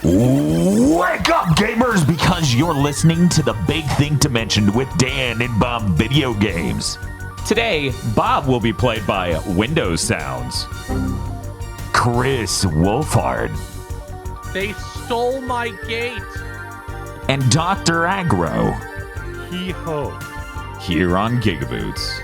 Wake up, gamers, because you're listening to the Big Thing Dimension with Dan and Bob Video Games. Today, Bob will be played by Windows Sounds, Chris Wolfhard, They stole my gate. and Dr. Aggro Hee-ho. here on GigaBoots.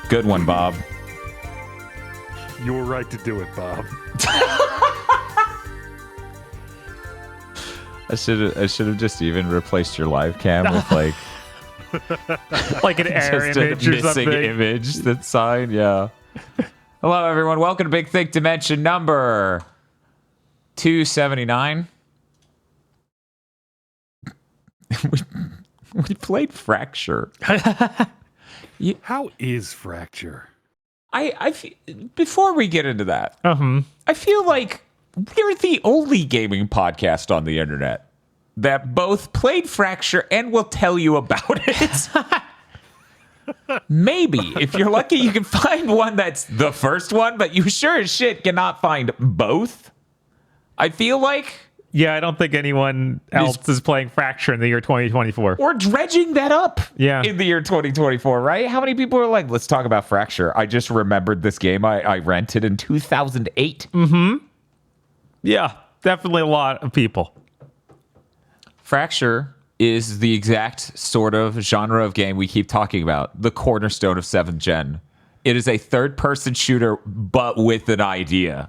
Good one, Bob. You were right to do it, Bob. I should have just even replaced your live cam with like Like an error just a image or missing something. image that's signed. Yeah. Hello, everyone. Welcome to Big Thick Dimension number 279. we played Fracture. How is Fracture? Before we get into that, Uh-huh. I feel like we're the only gaming podcast on the internet that both played Fracture and will tell you about it. Maybe, if you're lucky, you can find one that's the first one, but you sure as shit cannot find both. I feel like. Yeah, I don't think anyone else is playing Fracture in the year 2024. Or dredging that up Yeah. in the year 2024, right? How many people are like, let's talk about Fracture? I just remembered this game I rented in 2008. Yeah, definitely a lot of people. Fracture is the exact sort of genre of game we keep talking about, the cornerstone of 7th gen. It is a third-person shooter, but with an idea.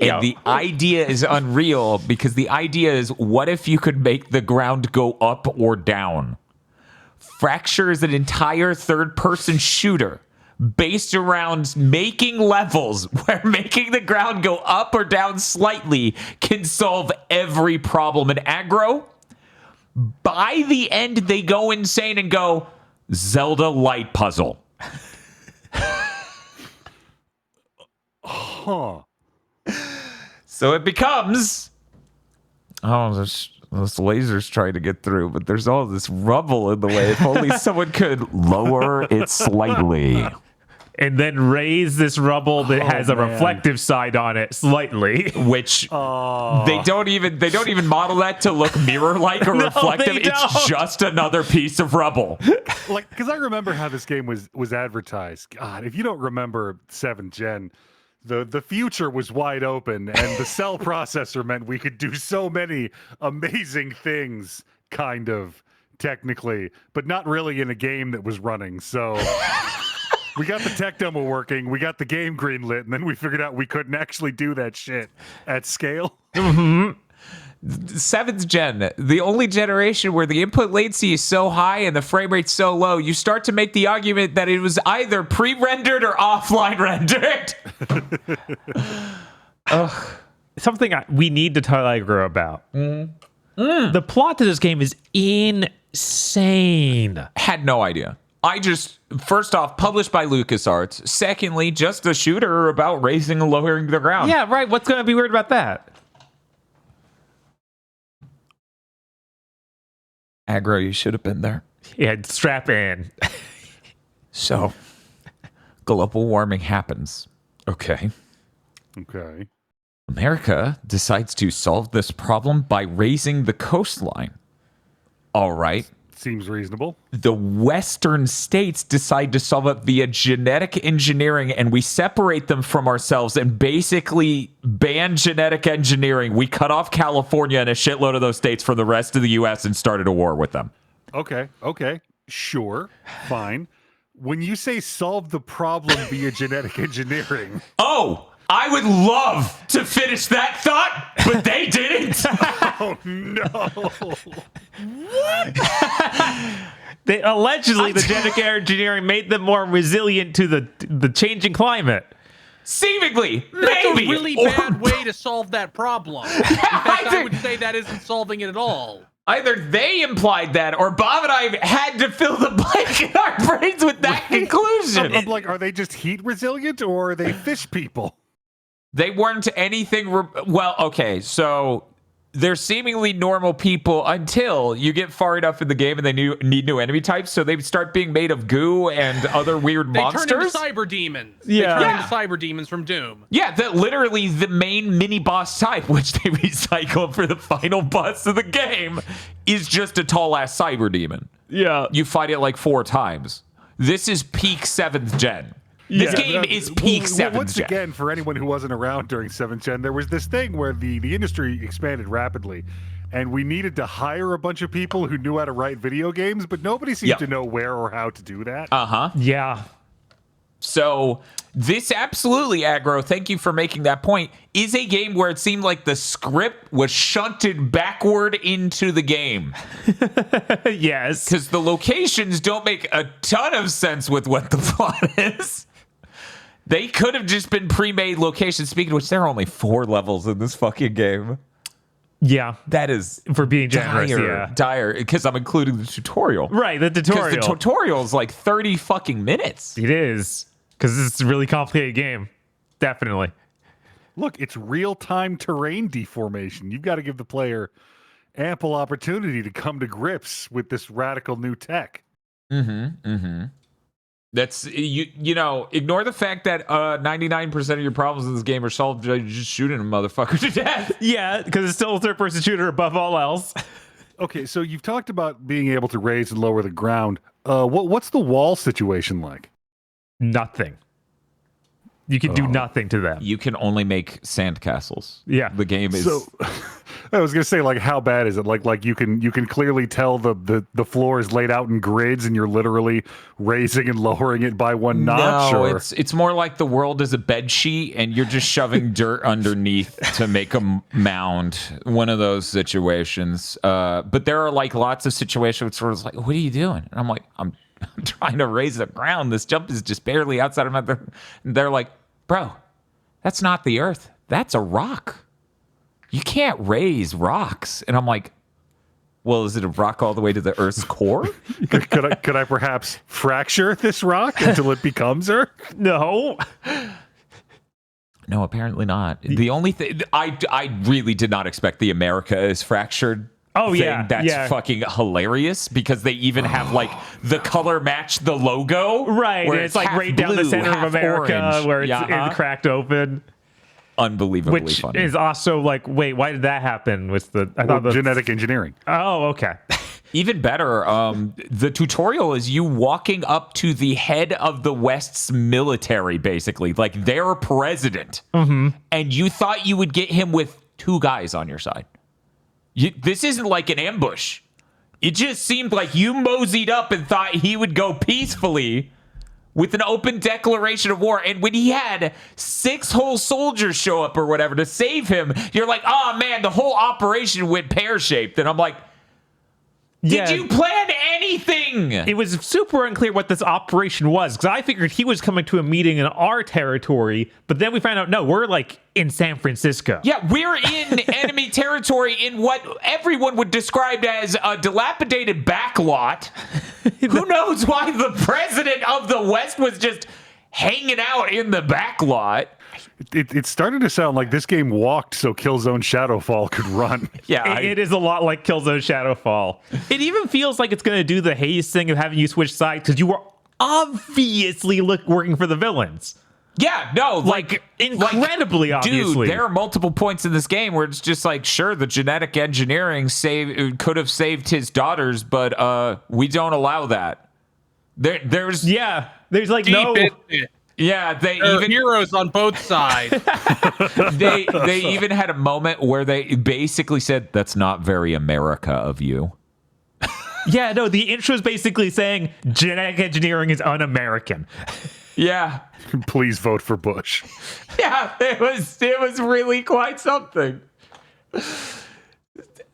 And Yeah. the idea is unreal because the idea is, what if you could make the ground go up or down? Fracture is an entire third-person shooter based around making levels where making the ground go up or down slightly can solve every problem. And aggro, by the end, they go insane and go, Zelda light puzzle. Huh. So it becomes, those lasers trying to get through, but there's all this rubble in the way. If only someone could lower it slightly. And then raise this rubble that has a man. reflective side on it slightly. Which they don't even model that to look mirror-like or No, reflective. they It's don't. just another piece of rubble. Like, because I remember how this game was advertised. God, if you don't remember 7th gen, the future was wide open, and the cell processor meant we could do so many amazing things, kind of, technically, but not really in a game that was running. So we got the tech demo working, we got the game greenlit, and then we figured out we couldn't actually do that shit at scale. 7th gen, the only generation where the input latency is so high and the frame rate so low, you start to make the argument that it was either pre-rendered or offline rendered. Something we need to tell Aggro about. The plot to this game is insane. Had no idea. First off, published by LucasArts. Secondly, just a shooter about raising and lowering the ground. Yeah, right. What's going to be weird about that? Aggro, you should have been there. Yeah, strap in. So, global warming happens. Okay. Okay. America decides to solve this problem by raising the coastline. All right. Seems reasonable. The Western states decide to solve it via genetic engineering, and we separate them from ourselves and basically ban genetic engineering. We cut off California and a shitload of those states from the rest of the U.S. and started a war with them. Okay. Sure. Fine. When you say solve the problem via genetic engineering, Oh, I would love to finish that thought, but they didn't. oh no. Allegedly, the genetic engineering made them more resilient to the changing climate. Seemingly, That's maybe. a really Or bad way to solve that problem. In fact, I would say that isn't solving it at all. Either they implied that, or Bob and I had to fill the blank in our brains with that conclusion. I'm like, are they just heat resilient or are they fish people? They weren't anything. Well, okay, so they're seemingly normal people until you get far enough in the game and they need new enemy types, so they start being made of goo and other weird monsters. They turn into cyber demons. Yeah. They turn into cyber demons from Doom. Yeah, that literally the main mini boss type, which they recycle for the final boss of the game, is just a tall ass cyber demon. Yeah. You fight it like 4 times. This is peak 7th gen. This game is peak 7th gen. Once again, for anyone who wasn't around during 7th gen, there was this thing where the industry expanded rapidly, and we needed to hire a bunch of people who knew how to write video games, but nobody seemed to know where or how to do that. Yeah. So this absolutely, Aggro, thank you for making that point, is a game where it seemed like the script was shunted backward into the game. Yes. Because the locations don't make a ton of sense with what the plot is. They could have just been pre-made locations. Speaking of which, there are only 4 levels in this fucking game. Yeah. That is For being generous, dire, because I'm including the tutorial. Right, the tutorial. Because the tutorial is like 30 fucking minutes. It is. Because it's a really complicated game. Definitely. Look, it's real-time terrain deformation. You've got to give the player ample opportunity to come to grips with this radical new tech. That's, you know, ignore the fact that 99% of your problems in this game are solved by just shooting a motherfucker to death. Yeah, because it's still a third-person shooter above all else. Okay, so you've talked about being able to raise and lower the ground. What's the wall situation like? Nothing. You can do nothing to them. You can only make sandcastles. Yeah. The game is... So, I was gonna say, like, how bad is it? Like you can clearly tell the floor is laid out in grids, and you're literally raising and lowering it by one notch. No, it's more like the world is a bed sheet, and you're just shoving dirt underneath to make a mound. One of those situations. But there are like lots of situations where it's like, what are you doing? And I'm like, I'm trying to raise the ground. This jump is just barely outside of my... They're like, bro, that's not the earth. That's a rock. You can't raise rocks. And I'm like, well, is it a rock all the way to the Earth's core? could I perhaps fracture this rock until it becomes Earth? No. No, apparently not. The only thing... I really did not expect the America is fractured thing. That's fucking hilarious, because they even have like the color match the logo. Right. Where it's like right down the center of America orange. where it's cracked open. Unbelievably Which funny. is also like, wait, why did that happen with the... I thought genetic engineering. Oh, okay. Even better, the tutorial is you walking up to the head of the West's military, basically, like their president. And you thought you would get him with 2 guys on your side. This isn't like an ambush. It just seemed like you moseyed up and thought he would go peacefully with an open declaration of war. And when he had 6 whole soldiers show up or whatever to save him, you're like, oh man, the whole operation went pear-shaped. And I'm like, did you plan anything? It was super unclear what this operation was, because I figured he was coming to a meeting in our territory, but then we found out, no, we're like in San Francisco. Yeah, we're in enemy territory in what everyone would describe as a dilapidated backlot. Who knows why the president of the West was just hanging out in the backlot? It started to sound like this game walked so Killzone Shadowfall could run. Yeah, It is a lot like Killzone Shadowfall. It even feels like it's going to do the haze thing of having you switch sides, because you were obviously working for the villains. Yeah, no, like incredibly obviously. Dude, there are multiple points in this game where it's just like, sure, the genetic engineering could have saved his daughters, but we don't allow that. There's like no... Yeah, they there even are heroes on both sides. they even had a moment where they basically said, that's not very America of you. Yeah, no, the intro is basically saying genetic engineering is un-American. Yeah. Please vote for Bush. Yeah, it was really quite something.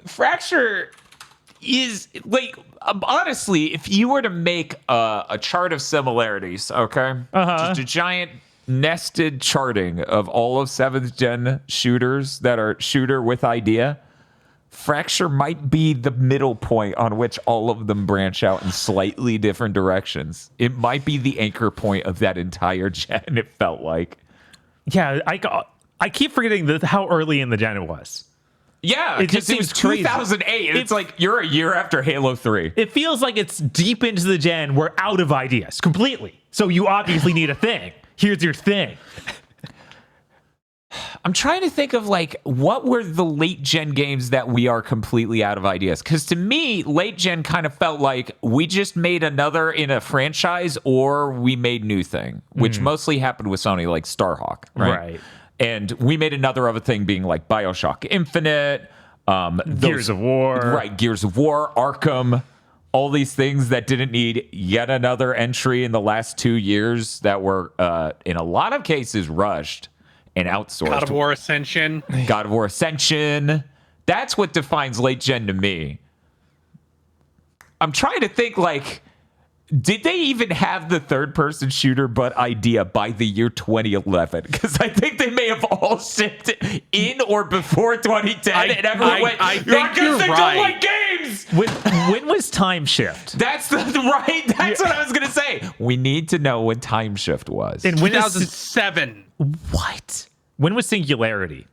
Fracture is like, honestly, if you were to make a chart of similarities, okay, just a giant nested charting of all of 7th gen shooters that are shooter with idea, Fracture might be the middle point on which all of them branch out in slightly different directions. It might be the anchor point of that entire gen, it felt like. Yeah, I keep forgetting how early in the gen it was. Yeah, It because just it was seems crazy. 2008. It's like you're a year after Halo 3. It feels like it's deep into the gen. We're out of ideas completely. So you obviously need a thing. Here's your thing. I'm trying to think of like what were the late gen games that we are completely out of ideas, because to me late gen kind of felt like we just made another in a franchise or we made new thing, which mostly happened with Sony, like Starhawk, right? And we made another of a thing being like BioShock Infinite, Gears of War, right? Gears of War, Arkham, all these things that didn't need yet another entry in the last 2 years that were in a lot of cases rushed and outsourced. God of War Ascension. God of War Ascension. That's what defines late gen to me. I'm trying to think, like, did they even have the third person shooter but idea by the year 2011? Because I think they may have all shipped in or before 2010, and everyone went, I think you're they right. don't like games. when was Time Shift? That's right. That's what I was gonna say. We need to know when Time Shift was. And when is 2007. what? When was Singularity?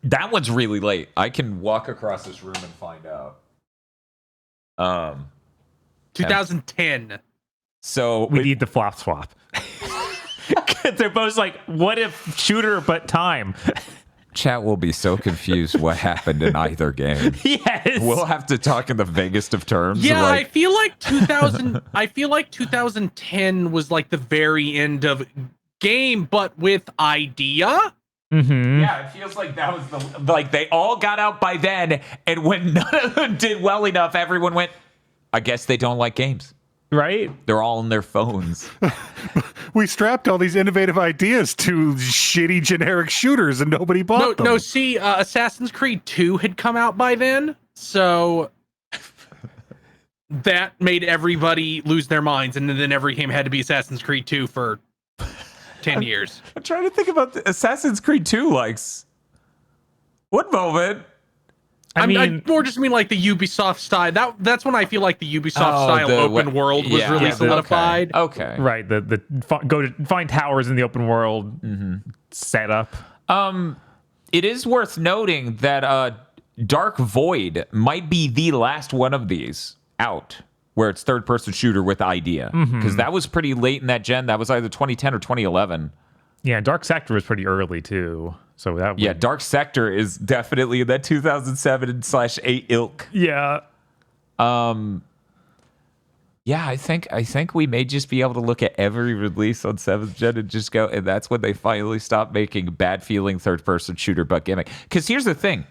That one's really late. I can walk across this room and find out. 2010. So We need the flop swap. They're both like, what if shooter but time? chat will be so confused what happened in either game. Yes. We'll have to talk in the vaguest of terms. Yeah, I like, feel like 2000. I feel like 2010 was like the very end of game, but with idea. Mm-hmm. yeah, it feels like that was the like they all got out by then, and when none of them did well enough, everyone went, I guess they don't like games. Right? They're all on their phones. We strapped all these innovative ideas to shitty generic shooters, and nobody bought them. No. See, Assassin's Creed 2 had come out by then, so that made everybody lose their minds, and then every game had to be Assassin's Creed 2 for 10 years. I'm trying to think about the Assassin's Creed 2 likes. What moment? I more just mean like the Ubisoft style. That's when I feel like the Ubisoft style open world was really solidified. Okay. Right. The go to find towers in the open world setup. It is worth noting that Dark Void might be the last one of these out where it's third-person shooter with idea, because that was pretty late in that gen. That was either 2010 or 2011. Yeah, Dark Sector was pretty early too. So that would... Yeah, Dark Sector is definitely in that 2007/8 ilk. Yeah. Yeah, I think we may just be able to look at every release on 7th gen and just go, and that's when they finally stop making bad feeling third-person shooter but gimmick. Because here's the thing.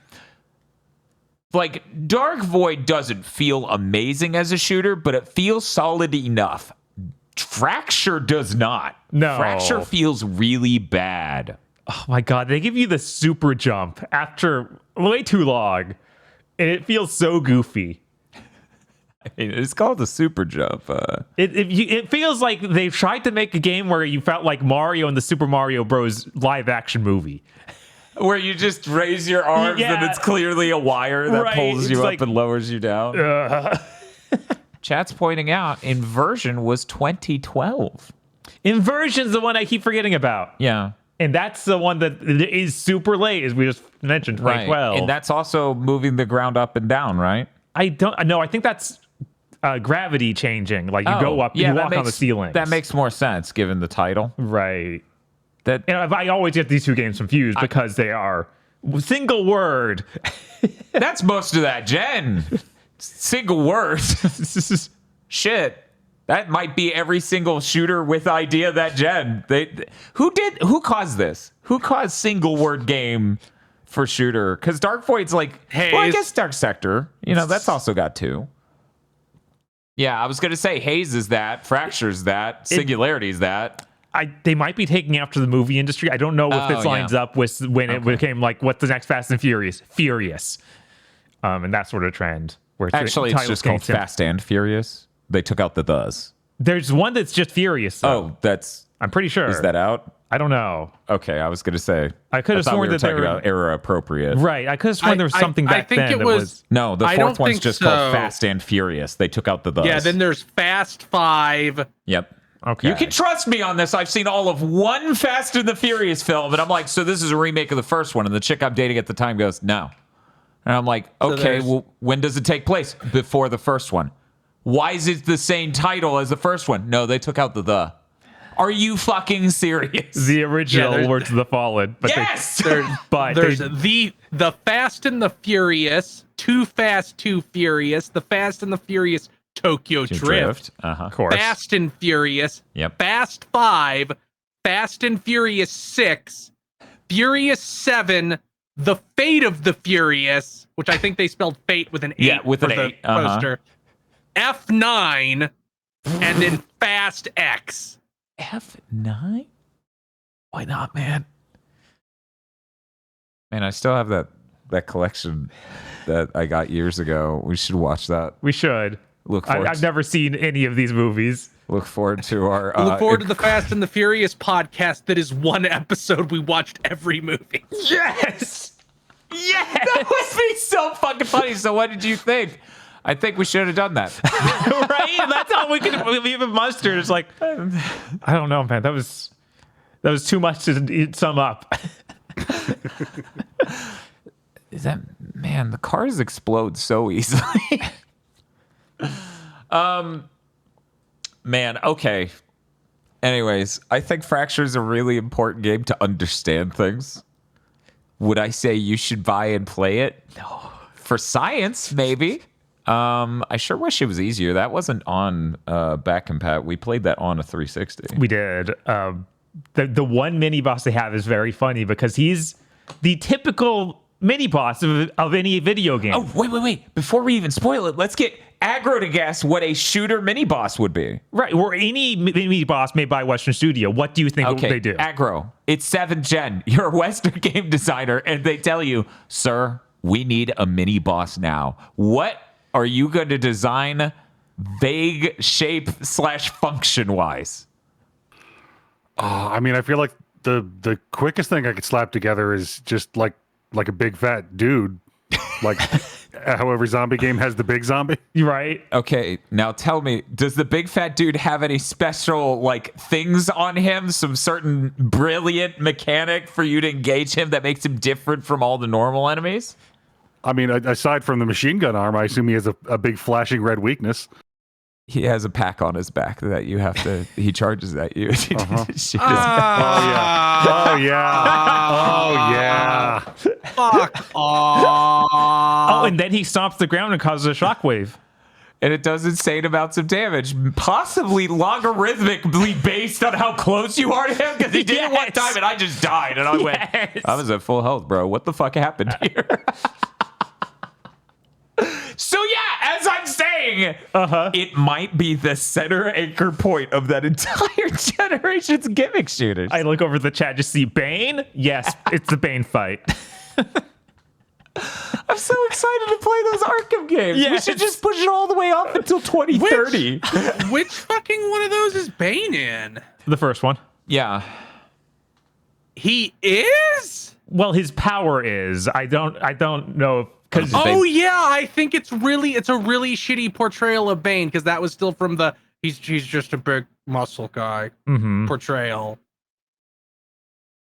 Like, Dark Void doesn't feel amazing as a shooter, but it feels solid enough. Fracture does not. No. Fracture feels really bad. Oh my god, they give you the super jump after way too long, and it feels so goofy. I mean, it's called the super jump. It feels like they've tried to make a game where you felt like Mario in the Super Mario Bros. Live action movie. Where you just raise your arms and it's clearly a wire that pulls you up and lowers you down. Chat's pointing out Inversion was 2012. Inversion's the one I keep forgetting about. Yeah. And that's the one that is super late, as we just mentioned, 2012. Right. And that's also moving the ground up and down, right? I don't know. I think that's gravity changing. Like you go up, you walk on the ceiling. That makes more sense given the title. Right. That And I always get these two games confused because they are single word. That's most of that gen. Single word. Shit. That might be every single shooter with idea that gen. Who caused this? Who caused single word game for shooter? Because Dark Void's like, well, I guess Dark Sector. You know, that's also got two. Yeah, I was gonna say Haze is that, Fracture's that, Singularity's that. They might be taking after the movie industry. I don't know if this lines up with when it became like, what's the next Fast and Furious? Furious. And that sort of trend. Where Actually, it's just called Fast and Furious. They took out the thes. There's one that's just Furious, though. Oh, I'm pretty sure. Is that out? I don't know. Okay, I was going to say. I could have sworn that they were about era appropriate. Right, I could have sworn there was something back then that was... No, the fourth one's just called Fast and Furious. They took out the thes. Yeah, then there's Fast 5. Yep. Okay. You can trust me on this. I've seen all of one Fast and the Furious film, and I'm like, so this is a remake of the first one. And the chick I'm dating at the time goes, no. And I'm like, okay, well, when does it take place? Before the first one. Why is it the same title as the first one? No, they took out the. Are you fucking serious? The original Words of the Fallen. But yes! There's the Fast and the Furious, Too Fast, Too Furious, the Fast and the Furious Tokyo Drift. Of course. Fast and Furious. Yep. Fast 5, Fast and Furious 6, Furious 7, The Fate of the Furious, which I think they spelled fate with an 8 Yeah, with for an the 8. poster. F9, and then Fast X. F9? Why not, man? Man, I still have that collection that I got years ago. We should watch that. We should. I've never seen any of these movies. Look forward to our. Look forward to the Fast and the Furious podcast. That is one episode we watched every movie. Yes, that would be so fucking funny. So, what did you think? I think we should have done that. Right? That's all we could even muster. It's like, I don't know, man. That was too much to sum up. Is that, man? The cars explode so easily. Man, okay. Anyways, I think Fracture is a really important game to understand things. Would I say you should buy and play it? No. For science, maybe. I sure wish it was easier. That wasn't on back compat. We played that on a 360. We did. The one mini boss they have is very funny because he's the typical mini boss of any video game. Oh, wait. Before we even spoil it, let's get Aggro to guess what a shooter mini boss would be. Right, or any mini boss made by a Western studio. What do you think they do? Aggro. It's 7th gen. You're a Western game designer, and they tell you, sir, we need a mini boss now. What are you going to design vague shape / function wise? I mean, I feel like the quickest thing I could slap together is just like a big fat dude, like how every zombie game has the big zombie. Right. Okay, now tell me, does the big fat dude have any special like things on him? Some certain brilliant mechanic for you to engage him that makes him different from all the normal enemies? I mean, aside from the machine gun arm, I assume he has a big flashing red weakness. He has a pack on his back that you have to. He charges at you. Oh yeah. Fuck off. Oh, and then he stomps the ground and causes a shockwave. And it does insane amounts of damage, possibly logarithmically based on how close you are to him. Because he did it one time, and I just died, and I went, "I was at full health, bro. What the fuck happened here?" So yeah, as I'm saying, it might be the center anchor point of that entire generation's gimmick shooters. I look over the chat, just see Bane. Yes, it's the Bane fight. I'm so excited to play those Arkham games. Yes. We should just push it all the way up until 2030. Which fucking one of those is Bane in? The first one. Yeah. He is? Well, his power is. I don't know because Oh yeah, I think it's a really shitty portrayal of Bane because that was still from the he's just a big muscle guy portrayal.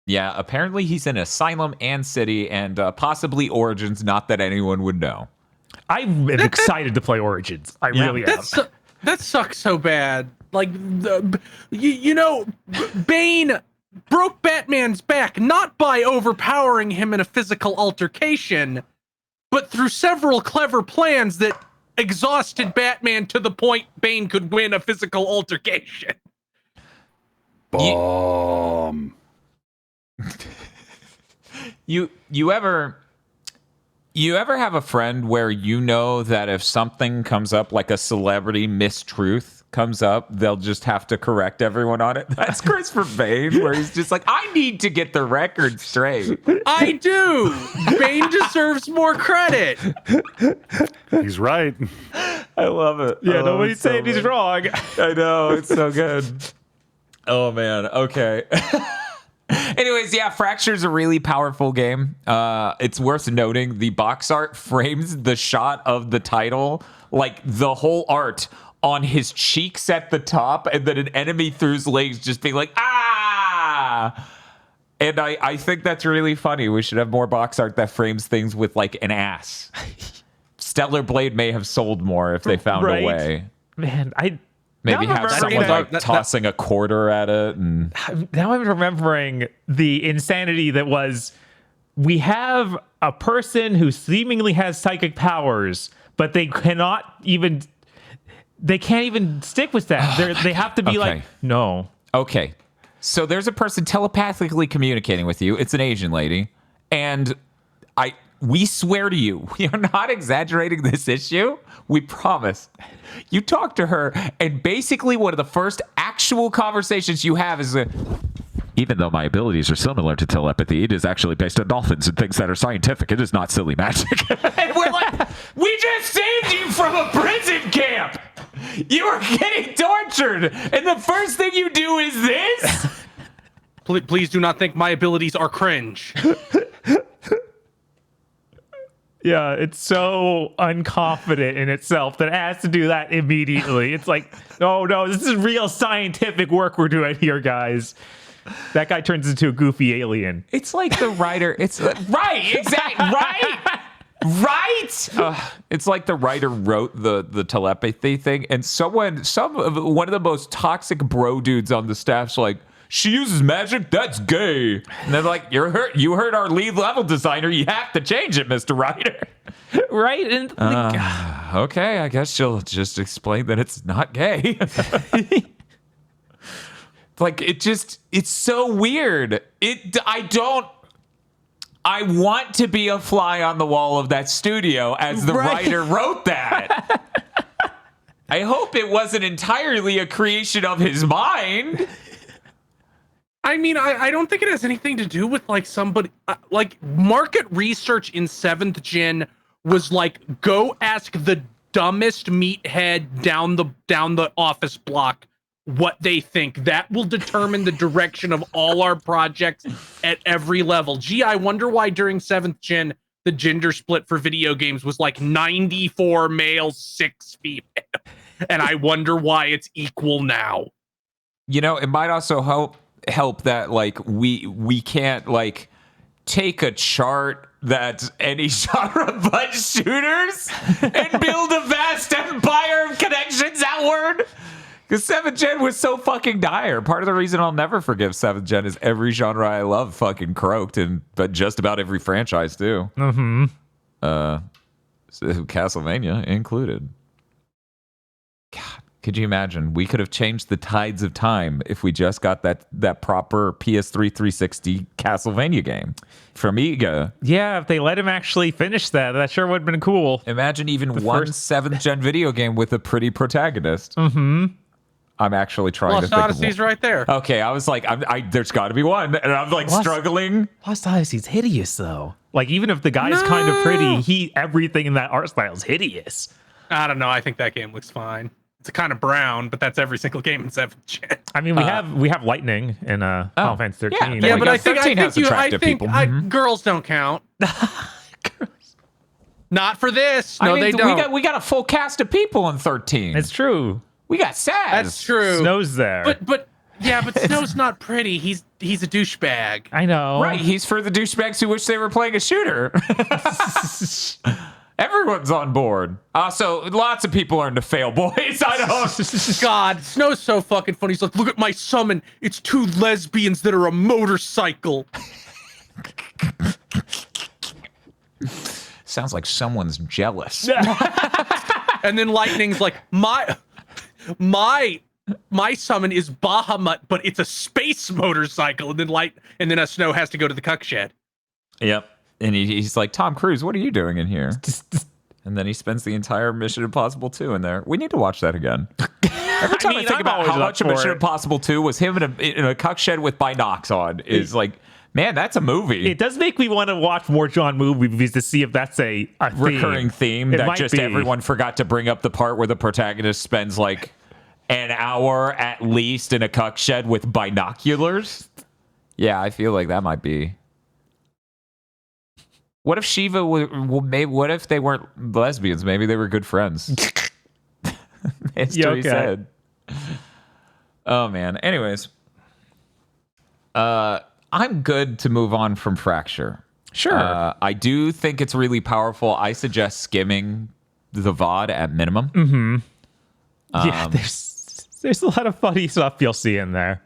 Yeah, apparently he's in Asylum and City and possibly Origins, not that anyone would know. I'm excited to play Origins. I really am. That sucks so bad. Like, Bane broke Batman's back not by overpowering him in a physical altercation, but through several clever plans that exhausted Batman to the point Bane could win a physical altercation. Bomb. You ever have a friend where you know that if something comes up, like a celebrity mistruth comes up, they'll just have to correct everyone on it? That's Christopher Bane, where he's just like, I need to get the record straight. I do. Bane deserves more credit. He's right. I love it. Yeah, nobody's saying he's wrong. I know, it's so good. Oh man, okay. Anyways, yeah, Fracture's a really powerful game. It's worth noting the box art frames the shot of the title. Like, the whole art on his cheeks at the top, and then an enemy through his legs just being like, ah! And I think that's really funny. We should have more box art that frames things with like an ass. Stellar Blade may have sold more if they found a way. Man, maybe have someone like tossing a quarter at it. And now I'm remembering the insanity that was, we have a person who seemingly has psychic powers, but they can't even stick with that. They have to be like, no. Okay. So there's a person telepathically communicating with you. It's an Asian lady. And we swear to you, we are not exaggerating this issue. We promise. You talk to her, and basically one of the first actual conversations you have is even though my abilities are similar to telepathy, it is actually based on dolphins and things that are scientific. It is not silly magic. And we're like, we just saved you from a prison camp. You were getting tortured, and the first thing you do is this? Please do not think my abilities are cringe. Yeah, it's so unconfident in itself that it has to do that immediately. It's like, oh no, this is real scientific work we're doing here, guys. That guy turns into a goofy alien. It's like the writer. It's right, exactly, right. Right. It's like the writer wrote the telepathy thing, and one of the most toxic bro dudes on the staff's like, she uses magic. That's gay. And they're like, you heard our lead level designer. You have to change it, Mr. Writer. Right? And okay, I guess she'll just explain that it's not gay. Like it's so weird. I want to be a fly on the wall of that studio as the writer wrote that. I hope it wasn't entirely a creation of his mind. I mean, I don't think it has anything to do with like somebody like market research in 7th gen was like, go ask the dumbest meathead down the office block what they think. That will determine the direction of all our projects at every level. Gee, I wonder why during 7th gen the gender split for video games was like 94 male, 6 female. And I wonder why it's equal now. You know, it might also help that like we can't like take a chart that's any genre but shooters and build a vast empire of connections outward. Because 7th gen was so fucking dire. Part of the reason I'll never forgive 7th gen is every genre I love fucking croaked, but just about every franchise too. Mm-hmm. So Castlevania included. God, could you imagine? We could have changed the tides of time if we just got that proper PS3 360 Castlevania game from Amiga. Yeah, if they let him actually finish that sure would have been cool. Imagine even one 7th gen video game with a pretty protagonist. Mm-hmm. I'm actually trying Lost to think Odyssey's of one. right there. Okay, I was like, there's got to be one, and I'm like struggling. Lost Odyssey's hideous though. Like even if the guy's kind of pretty, everything in that art style is hideous. I don't know. I think that game looks fine. It's kind of brown, but that's every single game in 7th gen. I mean, we have lightning in Final Fantasy 13. Yeah, but I think people. Girls don't count. Not for this. No, they don't. We got a full cast of people in 13. It's true. We got Saz. That's true. Snow's there. But Snow's not pretty. He's a douchebag. I know. Right, he's for the douchebags who wish they were playing a shooter. Everyone's on board. Also, lots of people are into fail boys. I don't. God, Snow's so fucking funny. He's like, look at my summon. It's 2 lesbians that are a motorcycle. Sounds like someone's jealous. And then Lightning's like, my summon is Bahamut, but it's a space motorcycle. And then Snow has to go to the cuck shed. Yep. And he's like, Tom Cruise, what are you doing in here? And then he spends the entire Mission Impossible 2 in there. We need to watch that again. Every time I think about how much of Mission Impossible 2 was him in a cuck shed with binocs on, is like, man, that's a movie. It does make me want to watch more John movies to see if that's a recurring theme that just everyone forgot to bring up the part where the protagonist spends like an hour at least in a cuck shed with binoculars. Yeah, I feel like that might be. What if Shiva what if they weren't lesbians? Maybe they were good friends. History okay. said. Oh man. Anyways, I'm good to move on from Fracture. Sure. I do think it's really powerful. I suggest skimming the VOD at minimum. Yeah, there's a lot of funny stuff you'll see in there.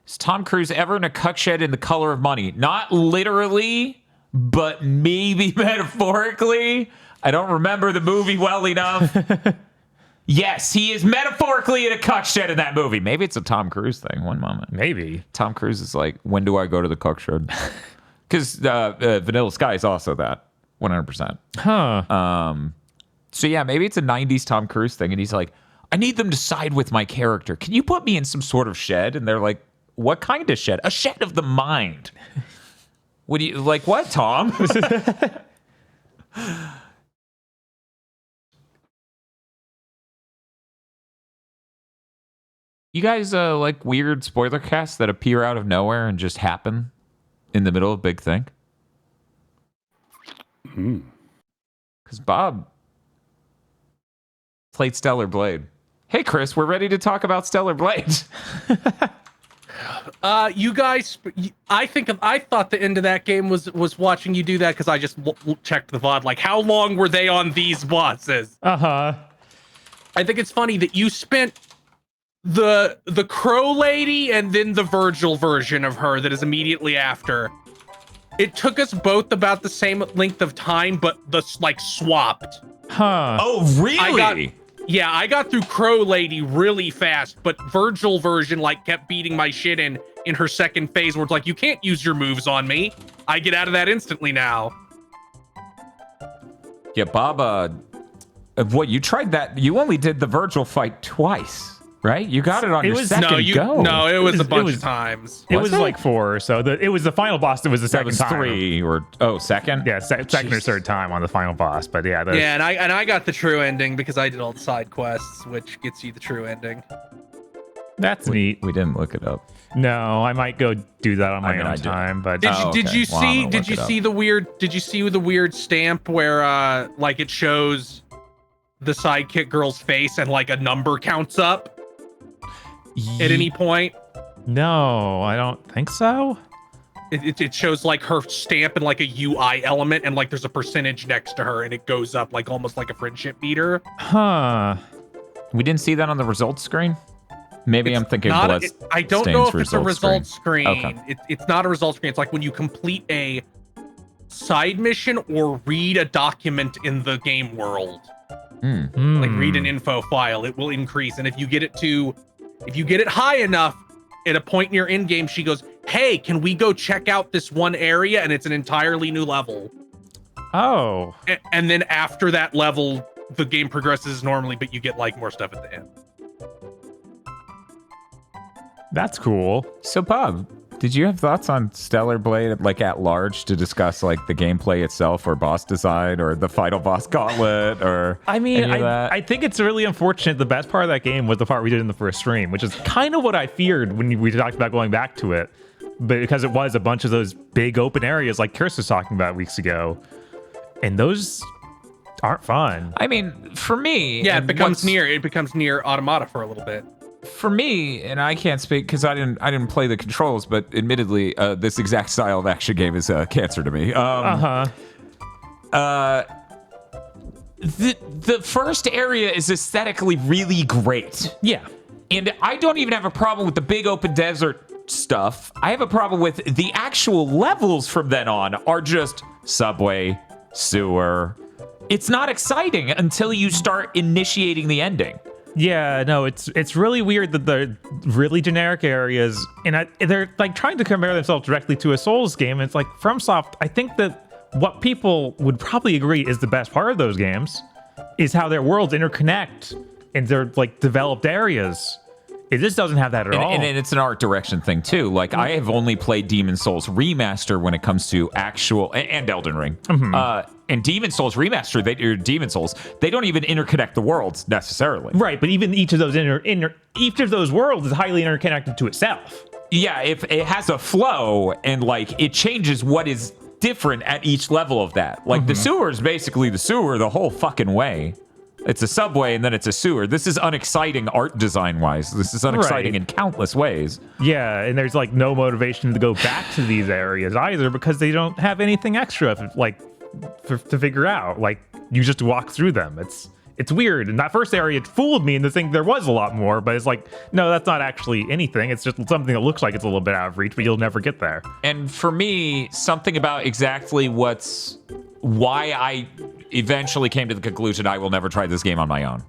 Is Tom Cruise ever in a cuck shed in The Color of Money? Not literally, but maybe metaphorically. I don't remember the movie well enough. Yes, he is metaphorically in a cuck shed in that movie. Maybe it's a Tom Cruise thing. One moment. Maybe. Tom Cruise is like, when do I go to the cuck shed? Because Vanilla Sky is also that. 100%. Huh. So yeah, maybe it's a 90s Tom Cruise thing. And he's like, I need them to side with my character. Can you put me in some sort of shed? And they're like, what kind of shed? A shed of the mind. What do you like? What, Tom? You guys like weird spoiler casts that appear out of nowhere and just happen in the middle of a big thing? Because Bob played Stellar Blade. Hey, Chris, we're ready to talk about Stellar Blade. You guys, I thought the end of that game was watching you do that because I just checked the VOD. Like, how long were they on these bosses? Uh-huh. I think it's funny that you spent the Crow Lady and then the Virgil version of her that is immediately after. It took us both about the same length of time, but swapped. Huh. Oh, really? I got through Crow Lady really fast, but Virgil version kept beating my shit in her second phase where it's like, you can't use your moves on me. I get out of that instantly now. Yeah, Bob, what, you tried that? You only did the Virgil fight twice, right? You got it on your second go. No, it was a bunch of times. It was like 4, so it was the final boss that was the That second was time. 3 or, second? Yeah, second or third time on the final boss, but yeah. Yeah, and I got the true ending because I did all the side quests, which gets you the true ending. That's neat. We didn't look it up. No, I might go do that on my own time, but Did you see the weird stamp where it shows the sidekick girl's face and a number counts up at any point? No, I don't think so. It shows her stamp and a UI element and there's a percentage next to her and it goes up almost like a friendship meter. Huh. We didn't see that on the results screen? Maybe I'm thinking I don't know if it's a result screen. Okay. It's not a result screen. It's like when you complete a side mission or read a document in the game world. Read an info file, it will increase. And if you get it high enough, at a point in your end game, she goes, hey, can we go check out this one area? And it's an entirely new level. Oh. And then after that level, the game progresses normally, but you get more stuff at the end. That's cool. So, Bob, did you have thoughts on Stellar Blade, at large, to discuss, the gameplay itself or boss design or the final boss gauntlet or I mean, any of that? I think it's really unfortunate. The best part of that game was the part we did in the first stream, which is kind of what I feared when we talked about going back to it. But because it was a bunch of those big open areas like Kirst was talking about weeks ago. And those aren't fun. I mean, for me... Yeah, it becomes near Automata for a little bit. For me, and I can't speak because I didn't play the controls, but admittedly, this exact style of action game is cancer to me. The first area is aesthetically really great. Yeah. And I don't even have a problem with the big open desert stuff. I have a problem with the actual levels from then on are just subway, sewer. It's not exciting until you start initiating the ending. Yeah, no, it's really weird that the really generic areas, and they're trying to compare themselves directly to a Souls game. And it's FromSoft, I think that what people would probably agree is the best part of those games is how their worlds interconnect and they're developed areas. This doesn't have that at all. And it's an art direction thing too. I have only played Demon Souls Remaster when it comes to actual, and Elden Ring. And Demon Souls Remaster, Demon Souls, they don't even interconnect the worlds necessarily. Right, but even each of those each of those worlds is highly interconnected to itself. Yeah, if it has a flow and it changes what is different at each level of that. The sewer is basically the sewer the whole fucking way. It's a subway and then it's a sewer. This is unexciting art design wise. This is unexciting in countless ways. Yeah, and there's like no motivation to go back to these areas either because they don't have anything extra to figure out. Like you just walk through them. It's weird. And that first area fooled me into thinking there was a lot more, but it's like, no, that's not actually anything. It's just something that looks like it's a little bit out of reach, but you'll never get there. And for me, something about exactly why I eventually came to the conclusion I will never try this game on my own.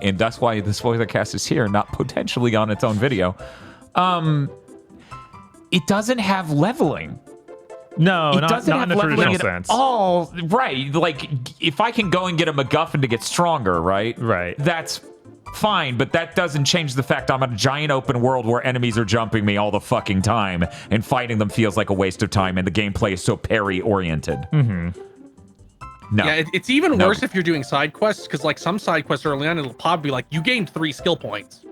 And that's why the spoiler cast is here, not potentially on its own video. It doesn't have leveling. No, It not doesn't in have the leveling traditional at sense. all. Right. Like, if I can go and get a MacGuffin to get stronger, right? Right. That's fine, but that doesn't change the fact I'm in a giant open world where enemies are jumping me all the fucking time, and fighting them feels like a waste of time, and the gameplay is so parry-oriented. No. Yeah, it's even worse if you're doing side quests, because like some side quests early on, it'll probably be like, you gained 3 skill points.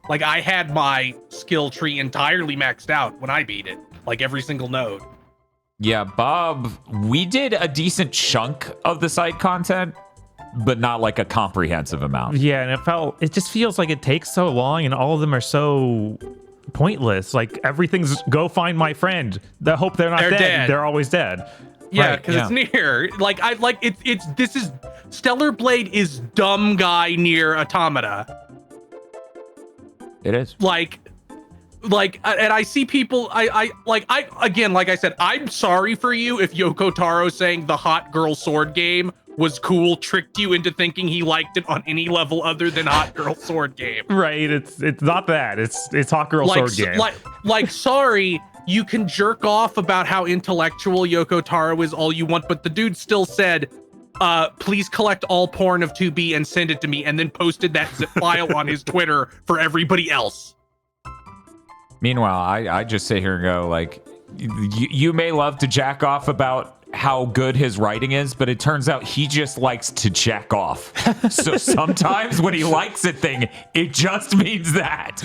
Like I had my skill tree entirely maxed out when I beat it, like every single node. Yeah, Bob, we did a decent chunk of the side content, but not like a comprehensive amount. Yeah, and it just feels like it takes so long and all of them are so pointless. Like everything's go find my friend. The hope they're not dead. They're always dead. Yeah, Right, because it's near. Like this is Stellar Blade is dumb guy near Automata. It is. And I see people. Again, like I said, I'm sorry for you if Yoko Taro saying the hot girl sword game was cool tricked you into thinking he liked it on any level other than hot girl sword game. Right. It's not that. It's hot girl sword game. Sorry. You can jerk off about how intellectual Yoko Taro is all you want, but the dude still said, please collect all porn of 2B and send it to me, and then posted that zip file on his Twitter for everybody else. Meanwhile, I just sit here and go, like, you may love to jack off about how good his writing is, but it turns out he just likes to jack off. So sometimes when he likes a thing, it just means that.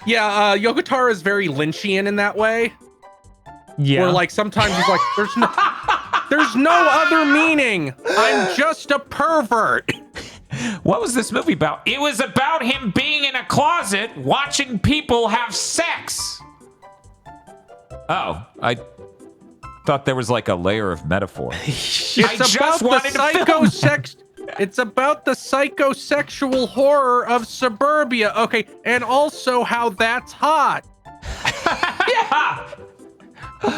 Yeah, Yoko Taro is very Lynchian in that way. Yeah. Where like sometimes it's like there's no other meaning. I'm just a pervert. What was this movie about? It was about him being in a closet watching people have sex. Oh, I thought there was like a layer of metaphor. It's about the psychosexual horror of suburbia. Okay, and also how that's hot. Yeah.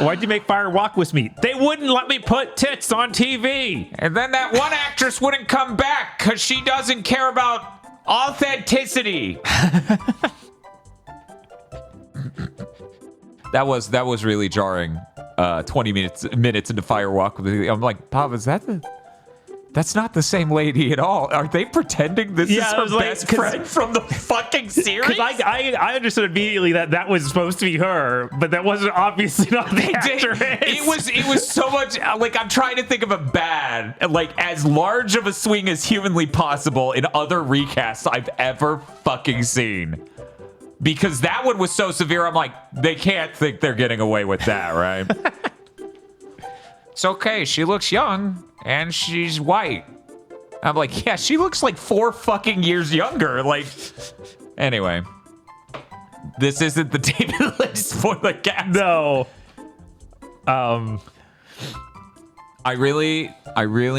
Why'd you make Fire walk with me? They wouldn't let me put tits on TV. And then that one actress wouldn't come back because she doesn't care about authenticity. That was really jarring. 20 minutes into Firewalk with me. I'm like, Bob, that's not the same lady at all. Are they pretending this is her best friend from the fucking series? Because I understood immediately that was supposed to be her, but that wasn't obviously not the actress. It was so much like I'm trying to think of a bad, like as large of a swing as humanly possible in other recasts I've ever fucking seen. Because that one was so severe, I'm like, they can't think they're getting away with that, right? It's okay, she looks young. And she's white. I'm like, yeah, she looks like 4 fucking years younger. Like, anyway. This isn't the David Lynch spoiler cast. No. I really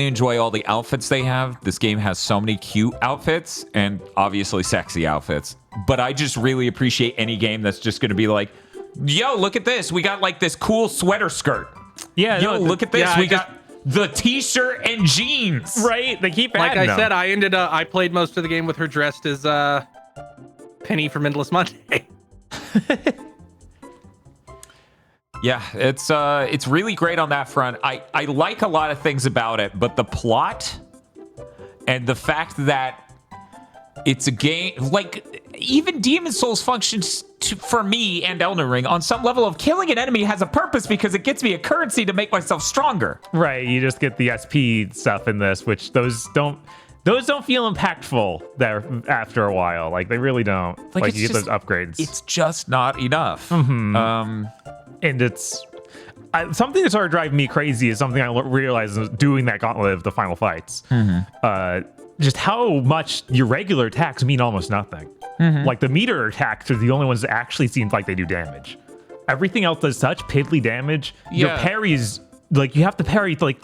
enjoy all the outfits they have. This game has so many cute outfits and obviously sexy outfits. But I just really appreciate any game that's just going to be like, yo, look at this. We got like this cool sweater skirt. Yeah. Yo, look at this. Yeah, we got the t-shirt and jeans. Right. They keep like adding I said, I played most of the game with her dressed as Penny from Endless Monday. Yeah, it's really great on that front. I like a lot of things about it, but the plot and the fact that it's a game, like, even Demon's Souls functions for me and Elden Ring on some level of killing an enemy has a purpose because it gets me a currency to make myself stronger. Right, you just get the SP stuff in this, which those don't feel impactful there after a while. Like, they really don't. Like you get those upgrades. It's just not enough. Mm-hmm. And something that started driving me crazy is something I realized doing that gauntlet of the final fights. Just how much your regular attacks mean almost nothing. Like the meter attacks are the only ones that actually seem like they do damage. Everything else does such piddly damage. Your parries, like you have to parry like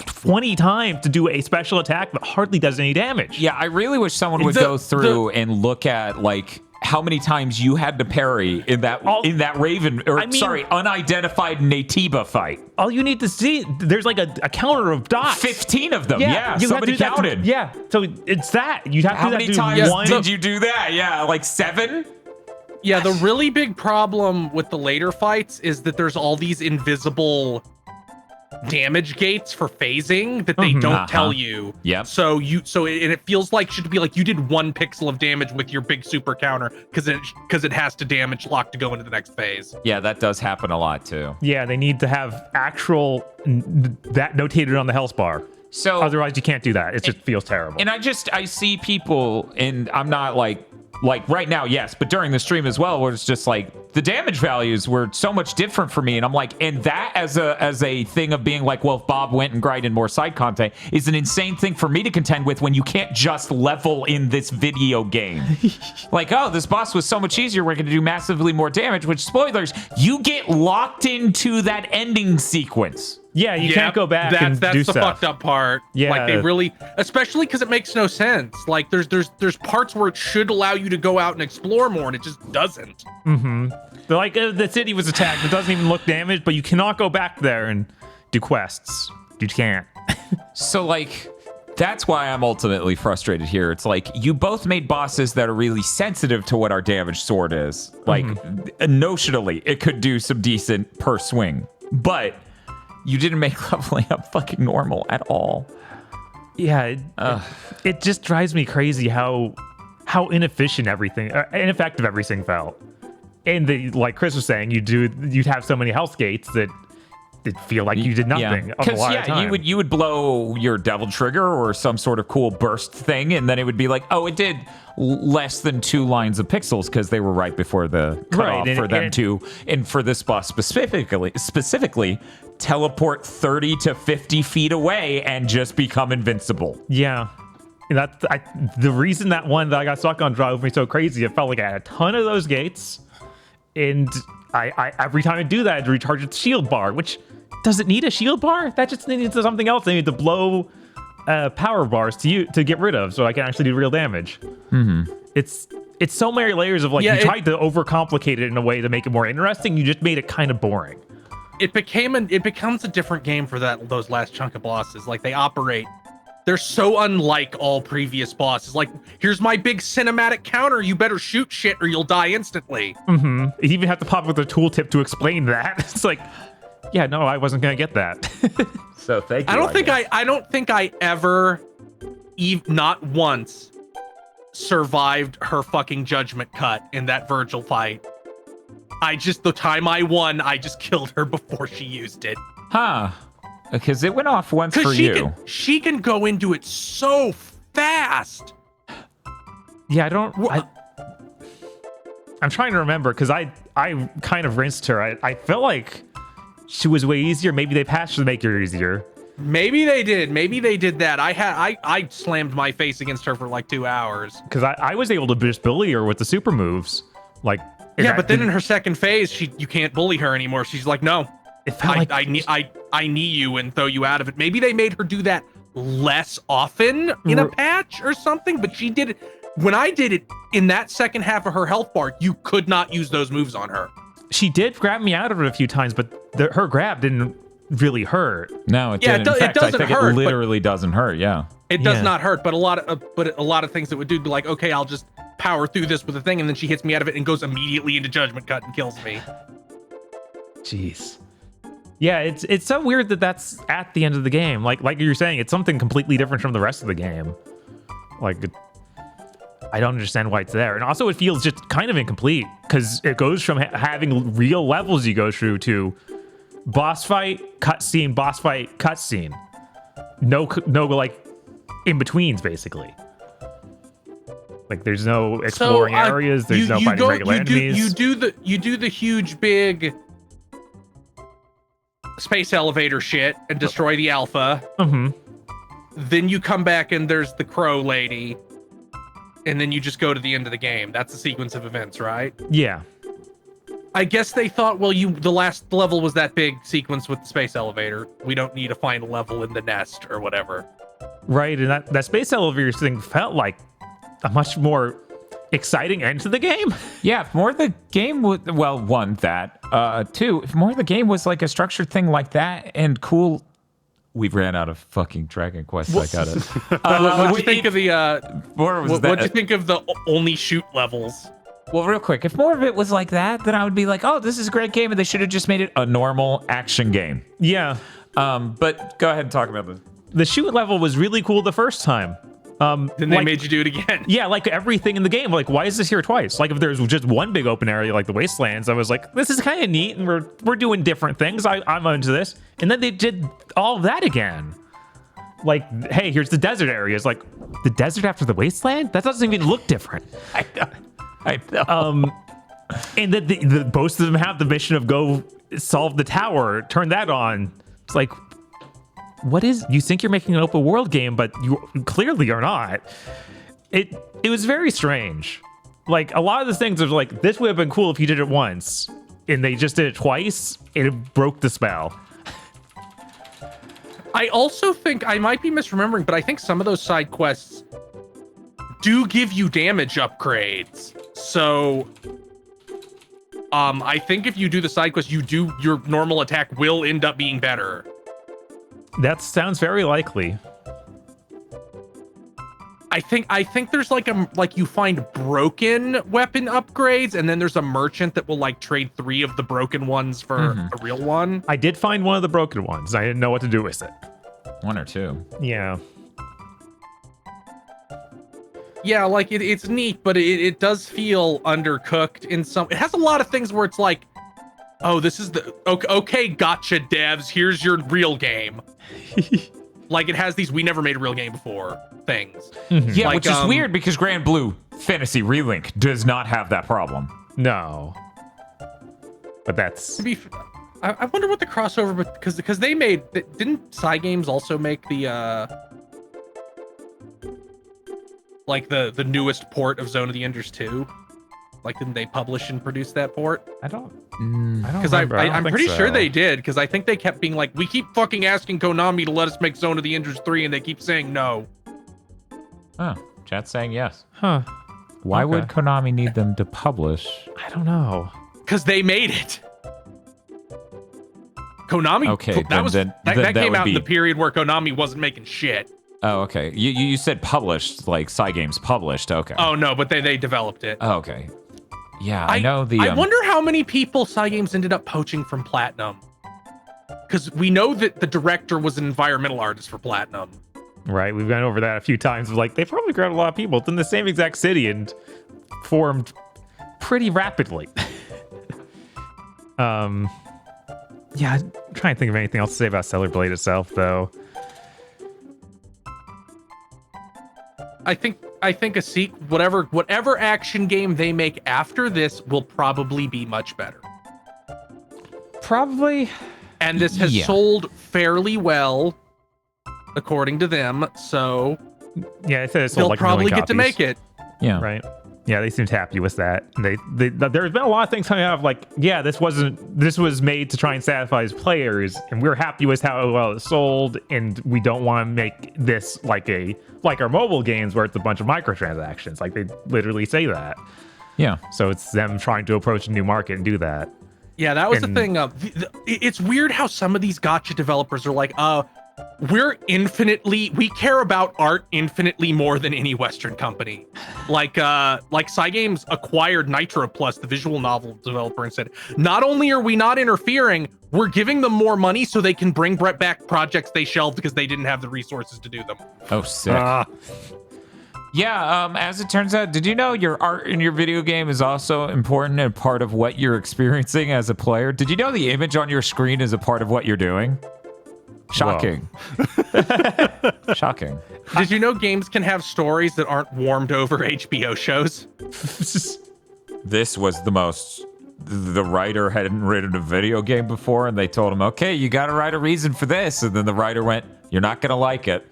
20 times to do a special attack that hardly does any damage. Yeah, I really wish someone would go through and look at like how many times you had to parry in that Raven unidentified Natiba fight. All you need to see, there's like a counter of dots. 15 of them. Yeah, somebody counted. So it's that. You have how to do many that times one. did you do that? Yeah, like 7? Yeah, the really big problem with the later fights is that there's all these invisible damage gates for phasing that they don't tell you. Yep. So it feels like should be like you did 1 pixel of damage with your big super counter because it has to damage lock to go into the next phase. Yeah, that does happen a lot too. Yeah, they need to have actual that notated on the health bar. So otherwise you can't do that. It just feels terrible. And I see people, and I'm not like right now, yes, but during the stream as well, where it's just like the damage values were so much different for me, and I'm like, and that as a thing of being like, well, if Bob went and grinded more side content is an insane thing for me to contend with when you can't just level in this video game. Like, oh, this boss was so much easier, we're going to do massively more damage, which, spoilers, you get locked into that ending sequence. Yeah, you can't go back and that's do the stuff. fucked up part. Yeah, like they really, especially because it makes no sense. Like there's parts where it should allow you to go out and explore more, and it just doesn't. Like the city was attacked. It doesn't even look damaged, but you cannot go back there and do quests. You can't. So like, that's why I'm ultimately frustrated here. It's like you both made bosses that are really sensitive to what our damage sword is. Like notionally, it could do some decent per swing, but you didn't make leveling up fucking normal at all. Yeah, it just drives me crazy how inefficient ineffective everything felt. And like Chris was saying, you'd have so many health gates that it feel like you did nothing. Because you would blow your devil trigger or some sort of cool burst thing, and then it would be like, oh, it did less than 2 lines of pixels because they were right before the cutoff for them to, and for this boss specifically, teleport 30 to 50 feet away and just become invincible. Yeah. And the reason that one that I got stuck on drove me so crazy, it felt like I had a ton of those gates, and I every time I do that, I'd recharge its shield bar, which doesn't need a shield bar. That just needs something else. I need to blow power bars to get rid of, so I can actually do real damage. It's so many layers of like you tried to overcomplicate it in a way to make it more interesting. You just made it kind of boring. It becomes a different game for those last chunk of bosses. Like they're so unlike all previous bosses. Like, here's my big cinematic counter. You better shoot shit or you'll die instantly. You even have to pop with a tooltip to explain that. It's like, yeah, no, I wasn't gonna get that. So thank you. I don't think I ever, not once, survived her fucking judgment cut in that Virgil fight. The time I won, I just killed her before she used it. Huh. Because it went off once for you. She can go into it so fast. Yeah, I'm trying to remember because I kind of rinsed her. I felt like she was way easier. Maybe they patched to make her easier. Maybe they did. Maybe they did that. I slammed my face against her for like 2 hours. Because I was able to just bully her with the super moves. Like, yeah, but then in her second phase, you can't bully her anymore. She's like, no. It felt like I knee you and throw you out of it. Maybe they made her do that less often in a patch or something, but she did it. When I did it in that second half of her health bar, you could not use those moves on her. She did grab me out of it a few times, but her grab didn't really hurt. No, it didn't. In fact, it doesn't hurt. It literally doesn't hurt. Yeah, it does not hurt. But a lot of things that would do be like, okay, I'll just power through this with a thing, and then she hits me out of it and goes immediately into judgment cut and kills me. Jeez. Yeah, it's so weird that that's at the end of the game. Like you're saying, it's something completely different from the rest of the game. Like, I don't understand why it's there. And also, it feels just kind of incomplete because it goes from having real levels you go through to boss fight, cutscene, boss fight, cutscene. No, like in betweens, basically. Like, there's no exploring areas. There's no fighting regular enemies. You do the huge big space elevator shit and destroy the alpha. Mm-hmm. Then you come back and there's the crow lady. And then you just go to the end of the game. That's the sequence of events, right? Yeah. I guess they thought, well, the last level was that big sequence with the space elevator. We don't need a final level in the nest or whatever. Right, and that space elevator thing felt like a much more exciting end to the game. Yeah, if more of the game was, well, one, that. Two, if more of the game was like a structured thing like that and cool. We've ran out of fucking Dragon Quest. I got it. What'd you think of the, what'd you that? think of the only shoot levels? Well, real quick, if more of it was like that, then I would be like, oh, this is a great game, and they should have just made it a normal action game. Yeah. But go ahead and talk about this. The shoot level was really cool the first time. Then they made you do it again. Yeah, like everything in the game. Like, why is this here twice? Like, if there's just one big open area like the Wastelands, I was like, this is kind of neat, and we're doing different things. I'm into this. And then they did all of that again. Like, hey, here's the desert area. It's like, the desert after the Wasteland? That doesn't even look different. I know. And then both of them have the mission of go solve the tower, turn that on. It's like, what is, you think you're making an open world game, but you clearly are not. It was very strange. Like, a lot of the things are like, this would have been cool if you did it once, and they just did it twice, and it broke the spell. I also think, I might be misremembering, but I think some of those side quests do give you damage upgrades. So, I think if you do the side quest, your normal attack will end up being better. That sounds very likely. I think there's like you find broken weapon upgrades, and then there's a merchant that will like trade 3 of the broken ones for a real one. I did find one of the broken ones. I didn't know what to do with it. 1 or 2. Yeah. Yeah, like it's neat, but it does feel undercooked in some. It has a lot of things where it's like, oh, this is the okay, gotcha devs. Here's your real game. Like it has these we never made a real game before things. Yeah, like, which is weird because Grand Blue Fantasy Relink does not have that problem. No. But that's... I wonder what the crossover, because they made, didn't Cygames also make the like the newest port of Zone of the Enders 2? Like, didn't they publish and produce that port? I don't Because remember. I'm think pretty so. sure they did, because I think they kept being like, we keep fucking asking Konami to let us make Zone of the Enders 3, and they keep saying no. Oh, chat's saying yes. Huh. Why Okay. would Konami need them to publish? I don't know. Because they made it. Konami. Okay, that came would out in be- the period where Konami wasn't making shit. Oh, okay. You said published, like Cygames published. Okay. Oh no, but they developed it. Oh, okay. Yeah, I know the. I wonder how many people Cygames ended up poaching from Platinum. Because we know that the director was an environmental artist for Platinum. Right, we've gone over that a few times. Like, they probably grabbed a lot of people. It's in the same exact city and formed pretty rapidly. Yeah, I'm trying to think of anything else to say about Stellar Blade itself, though. I think whatever action game they make after this will probably be much better. Probably. And this has sold fairly well, according to them. So Yeah, it said it sold they'll like probably 1 million get to make copies. it. Yeah. Right. Yeah, they seemed happy with that. There's been a lot of things coming out of like, yeah, this was made to try and satisfy his players, and we're happy with how well it sold, and we don't want to make this like our mobile games where it's a bunch of microtransactions. Like, they literally say that. Yeah. So it's them trying to approach a new market and do that. Yeah, that was And- the thing. It's weird how some of these gacha developers are like, we care about art infinitely more than any Western company. Like Cygames acquired Nitro Plus, the visual novel developer, and said, not only are we not interfering, we're giving them more money so they can bring back projects they shelved because they didn't have the resources to do them. Oh, sick. Yeah, as it turns out, did you know your art in your video game is also important and part of what you're experiencing as a player? Did you know the image on your screen is a part of what you're doing? Shocking. Shocking. Did you know games can have stories that aren't warmed over HBO shows? This was the most the writer hadn't written a video game before, and they told him, okay, you got to write a reason for this. And then the writer went, you're not going to like it.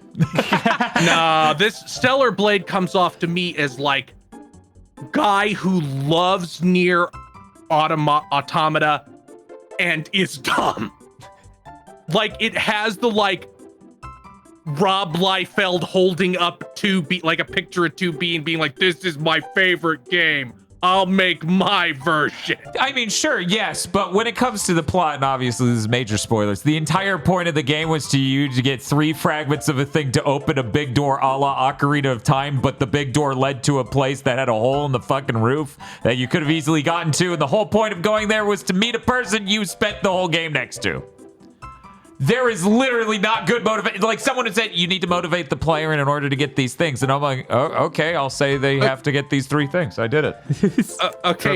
Nah, this Stellar Blade comes off to me as like guy who loves near automata and is dumb. Like it has the like Rob Liefeld holding up 2B, like a picture of 2B and being like, this is my favorite game. I'll make my version. I mean, sure, yes, but when it comes to the plot, and obviously this is major spoilers, the entire point of the game was to get 3 fragments of a thing to open a big door a la Ocarina of Time, but the big door led to a place that had a hole in the fucking roof that you could have easily gotten to, and the whole point of going there was to meet a person you spent the whole game next to. There is literally not good motivation. Like someone had said, you need to motivate the player in order to get these things. And I'm like, oh, okay, I'll say they have to get these 3 things. I did it. Okay,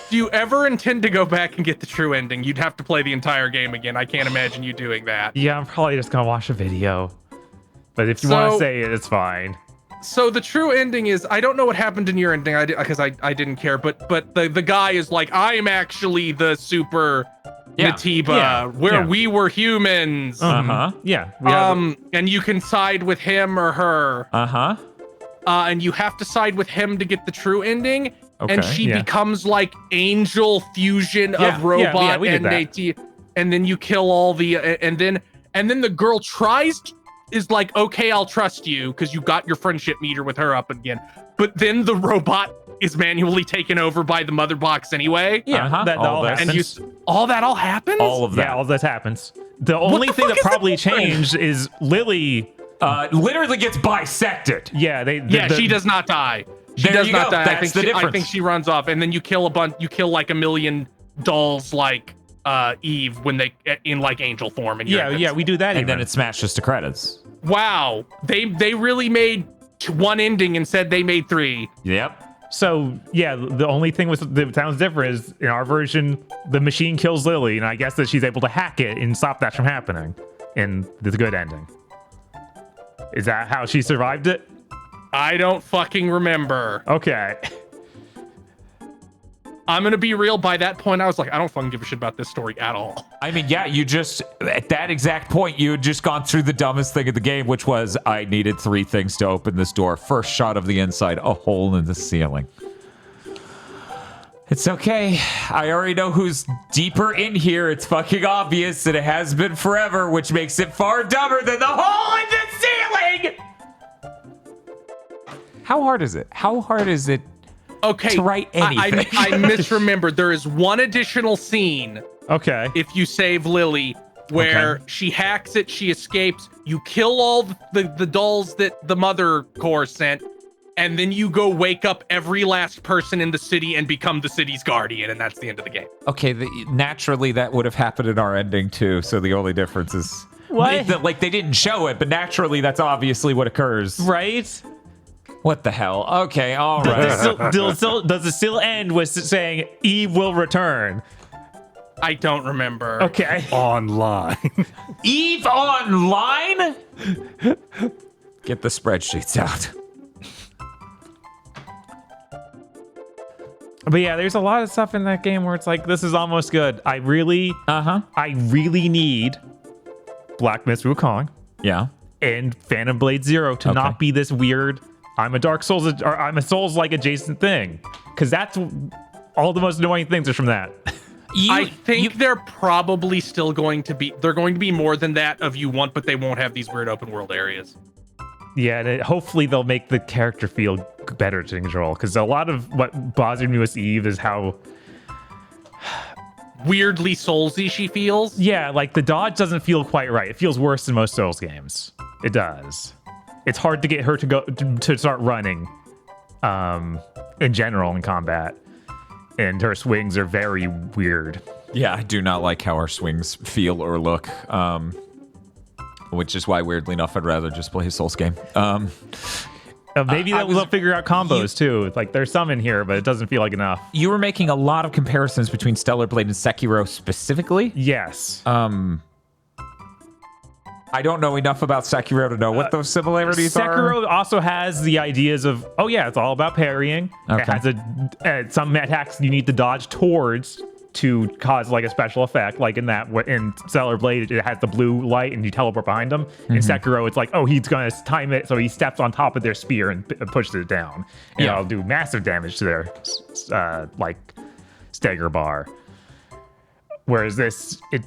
do you ever intend to go back and get the true ending? You'd have to play the entire game again. I can't imagine you doing that. Yeah, I'm probably just gonna watch a video. But if you want to say it, it's fine. So the true ending is, I don't know what happened in your ending because I didn't care, but the guy is like, I am actually the super Natiba, we were humans. Yeah. And you can side with him or her. And you have to side with him to get the true ending. Okay, and she becomes like angel fusion of robot and AT. And then you kill all the and then the girl is like, okay, I'll trust you because you got your friendship meter with her up again. But then the robot is manually taken over by the mother box anyway. Yeah, that all happens. And all happens? All of that. Yeah, all that happens. The only thing that probably changed is Lily literally gets bisected. Yeah, she does not die. She does not die. That's the difference. I think she runs off, and then you kill like a million dolls like Eve when they in like angel form. And we do that. And then it smashes to credits. Wow, they really made 1 ending and said they made 3. Yep. So, yeah, the only thing that sounds different is in our version, the machine kills Lily, and I guess that she's able to hack it and stop that from happening in the good ending. Is that how she survived it? I don't fucking remember. Okay. I'm going to be real. By that point, I was like, I don't fucking give a shit about this story at all. I mean, yeah, you just, at that exact point, you had just gone through the dumbest thing of the game, which was I needed 3 things to open this door. First shot of the inside, a hole in the ceiling. It's okay. I already know who's deeper in here. It's fucking obvious, and it has been forever, which makes it far dumber than the hole in the ceiling! How hard is it? How hard is it to write anything? I misremembered. There is 1 additional scene. Okay. If you save Lily, where she hacks it, she escapes, you kill all the dolls that the Mother Core sent, and then you go wake up every last person in the city and become the city's guardian, and that's the end of the game. Okay, naturally that would have happened in our ending too, so the only difference is... What? They didn't show it, but naturally that's obviously what occurs. Right? What the hell? Okay, all right. Does it still end with saying Eve will return? I don't remember. Okay. Online. Eve online? Get the spreadsheets out. But yeah, there's a lot of stuff in that game where it's like, this is almost good. I really need Black Myth Wukong. Yeah. And Phantom Blade Zero to not be this weird, I'm a Dark Souls, or I'm a Souls-like adjacent thing. Because that's all the most annoying things are from that. I think they're probably still going to be, they're going to be more than that of you want, but they won't have these weird open world areas. Yeah, and hopefully they'll make the character feel better to control. Because a lot of what bothered me with Eve is how weirdly Soulsy she feels. Yeah, like the dodge doesn't feel quite right. It feels worse than most Souls games. It does. It's hard to get her to go to start running in general in combat. And her swings are very weird. Yeah, I do not like how her swings feel or look. Which is why, weirdly enough, I'd rather just play a Souls game. Maybe they'll figure out combos too. Like there's some in here, but it doesn't feel like enough. You were making a lot of comparisons between Stellar Blade and Sekiro specifically. Yes. I don't know enough about Sekiro to know what those similarities are. Sekiro also has the ideas of, oh yeah, it's all about parrying. Okay. It has some attacks you need to dodge towards to cause like a special effect. Like in Stellar Blade, it has the blue light and you teleport behind them. In Sekiro, it's like, oh, he's gonna time it so he steps on top of their spear and pushes it down, and it'll do massive damage to their like stagger bar. Whereas this, it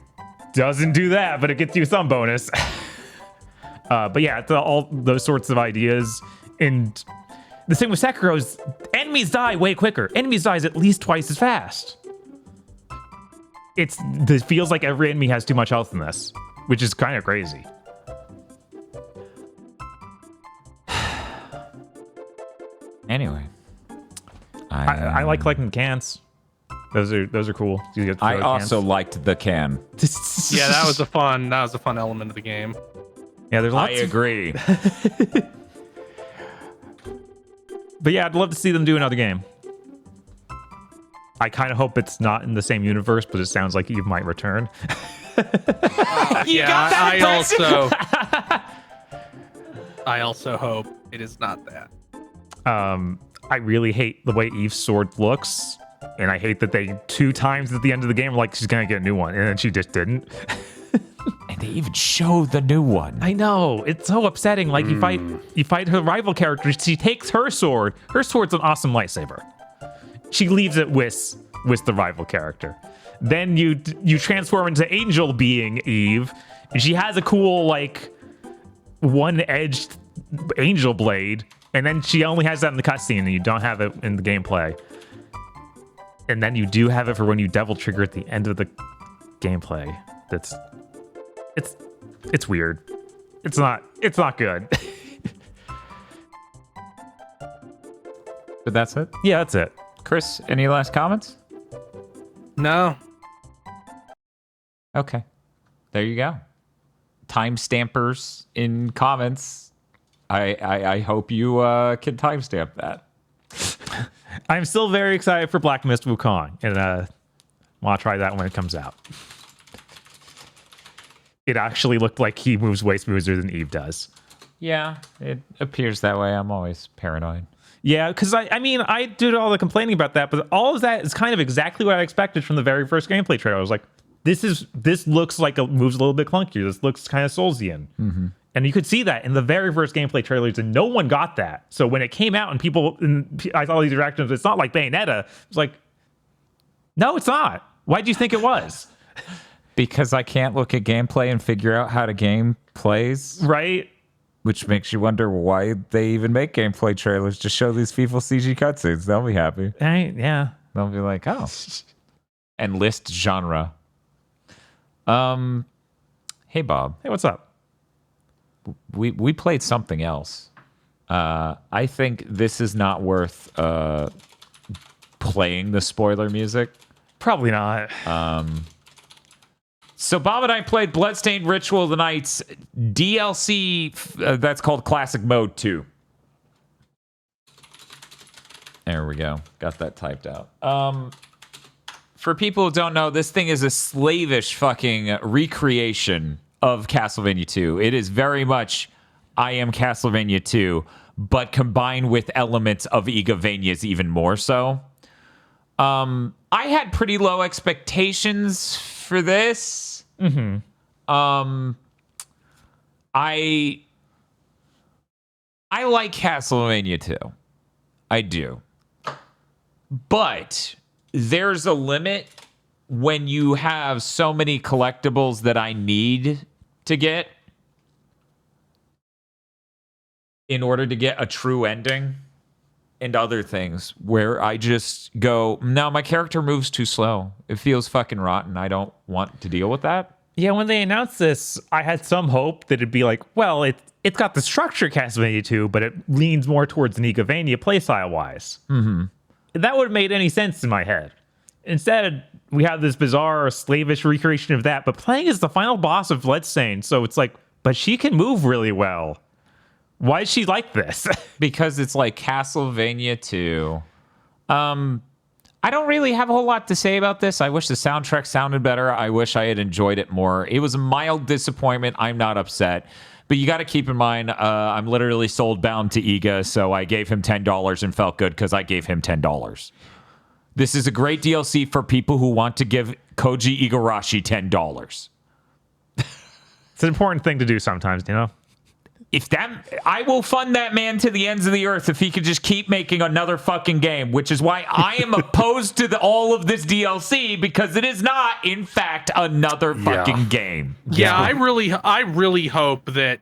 doesn't do that, but it gets you some bonus. But yeah, it's all those sorts of ideas. And the thing with Sekiro is enemies die way quicker. Enemies dies at least twice as fast. It feels like every enemy has too much health in this, which is kind of crazy. Anyway, I like collecting the cans. Those are cool. You get to I throw also cans. liked the can. Yeah, that was a fun element of the game. Yeah, there's I lots. agree. But yeah, I'd love to see them do another game. I kind of hope it's not in the same universe, but it sounds like Eve might return. I also hope it is not that. I really hate the way Eve's sword looks, and I hate that they 2 times at the end of the game were like, she's gonna get a new one, and then she just didn't. And they even show the new one. I know, it's so upsetting. Like you fight her rival character, she takes her sword. Her sword's an awesome lightsaber. She leaves it with the rival character. Then you transform into angel being Eve, and she has a cool like one-edged angel blade, and then she only has that in the cutscene, and you don't have it in the gameplay. And then you do have it for when you devil trigger at the end of the gameplay. It's weird. It's not good. But that's it. Yeah, that's it. Chris, any last comments? No. Okay. There you go. Timestampers in comments. I hope you can timestamp that. I'm still very excited for Black Mist Wukong, and I'll try that when it comes out. It actually looked like he moves way smoother than Eve does. Yeah, it appears that way. I'm always paranoid. Yeah, because I mean, I did all the complaining about that, but all of that is kind of exactly what I expected from the very first gameplay trailer. I was like, this looks like it moves a little bit clunkier. This looks kind of Soulsian. Mm-hmm. And you could see that in the very first gameplay trailers, and no one got that. So when it came out and I saw these reactions, it's not like Bayonetta. It's like, no, it's not. Why'd you think it was? Because I can't look at gameplay and figure out how the game plays. Right? Which makes you wonder why they even make gameplay trailers. Just show these people CG cutscenes. They'll be happy. Right? Yeah. They'll be like, oh. And list genre. Hey, Bob. Hey, what's up? We played something else. I think this is not worth playing the spoiler music. Probably not. So Bob and I played Bloodstained Ritual of the Nights DLC that's called Classic Mode 2. There we go. Got that typed out. For people who don't know, this thing is a slavish fucking recreation of Castlevania 2. It is very much I am Castlevania 2, but combined with elements of Igavania's even more so. I had pretty low expectations for this. Mm-hmm. I like Castlevania 2. I do. But there's a limit when you have so many collectibles that I need to get in order to get a true ending and other things where I just go, no, my character moves too slow. It feels fucking rotten. I don't want to deal with that. Yeah, when they announced this, I had some hope that it'd be like, well, it's got the structure Castlevania 2, but it leans more towards an Igavania playstyle-wise. Mm-hmm. That would have made any sense in my head. Instead, we have this bizarre, slavish recreation of that, but playing as the final boss of Bloodstained, so it's like, but she can move really well. Why is she like this? Because it's like Castlevania 2. I don't really have a whole lot to say about this. I wish the soundtrack sounded better. I wish I had enjoyed it more. It was a mild disappointment. I'm not upset. But you got to keep in mind, I'm literally sold bound to Iga, so I gave him $10 and felt good because I gave him $10. This is a great DLC for people who want to give Koji Igarashi $10. It's an important thing to do sometimes, you know? I will fund that man to the ends of the earth if he could just keep making another fucking game, which is why I am opposed to all of this DLC, because it is not, in fact, another fucking game. Yeah, I really hope that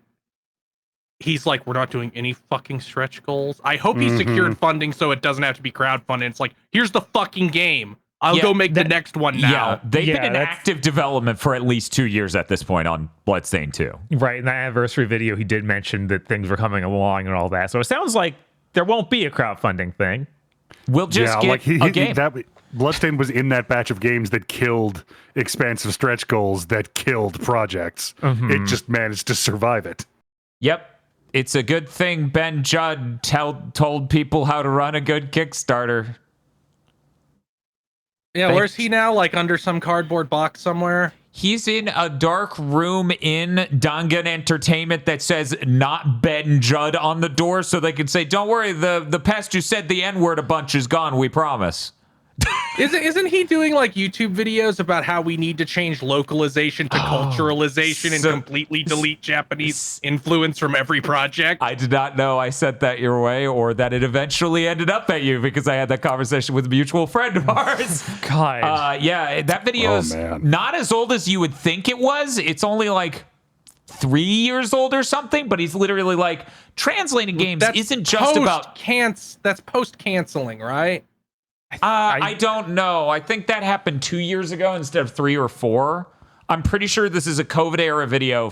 he's like, we're not doing any fucking stretch goals. I hope he secured funding so it doesn't have to be crowdfunding. It's like, here's the fucking game. I'll go make the next one now. Yeah, they've been in active development for at least 2 years at this point on Bloodstained 2. Right, in that anniversary video, he did mention that things were coming along and all that. So it sounds like there won't be a crowdfunding thing. We'll just get a game. Bloodstained was in that batch of games that killed expansive stretch goals, that killed projects. It just managed to survive it. Yep. It's a good thing Ben Judd told people how to run a good Kickstarter. Yeah, where's he now? Like under some cardboard box somewhere? He's in a dark room in Dangan Entertainment that says not Ben Judd on the door, so they can say, don't worry, the pest who said the N-word a bunch is gone, we promise. Isn't he doing like YouTube videos about how we need to change localization to culturalization and completely delete Japanese influence from every project? I did not know I sent that your way, or that it eventually ended up at you, because I had that conversation with a mutual friend of ours. God. Yeah, that video's not as old as you would think it was. It's only like 3 years old or something, but he's literally like, translating games isn't just about... That's post-canceling, right? I don't know. I think that happened 2 years ago instead of 3 or 4. I'm pretty sure this is a COVID era video,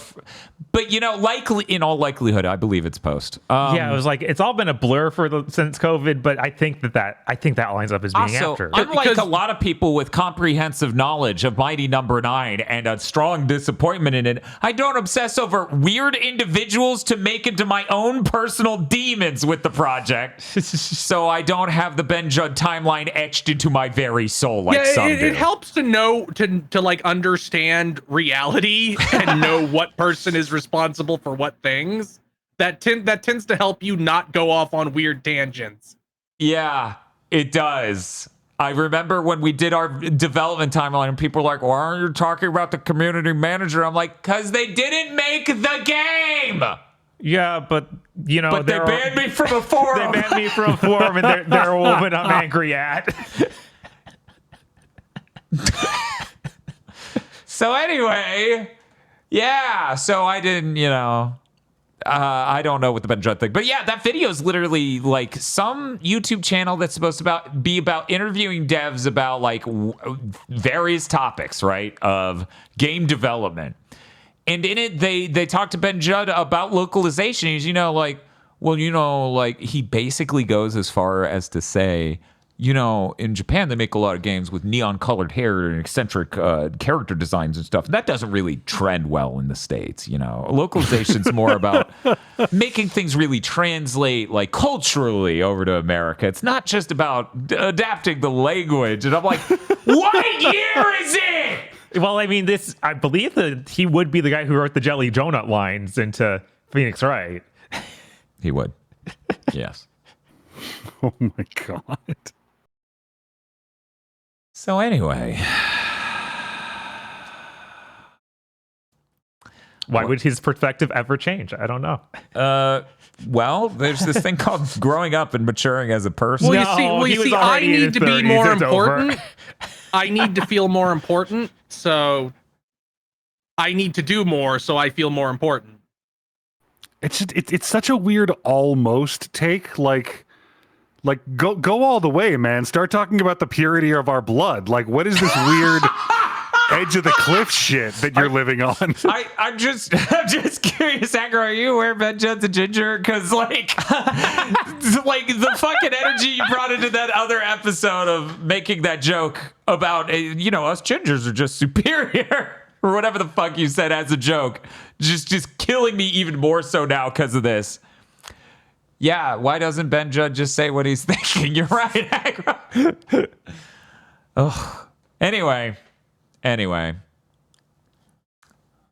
but you know, likely in all likelihood, I believe it's post. Yeah, it was like it's all been a blur since COVID, but I think that lines up as being also, after. Unlike a lot of people with comprehensive knowledge of Mighty Number 9 and a strong disappointment in it, I don't obsess over weird individuals to make into my own personal demons with the project. So I don't have the Ben Judd timeline etched into my very soul like some do. It helps to know to like understand reality and know what person is responsible for what things. That tends to help you not go off on weird tangents. Yeah, it does. I remember when we did our development timeline and people were like, why aren't you talking about the community manager? I'm like, because they didn't make the game. Yeah, but you know, but they banned me from a forum. They banned me from a forum, and they're a woman I'm angry at. So anyway, yeah, so I didn't, I don't know what the Ben Judd thing. But yeah, that video is literally like some YouTube channel that's supposed to be about interviewing devs about like various topics, right, of game development. And in it, they talked to Ben Judd about localization. He's, he basically goes as far as to say, in Japan, they make a lot of games with neon-colored hair and eccentric character designs and stuff. That doesn't really trend well in the States, Localization's more about making things really translate, like, culturally over to America. It's not just about adapting the language. And I'm like, what year is it? Well, I mean, I believe that he would be the guy who wrote the Jelly Donut lines into Phoenix Wright. He would. Yes. Oh, my God. So anyway, why would his perspective ever change? I don't know. Well, there's this thing called growing up and maturing as a person. Well, you see, I need to be more important. I need to feel more important, so I need to do more, so I feel more important. It's such a weird almost take, like go all the way, man. Start talking about the purity of our blood. Like, what is this weird edge of the cliff shit that you're living on? I'm just curious, Aggro, are you aware Ben Judd's a ginger? Because like the fucking energy you brought into that other episode of making that joke about us gingers are just superior or whatever the fuck you said as a joke, just killing me even more so now because of this. Yeah, why doesn't Ben Judd just say what he's thinking? You're right, Aggro. Ugh. Anyway.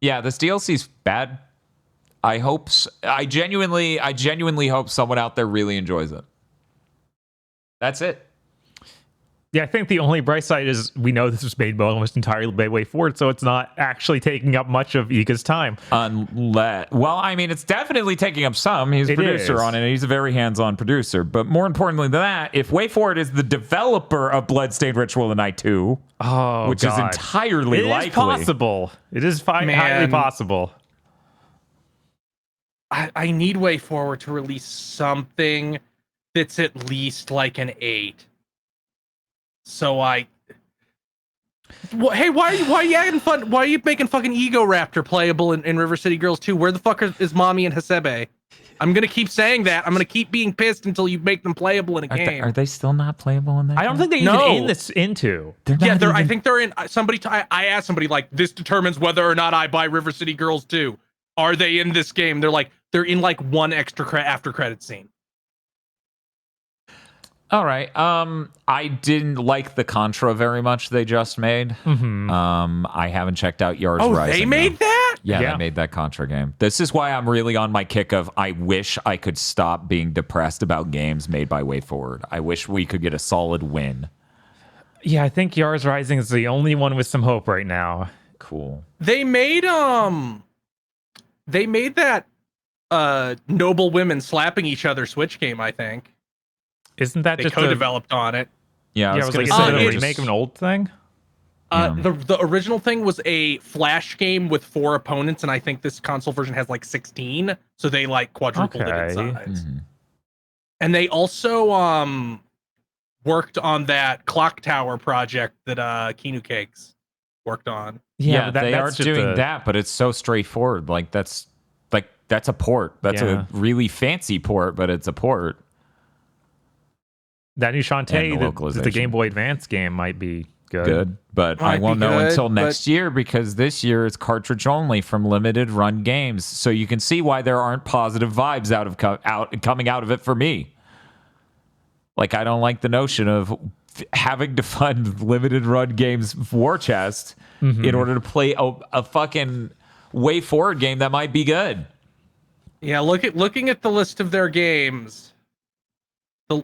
Yeah, this DLC's bad. I genuinely hope someone out there really enjoys it. That's it. Yeah, I think the only bright side is we know this was made almost entirely by WayForward, so it's not actually taking up much of Iga's time. It's definitely taking up some. He's a It producer is. on it, and he's a very hands-on producer. But more importantly than that, if WayForward is the developer of Bloodstained Ritual of the Night 2, which is entirely likely. It is possible. It is highly possible. I need WayForward to release something that's at least like an 8. So hey, why are you adding fun? Why are you making fucking Ego Raptor playable in River City Girls 2? Where the fuck is Mommy and Hasebe? I'm gonna keep saying that. I'm gonna keep being pissed until you make them playable in a game. Are they still not playable in that? I don't think they even aim this into. I think they're in. I asked somebody like, this determines whether or not I buy River City Girls 2. Are they in this game? They're like, they're in like one extra after credit scene. All right. I didn't like the Contra very much they just made. I haven't checked out Yars Rising. They made that? Yeah, they made that Contra game. This is why I'm really on my kick of I wish I could stop being depressed about games made by WayForward. I wish we could get a solid win. Yeah, I think Yars Rising is the only one with some hope right now. Cool. They made that noble women slapping each other Switch game, I think. Isn't that They just co-developed on it? Yeah, I was like, is it a remake of an old thing? The original thing was a Flash game with 4 opponents, and I think this console version has like 16, so they like quadrupled it in size. And they also worked on that Clock Tower project that Kinu Cakes worked on. Yeah, they are doing that, but it's so straightforward. That's a port. That's a really fancy port, but it's a port. That new Shantae, the Game Boy Advance game, might be good. But I won't know until next year, because this year it's cartridge only from limited run games. So you can see why there aren't positive vibes coming out of it for me. Like, I don't like the notion of having to fund limited run games war chest in order to play a fucking WayForward game that might be good. Yeah, looking at the list of their games.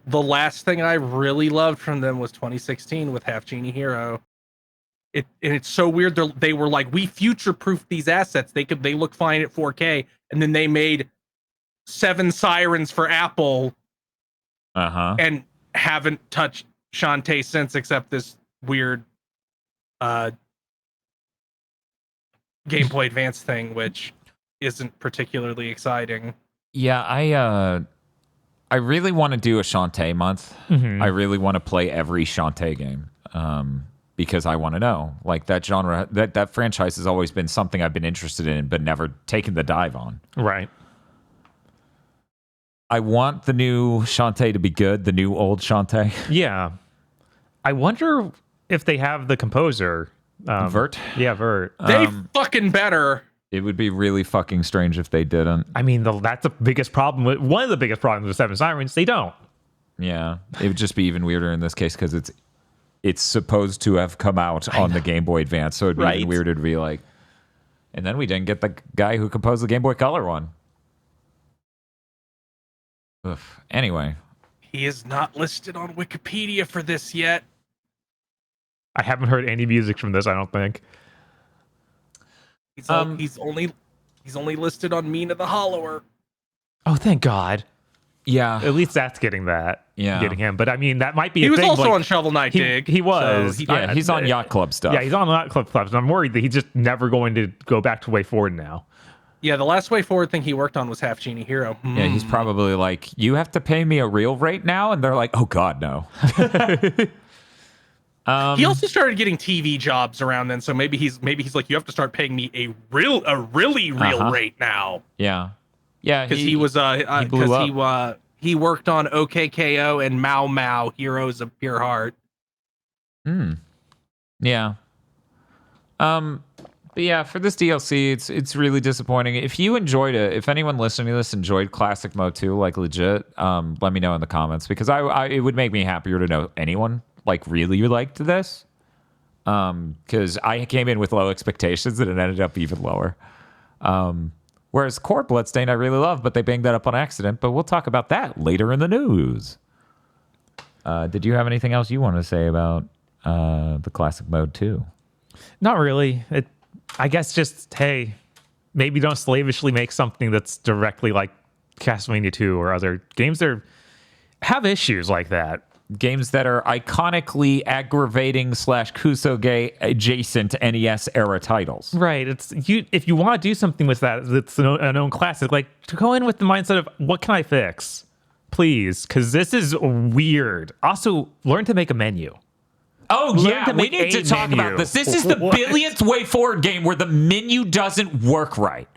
The last thing I really loved from them was 2016 with Half Genie Hero. It's so weird. They were like, we future-proofed these assets. They look fine at 4K, and then they made 7 Sirens for Apple, and haven't touched Shantae since, except this weird Game Boy Advance thing, which isn't particularly exciting. Yeah, I really want to do a Shantae month. I really want to play every Shantae game because I want to know. Like, that genre, that franchise has always been something I've been interested in, but never taken the dive on. Right. I want the new Shantae to be good, the new old Shantae. Yeah. I wonder if they have the composer. Vert? Yeah, Vert. They fucking better. It would be really fucking strange if they didn't. I mean, that's the biggest problem. One of the biggest problems with 7 Sirens, they don't. Yeah, it would just be even weirder in this case because it's supposed to have come out on the Game Boy Advance, so it'd be even weirder to be like, and then we didn't get the guy who composed the Game Boy Color one. Ugh. Anyway. He is not listed on Wikipedia for this yet. I haven't heard any music from this, I don't think. He's only listed on Mina the Hollower. Oh, thank God. Yeah. At least that's getting that. Yeah. Getting him. But I mean, that might be He a was thing. also like, on Shovel Knight Dig. He was. So he's on Yacht Club stuff. Yeah, he's on Yacht Club stuff. And I'm worried that he's just never going to go back to WayForward now. Yeah, the last WayForward thing he worked on was Half Genie Hero. Yeah, he's probably like, you have to pay me a real rate now? And they're like, oh God, no. He also started getting TV jobs around then, so maybe he's like, you have to start paying me a really real rate now. Yeah, yeah, because he he worked on OKKO and Mau Mau, Heroes of Pure Heart. Yeah. But yeah, for this DLC, it's really disappointing. If you enjoyed it, if anyone listening to this enjoyed Classic Mode 2, like legit, let me know in the comments, because it would make me happier to know anyone like really liked this. Because I came in with low expectations and it ended up even lower. Whereas Core Bloodstained I really love, but they banged that up on accident. But we'll talk about that later in the news. Did you have anything else you want to say about the classic mode too? Not really. I guess just, hey, maybe don't slavishly make something that's directly like Castlevania 2 or other games that have issues like that. Games that are iconically aggravating / Kusoge adjacent NES era titles. Right. If you want to do something with that, that's a known classic, like to go in with the mindset of what can I fix? Please, because this is weird. Also, learn to make a menu. Oh, yeah, we need to talk about this. This is the billionth WayForward game where the menu doesn't work right.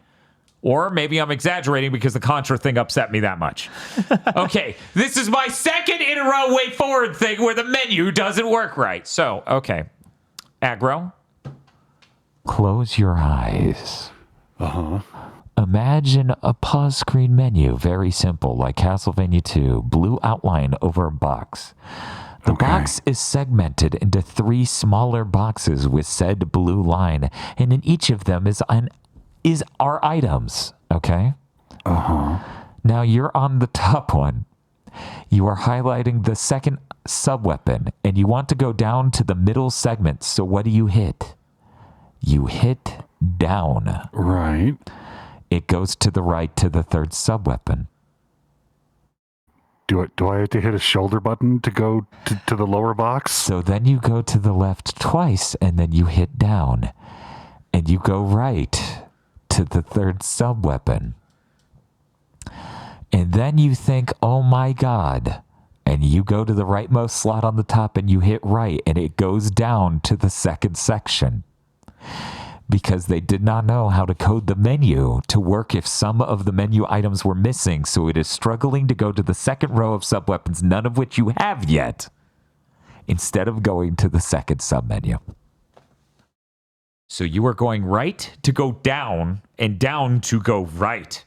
Or maybe I'm exaggerating because the Contra thing upset me that much. Okay, this is my second in a row WayForward thing where the menu doesn't work right. So, okay. Aggro. Close your eyes. Uh-huh. Imagine a pause screen menu, very simple, like Castlevania 2, blue outline over a box. The box is segmented into 3 smaller boxes with said blue line, and in each of them is our items, okay? Uh-huh. Now you're on the top one. You are highlighting the second sub-weapon, and you want to go down to the middle segment, so what do you hit? You hit down. Right. It goes to the right to the third sub-weapon. Do I have to hit a shoulder button to go to the lower box? So then you go to the left twice, and then you hit down. And you go right to the third sub-weapon. And then you think, oh my god. And you go to the rightmost slot on the top and you hit right, and it goes down to the second section. Because they did not know how to code the menu to work if some of the menu items were missing, so it is struggling to go to the second row of sub-weapons, none of which you have yet, instead of going to the second sub-menu. So you are going right to go down, and down to go right.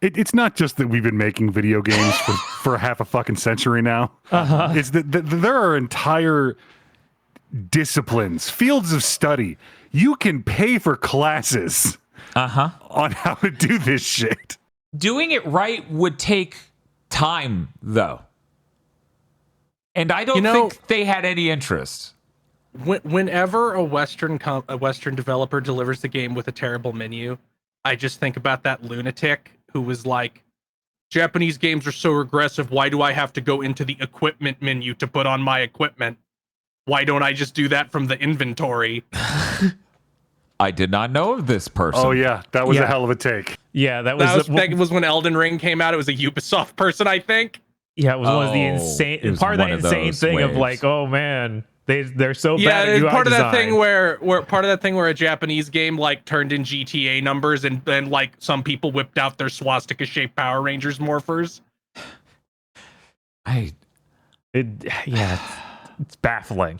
It's not just that we've been making video games for half a fucking century now. Uh-huh. It's that there are entire disciplines, fields of study. You can pay for classes on how to do this shit. Doing it right would take time, though. And I don't think they had any interest. Whenever a Western developer delivers the game with a terrible menu, I just think about that lunatic who was like, Japanese games are so regressive, why do I have to go into the equipment menu to put on my equipment? Why don't I just do that from the inventory? I did not know of this person. Oh yeah, that was a hell of a take. Yeah, that was when Elden Ring came out. It was a Ubisoft person, I think. Yeah, it was one of the insane part of that insane thing of like, oh man, they're so bad at UI part of design. that thing where a Japanese game like turned in GTA numbers and then like some people whipped out their swastika shaped Power Rangers morphers. It's baffling.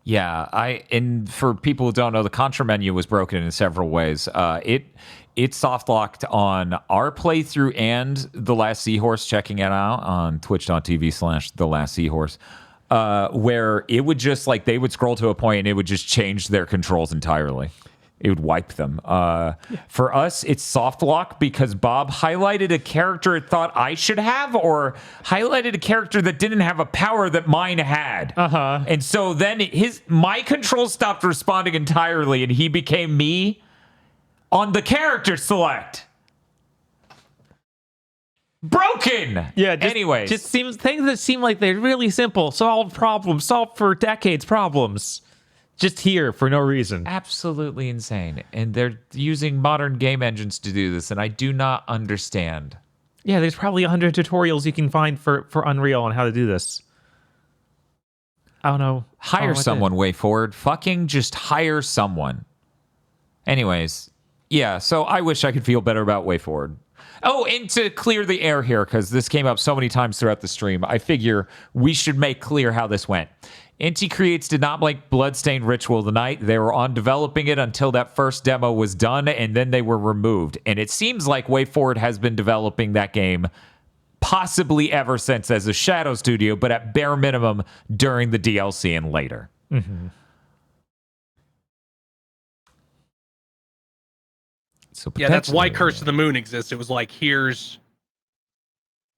Yeah, and for people who don't know, the Contra menu was broken in several ways. It soft locked on our playthrough and The Last Seahorse, checking it out on twitch.tv/The Last Seahorse, where it would just like they would scroll to a point and it would just change their controls entirely. It would wipe them. For us, it's soft lock because Bob highlighted a character it thought I should have, or highlighted a character that didn't have a power that mine had. And so then my controls stopped responding entirely, and he became me on the character select. Broken. Yeah. Anyways, just seems things that seem like they're really simple, solved problems, solved for decades problems. Just here for no reason. Absolutely insane. And they're using modern game engines to do this, and I do not understand. Yeah, there's probably 100 tutorials you can find for Unreal on how to do this. I don't know. Hire someone, WayForward. Fucking just hire someone. Anyways, yeah, so I wish I could feel better about WayForward. Oh, and to clear the air here, because this came up so many times throughout the stream, I figure we should make clear how this went. Inti Creates did not make Bloodstained Ritual Tonight. They were on developing it until that first demo was done, and then they were removed. And it seems like WayForward has been developing that game possibly ever since as a shadow studio, but at bare minimum during the DLC and later. Mm-hmm. So Yeah, that's why Curse of the Moon exists. It was like, here's...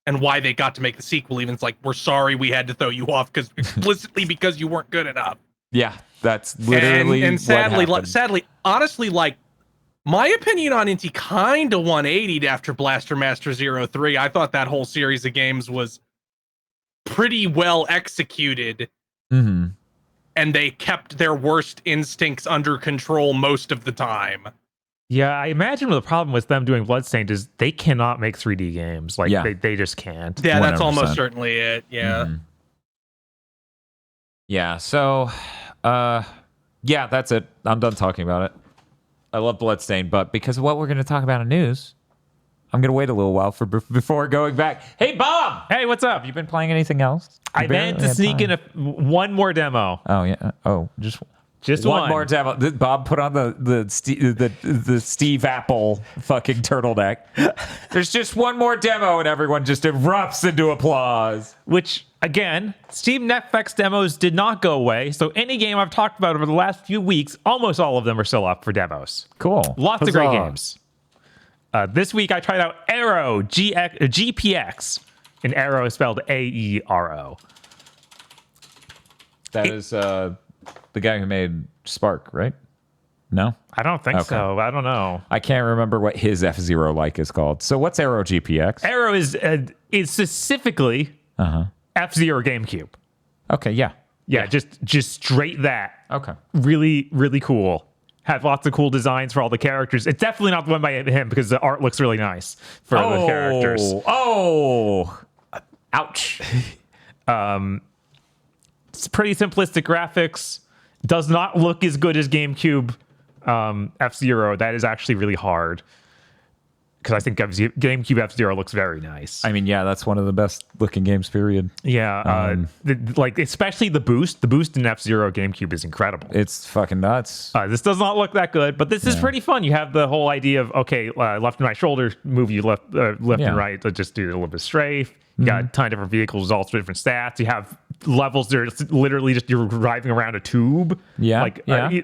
And why they got to make the sequel, even it's like, we're sorry we had to throw you off explicitly because you weren't good enough. Yeah, that's literally and sadly, what happened. honestly, like, my opinion on Inti kind of 180'd after Blaster Master 03. I thought that whole series of games was pretty well executed. Mm-hmm. And they kept their worst instincts under control most of the time. Yeah, I imagine the problem with them doing Bloodstained is they cannot make 3D games. Like, they just can't. Yeah, that's 100%. almost certainly it. Yeah. Mm-hmm. Yeah, so, yeah, that's it. I'm done talking about it. I love Bloodstained, but because of what we're going to talk about in news, I'm going to wait a little while before going back. Hey, Bob! Hey, what's up? Have you been playing anything else? I meant to sneak in one more demo. Oh, yeah. Oh, just one more demo. Bob put on the Steve Apple fucking turtleneck. There's just one more demo, and everyone just erupts into applause. Which, again, Steam Netflix demos did not go away. So any game I've talked about over the last few weeks, almost all of them are still up for demos. Cool. Lots of great games. This week I tried out Aero GPX, and Aero is spelled AERO. That is the guy who made Spark, right? No? I don't think so. I don't know. I can't remember what his F-Zero like is called. So what's Aero GPX? Aero is specifically F-Zero GameCube. Okay, yeah. Yeah, just straight that. Okay. Really, really cool. Had lots of cool designs for all the characters. It's definitely not the one by him because the art looks really nice for the characters. Oh, ouch. It's pretty simplistic graphics. Does not look as good as GameCube F-Zero. That is actually really hard. Because I think GameCube F-Zero looks very nice. I mean, yeah, that's one of the best looking games, period. Yeah, like especially the boost. The boost in F-Zero GameCube is incredible. It's fucking nuts. This does not look that good, but this is pretty fun. You have the whole idea of, okay, left and right shoulder, move you left and right, to just do a little bit strafe. You got a ton of different vehicles, all different stats. You have levels that are literally just you're driving around a tube. Yeah,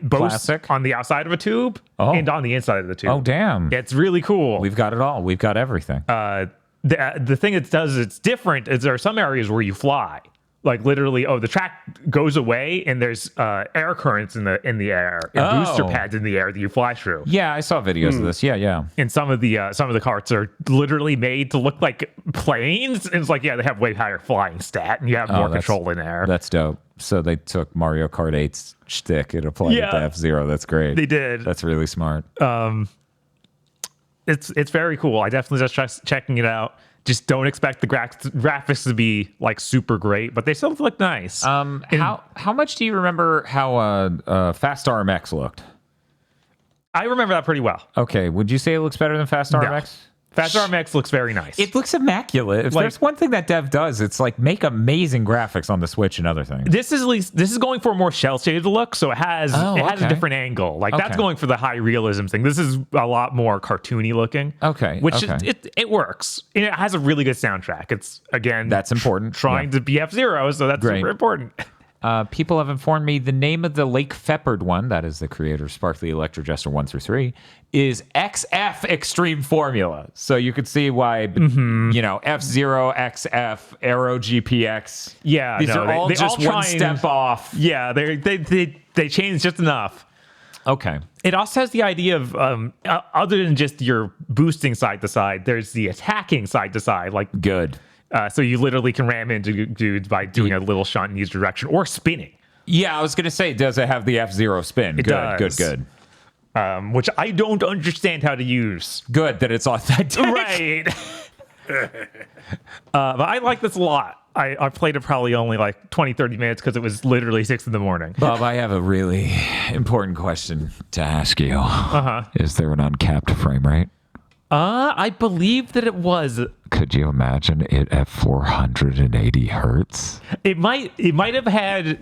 both classic. on the outside of a tube and on the inside of the tube. Oh, damn. It's really cool. We've got it all. We've got everything. The thing it does, it's different, is there are some areas where you fly. Like literally, the track goes away and there's air currents in the air and booster pads in the air that you fly through. Yeah, I saw videos of this. Yeah. And some of the carts are literally made to look like planes. And it's like, they have way higher flying stat and you have more control in there. That's dope. So they took Mario Kart 8's shtick and applied it to F-Zero. That's great. They did. That's really smart. It's very cool. I definitely just checking it out. Just don't expect the graphics to be like super great, but they still look nice. How much do you remember how Fast RMX looked? I remember that pretty well. Okay, would you say it looks better than Fast RMX? Fast RMX looks very nice. It looks immaculate. If there's one thing that dev does, it's like make amazing graphics on the Switch and other things. This is going for a more shell shaded look, so it has a different angle. Like that's going for the high realism thing. This is a lot more cartoony looking. Okay, which it works. And it has a really good soundtrack. It's that's important. Trying to be F-Zero, so that's super important. People have informed me the name of the Lake Feppard one, that is the creator of Sparkly Electro Jester 1 through 3, is XF Extreme Formula. So you could see why, F-Zero, XF, Aero GPX. Yeah, these are all just one step off. Yeah, they changed just enough. Okay. It also has the idea of, other than just your boosting side to side, there's the attacking side to side. Like good. So you literally can ram into dudes by doing a little shot in each direction or spinning. Yeah, I was going to say, does it have the F-Zero spin? It does. Good. Which I don't understand how to use. Good that it's authentic. Right. But I like this a lot. I played it probably only like 20, 30 minutes because it was literally 6 in the morning. Bob, I have a really important question to ask you. Is there an uncapped frame rate? I believe that it was. Could you imagine it at 480 hertz? It might have had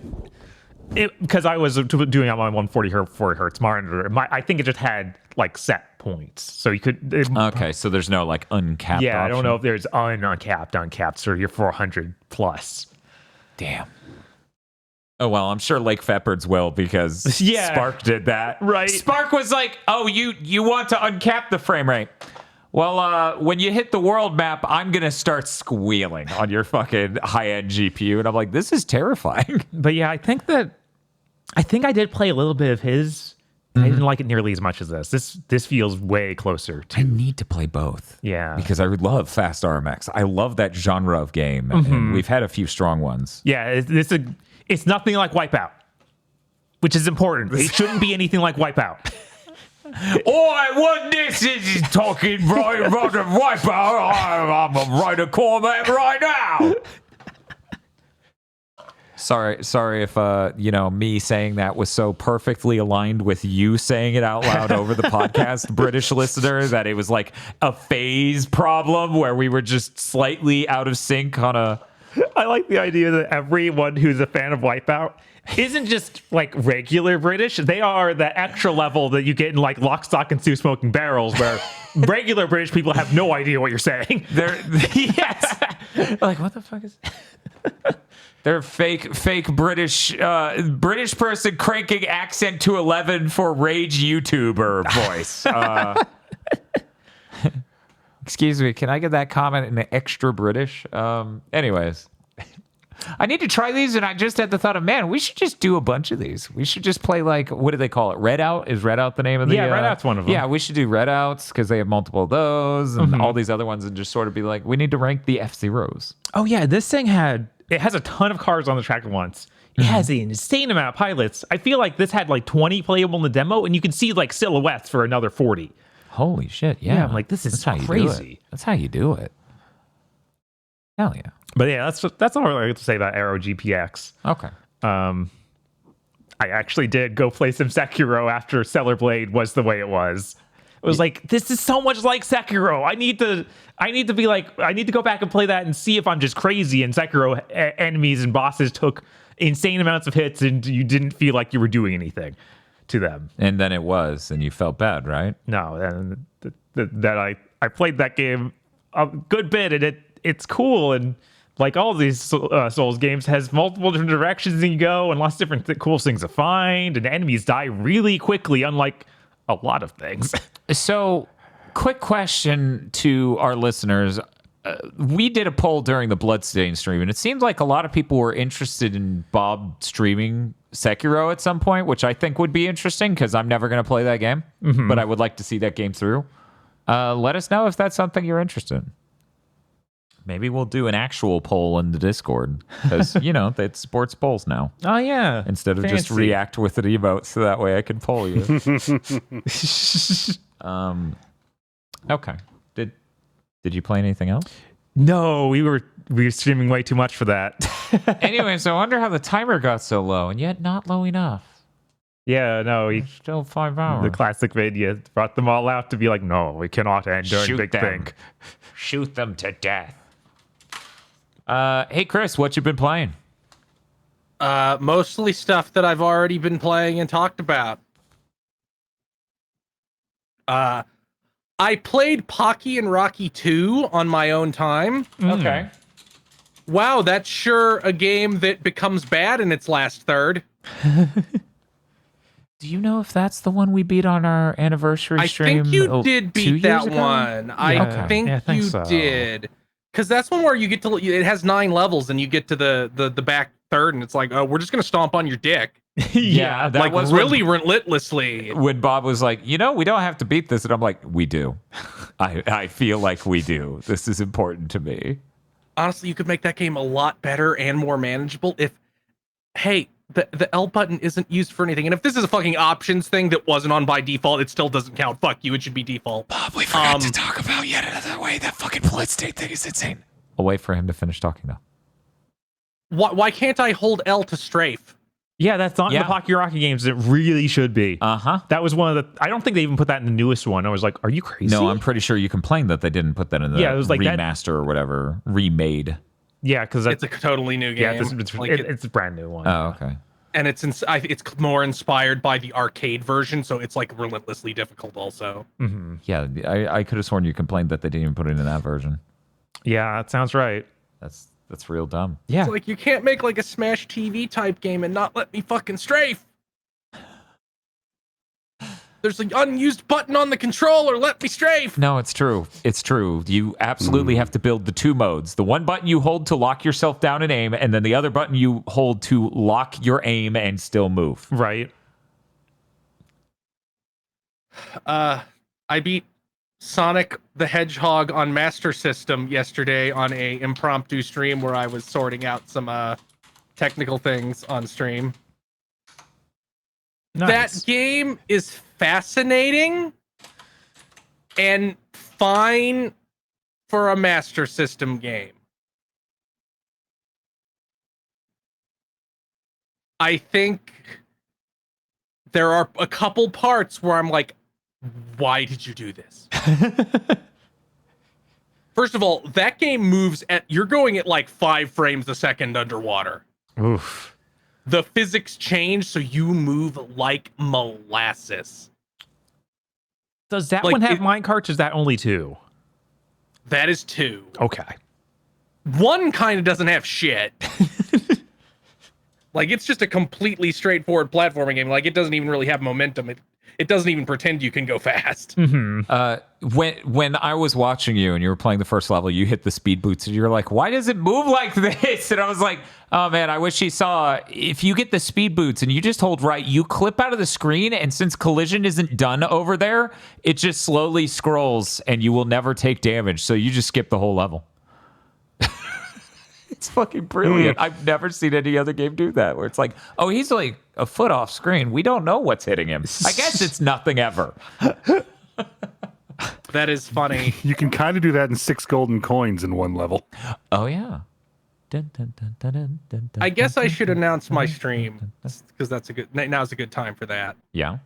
because I was doing it on my 140 hertz monitor. I think it just had like set points, so you could. Okay, so there's no like uncapped. Yeah, I don't option? know if there's uncapped, so you're 400 plus. Damn. Oh well, I'm sure Lake Feppards will because Spark did that. Right. Spark was like, "Oh, you want to uncap the frame rate? Well, when you hit the world map, I'm gonna start squealing on your fucking high-end GPU," and I'm like, "This is terrifying." But yeah, I think I did play a little bit of his. I didn't like it nearly as much as this. This feels way closer to. I need to play both. Yeah. Because I love fast RMX. I love that genre of game, and we've had a few strong ones. Yeah, it's nothing like Wipeout, which is important. It shouldn't be anything like Wipeout. Oi, what this is talking right about the Wipeout. I'm a writer comment right now. Sorry if me saying that was so perfectly aligned with you saying it out loud over the podcast, British listener, that it was like a phase problem where we were just slightly out of sync on a. I like the idea that everyone who's a fan of Wipeout isn't just like regular British. They are the extra level that you get in like Lock, Stock, and Two Smoking Barrels, where regular British people have no idea what you're saying. Yes. Like, what the fuck is. They're fake British person cranking accent to 11 for rage YouTuber voice. Excuse me, can I get that comment in the extra British? Anyways, I need to try these, and I just had the thought of, man, we should just do a bunch of these. We should just play like, what do they call it? Red Out? Is Red Out the name of the? Yeah, Red Out's one of them. Yeah, we should do Red Outs because they have multiple of those and all these other ones, and just sort of be like, we need to rank the F-Zeros. Oh yeah, this thing has a ton of cars on the track at once. It has an insane amount of pilots. I feel like this had like 20 playable in the demo, and you can see like silhouettes for another 40. Holy shit! Yeah, I'm like, this is That's crazy. That's how you do it. Hell yeah. But yeah, that's all I have to say about Aero GPX. Okay. I actually did go play some Sekiro after Stellar Blade was the way it was. It was like, this is so much like Sekiro. I need to be like, I need to go back and play that and see if I'm just crazy. And Sekiro enemies and bosses took insane amounts of hits, and you didn't feel like you were doing anything to them. And then it was, and you felt bad, right? No, and that I played that game a good bit, and it's cool, and like all these Souls games has multiple different directions you can go, and lots of different cool things to find, and enemies die really quickly, unlike a lot of things. So, quick question to our listeners. We did a poll during the Bloodstained stream, and it seemed like a lot of people were interested in Bob streaming Sekiro at some point, which I think would be interesting because I'm never going to play that game, but I would like to see that game through. Let us know if that's something you're interested in. Maybe we'll do an actual poll in the Discord because, they sports polls now. Oh, yeah. Instead of just react with an emote so that way I can poll you. Okay. Did you play anything else? No, we were streaming way too much for that. Anyway, so I wonder how the timer got so low and yet not low enough. Yeah, no, Still 5 hours. the classic video brought them all out to be like, no, we cannot end during Shoot Big them. Thing. Shoot them to death. Hey, Chris, what you been playing? Mostly stuff that I've already been playing and talked about. I played Pocky and Rocky 2 on my own time. Okay. Wow, that's sure a game that becomes bad in its last third. Do you know if that's the one we beat on our anniversary stream? I think you did 2 beat that years ago? one. Yeah. I think you so. did. Because that's one where you get to, it has 9 levels and you get to the back third and it's like, oh, we're just going to stomp on your dick. Yeah, that like was really relentlessly. when Bob was like, we don't have to beat this. And I'm like, we do. I feel like we do. This is important to me. Honestly, you could make that game a lot better and more manageable if, hey, the L button isn't used for anything. And if this is a fucking options thing that wasn't on by default, it still doesn't count. Fuck you, it should be default. Bob, we forgot to talk about yet another way that fucking Bloodstained thing is insane. I'll wait for him to finish talking, though. Why can't I hold L to strafe? Yeah, that's not in the Pocky Rocky games. It really should be. Uh-huh. That was one of the... I don't think they even put that in the newest one. I was like, are you crazy? No, I'm pretty sure you complained that they didn't put that in the it was like remaster or whatever. Remade. Yeah, because It's a totally new game. Yeah, it's a brand new one. Oh, okay. and it's more inspired by the arcade version, so it's like relentlessly difficult also. Mm-hmm. Yeah, I could have sworn you complained that they didn't even put it in that version. Yeah, that sounds right. That's real dumb. Yeah. It's like, you can't make like a Smash TV type game and not let me fucking strafe. There's an unused button on the controller. Let me strafe. No, it's true. It's true. You absolutely have to build the two modes. The one button you hold to lock yourself down and aim, and then the other button you hold to lock your aim and still move. Right. I beat Sonic the Hedgehog on Master System yesterday on a impromptu stream where I was sorting out some technical things on stream. Nice. That game is fascinating and fine for a Master System game. I think there are a couple parts where I'm like, why did you do this? First of all, that game moves you're going at like 5 frames a second underwater. Oof. The physics change, so you move like molasses. Does that Like, one have minecarts? Or is that only 2? That is 2. Okay. 1 kind of doesn't have shit. Like, it's just a completely straightforward platforming game. Like, it doesn't even really have momentum. It doesn't even pretend you can go fast. When I was watching you and you were playing the first level, you hit the speed boots and you're like, why does it move like this? And I was like, oh man, I wish he saw. If you get the speed boots and you just hold right, you clip out of the screen, and since collision isn't done over there, it just slowly scrolls and you will never take damage. So you just skip the whole level. It's fucking brilliant. I've never seen any other game do that, where it's like, oh, he's like a foot off screen. We don't know what's hitting him. I guess it's nothing ever. That is funny. You can kind of do that in 6 golden coins in one level. Oh, yeah. Dun, dun, dun, dun, dun, dun, I guess I should announce my stream, because now's a good time for that. Yeah.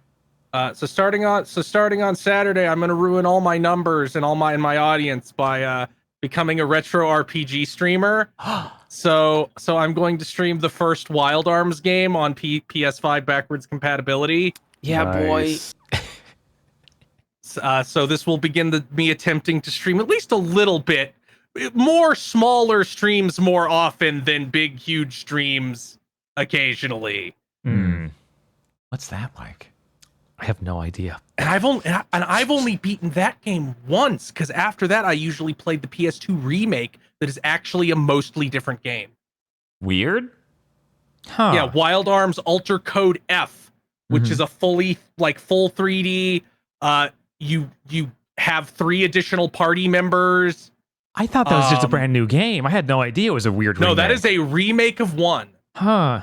So starting on Saturday, I'm gonna ruin all my numbers and my audience by becoming a retro RPG streamer. So I'm going to stream the first Wild Arms game on PS5 backwards compatibility. Yeah, Nice. So this will begin me attempting to stream at least a little bit more smaller streams more often than big huge streams occasionally. What's that like? I have no idea. And I've only beaten that game once, because after that I usually played the PS2 remake that is actually a mostly different game. Weird? Huh. Yeah, Wild Arms Alter Code F, which is a full 3D. You have 3 additional party members. I thought that was just a brand new game. I had no idea it was a weird remake. No, that is a remake of 1. Huh.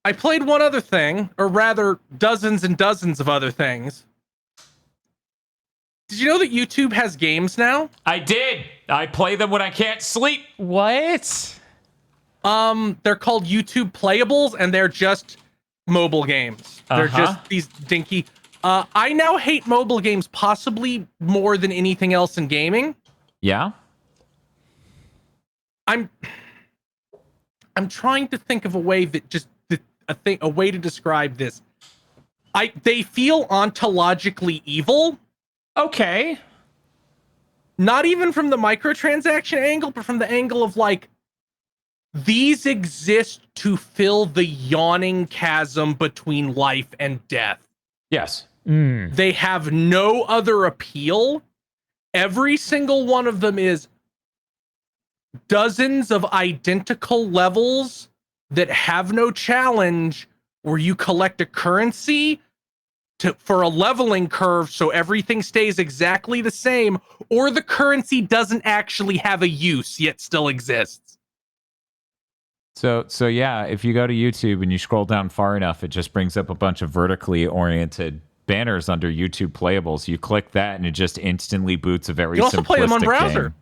I played one other thing, or rather dozens and dozens of other things. Did you know that YouTube has games now? I did. I play them when I can't sleep. What? They're called YouTube Playables, and they're just mobile games. They're just these dinky. I now hate mobile games possibly more than anything else in gaming. Yeah? I'm trying to think of a way that a way to describe this. They feel ontologically evil. Okay. Not even from the microtransaction angle, but from the angle of like, these exist to fill the yawning chasm between life and death. Yes. They have no other appeal. Every single one of them is dozens of identical levels that have no challenge, where you collect a currency for a leveling curve so everything stays exactly the same, or the currency doesn't actually have a use yet still exists. So yeah, if you go to YouTube and you scroll down far enough, it just brings up a bunch of vertically oriented banners under YouTube Playables. You click that and it just instantly boots a very You also play them on simplistic browser. game.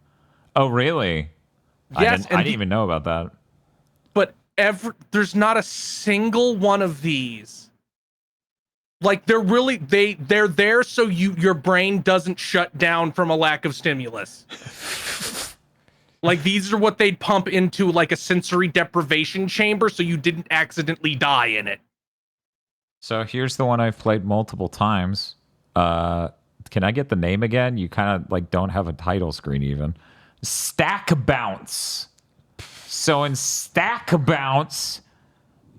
Oh, really? Yes, I didn't even know about that. But there's not a single one of these. Like, they're there so your brain doesn't shut down from a lack of stimulus. Like, these are what they'd pump into, like, a sensory deprivation chamber so you didn't accidentally die in it. So here's the one I've played multiple times. Can I get the name again? You kind of like don't have a title screen even. Stack Bounce. So in Stack Bounce,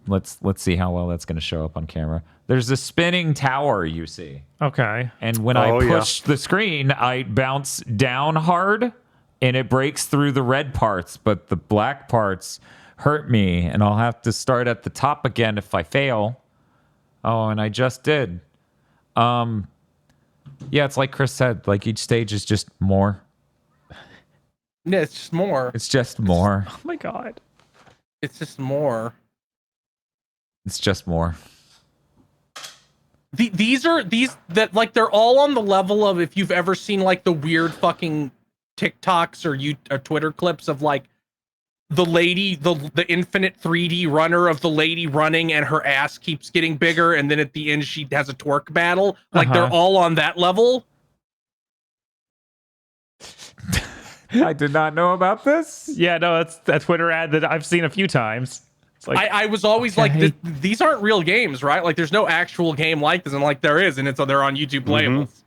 let's see how well that's going to show up on camera. There's a spinning tower you see. Okay. And when I push the screen, I bounce down hard and it breaks through the red parts, but the black parts hurt me and I'll have to start at the top again if I fail. Oh, and I just did. Yeah, it's like Chris said, like each stage is just more. Yeah, it's just more. It's just more. Oh my god. It's just more. It's just more. These that like they're all on the level of if you've ever seen like the weird fucking TikToks or Twitter clips of like the lady, the infinite 3D runner of the lady running and her ass keeps getting bigger and then at the end she has a twerk battle. Like they're all on that level. I did not know about this. Yeah, no, that's a Twitter ad that I've seen a few times. It's like, I was always like, these aren't real games, right? Like there's no actual game like this, and like there is, and they're on YouTube playables.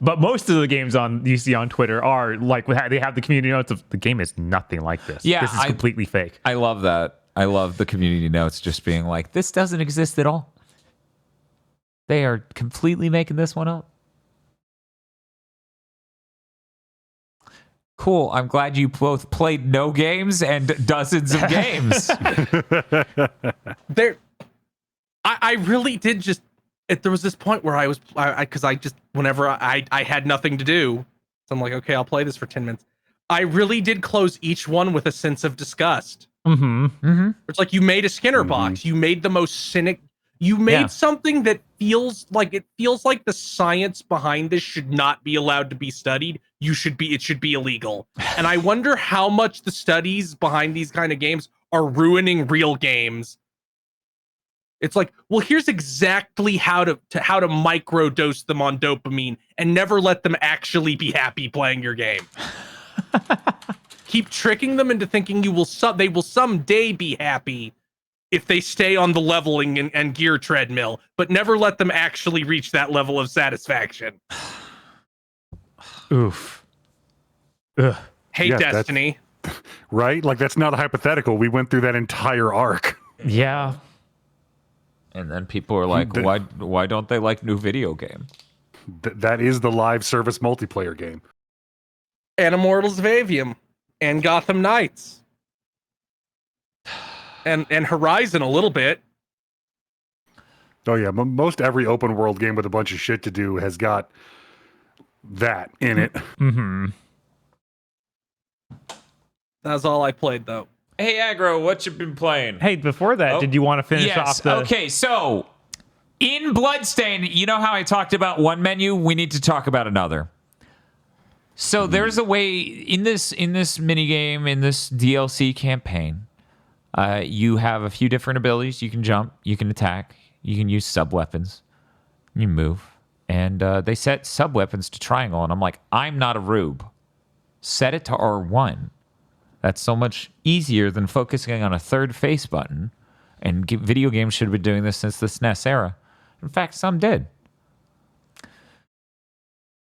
But most of the games you see on Twitter are like they have the community notes of the game is nothing like this. Yeah, this is completely fake. I love that. I love the community notes just being like, this doesn't exist at all. They are completely making this one up. Cool. I'm glad you both played no games and dozens of games. I really did just. There was this point where whenever I had nothing to do, so I'm like, okay, I'll play this for 10 minutes. I really did close each one with a sense of disgust. It's like you made a Skinner box. You made the most cynic. You made something that feels like the science behind this should not be allowed to be studied. It should be illegal. And I wonder how much the studies behind these kind of games are ruining real games. It's like, well, here's exactly how to microdose them on dopamine and never let them actually be happy playing your game. Keep tricking them into thinking they will someday be happy if they stay on the leveling and gear treadmill, but never let them actually reach that level of satisfaction. Oof. Ugh. Hey, Destiny. Right? Like, that's not a hypothetical. We went through that entire arc. Yeah. And then people are like, why don't they like new video game? That is the live service multiplayer game. And Immortals of Avium. And Gotham Knights. And Horizon a little bit. Oh yeah, most every open world game with a bunch of shit to do has got that in it. That's all I played, though. Hey, Aggro, what you been playing? Hey, before that, did you want to finish off the... Okay, so in Bloodstained, you know how I talked about one menu? We need to talk about another. So there's a way in this minigame, in this DLC campaign, you have a few different abilities. You can jump, you can attack, you can use sub-weapons, you move. And they set sub-weapons to triangle, and I'm like, I'm not a rube. Set it to R1. That's so much easier than focusing on a third face button. And video games should have been doing this since the SNES era. In fact, some did.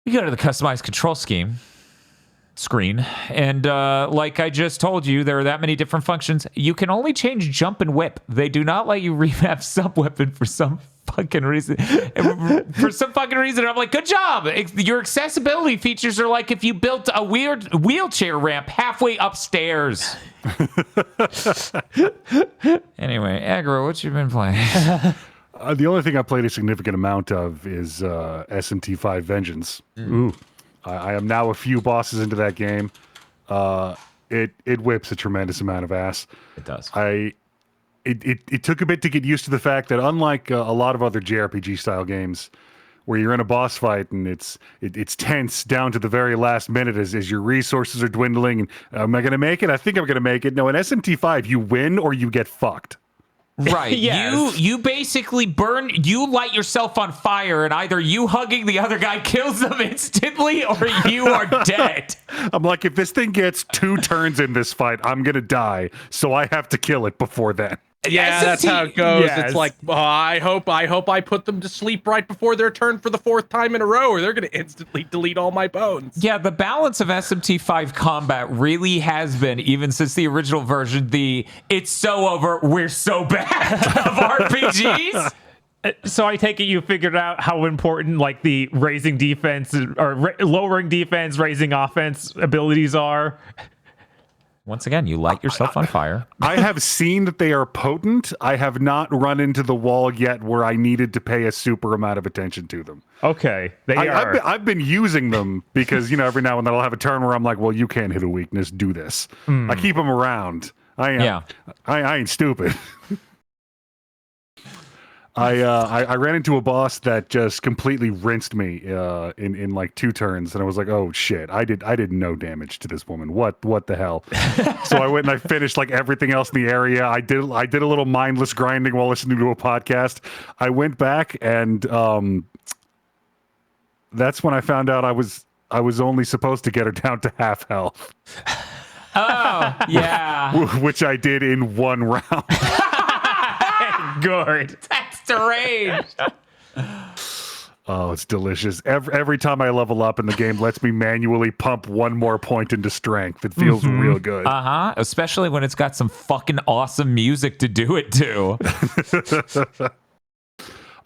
You go to the customized control screen, and like I just told you, there are that many different functions. You can only change jump and whip. They do not let you remap sub-weapon for some fucking reason. For some fucking reason, I'm like, good job. Your accessibility features are like if you built a weird wheelchair ramp halfway upstairs. Anyway, Aggro, what you been playing? The only thing I played a significant amount of is SMT5 Vengeance. Ooh. I am now a few bosses into that game. It whips a tremendous amount of ass. It does. It took a bit to get used to the fact that unlike a lot of other JRPG style games where you're in a boss fight and it's tense down to the very last minute as your resources are dwindling and am I going to make it? I think I'm going to make it. No, in SMT5 you win or you get fucked. Right. Yes. You basically you light yourself on fire, and either you hugging the other guy kills them instantly or you are dead. I'm like, if this thing gets 2 turns in this fight, I'm gonna die. So I have to kill it before then. Yeah, SMT that's how it goes. yes. It's like, I hope I put them to sleep right before their turn for the 4th time in a row, or they're gonna instantly delete all my bones. Yeah, the balance of SMT5 combat really has been, even since the original version, it's so over, we're so bad of RPGs. So I take it you figured out how important like the raising defense or lowering defense, raising offense abilities are. Once again, you light yourself on fire. I have seen that they are potent. I have not run into the wall yet where I needed to pay a super amount of attention to them. Okay, they are. I've been using them because, every now and then I'll have a turn where I'm like, well, you can't hit a weakness, do this. I keep them around. I ain't stupid. I ran into a boss that just completely rinsed me in like 2 turns, and I was like, oh shit, I did no damage to this woman. What the hell? So I went and I finished like everything else in the area. I did a little mindless grinding while listening to a podcast. I went back and that's when I found out I was only supposed to get her down to half health. Oh, yeah. Which I did in 1 round. Good. That's deranged. Oh, it's delicious. Every time I level up and the game lets me manually pump 1 more point into strength, it feels real good. Uh-huh. Especially when it's got some fucking awesome music to do it to.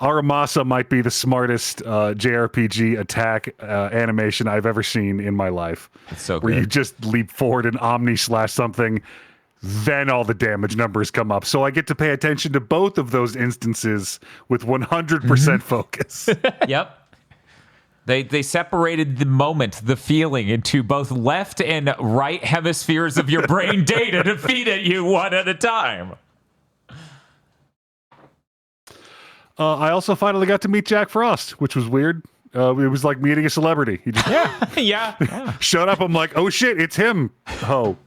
Aramasa might be the smartest JRPG attack animation I've ever seen in my life. It's so where good. you just leap forward and omni-slash something, then all the damage numbers come up. So I get to pay attention to both of those instances with 100% focus. Yep. They separated the moment, the feeling, into both left and right hemispheres of your brain data to feed it you one at a time. I also finally got to meet Jack Frost, which was weird. It was like meeting a celebrity. He just Yeah. showed up. I'm like, oh shit, it's him. Oh.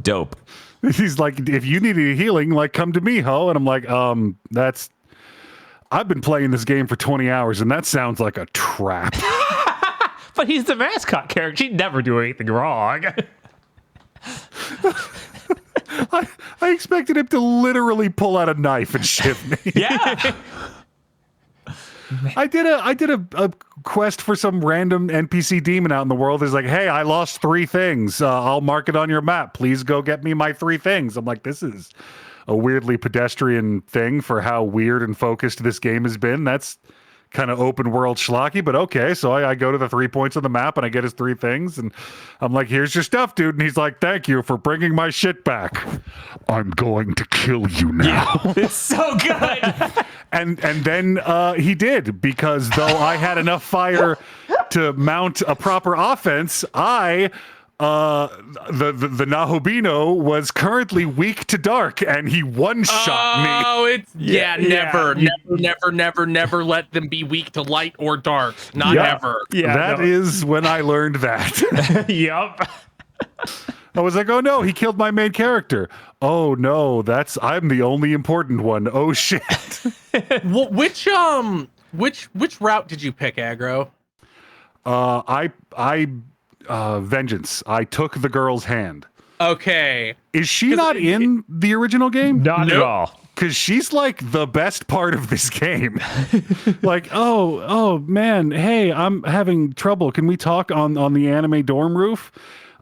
Dope. He's like, if you need any healing, like, come to me, ho. And I'm like, I've been playing this game for 20 hours, and that sounds like a trap. But he's the mascot character. He'd never do anything wrong. I expected him to literally pull out a knife and shiv me. Yeah. I did a quest for some random NPC demon out in the world. He's like, hey, I lost 3 things. I'll mark it on your map. Please go get me my 3 things. I'm like, this is a weirdly pedestrian thing for how weird and focused this game has been. That's kind of open world schlocky, but okay. So I go to the 3 points on the map and I get his 3 things. And I'm like, here's your stuff, dude. And he's like, thank you for bringing my shit back. I'm going to kill you now. Yeah. It's so good. And then he did, because though I had enough fire to mount a proper offense, the Nahobino was currently weak to dark, and he one-shot me. Oh, it's never let them be weak to light or dark. Not ever. Yeah, That is when I learned that. Yep. I was like, oh no, he killed my main character. Oh no, I'm the only important one. Oh shit. Which route did you pick, Aggro? Vengeance. I took the girl's hand. Okay. Is she not in the original game? Not at all. Because she's like the best part of this game. Like, oh man, hey, I'm having trouble. Can we talk on the anime dorm roof?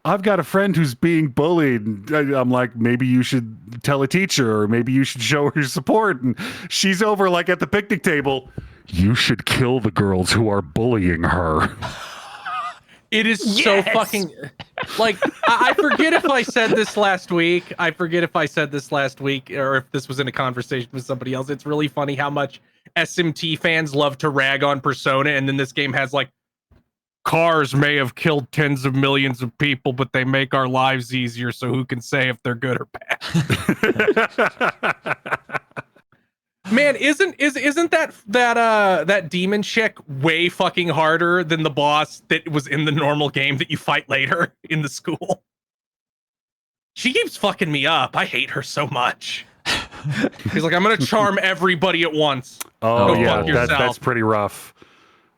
I've got a friend who's being bullied. I'm like, maybe you should tell a teacher, or maybe you should show her your support. And she's over like at the picnic table. You should kill the girls who are bullying her. It is so fucking like I forget if I said this last week. or if this was in a conversation with somebody else. It's really funny how much SMT fans love to rag on Persona, and then this game has like, cars may have killed tens of millions of people, but they make our lives easier, so who can say if they're good or bad? Man, isn't that demon chick way fucking harder than the boss that was in the normal game that you fight later in the school? She keeps fucking me up. I hate her so much. He's like, I'm gonna charm everybody at once. Oh, Go yeah, fuck yourself. that's pretty rough.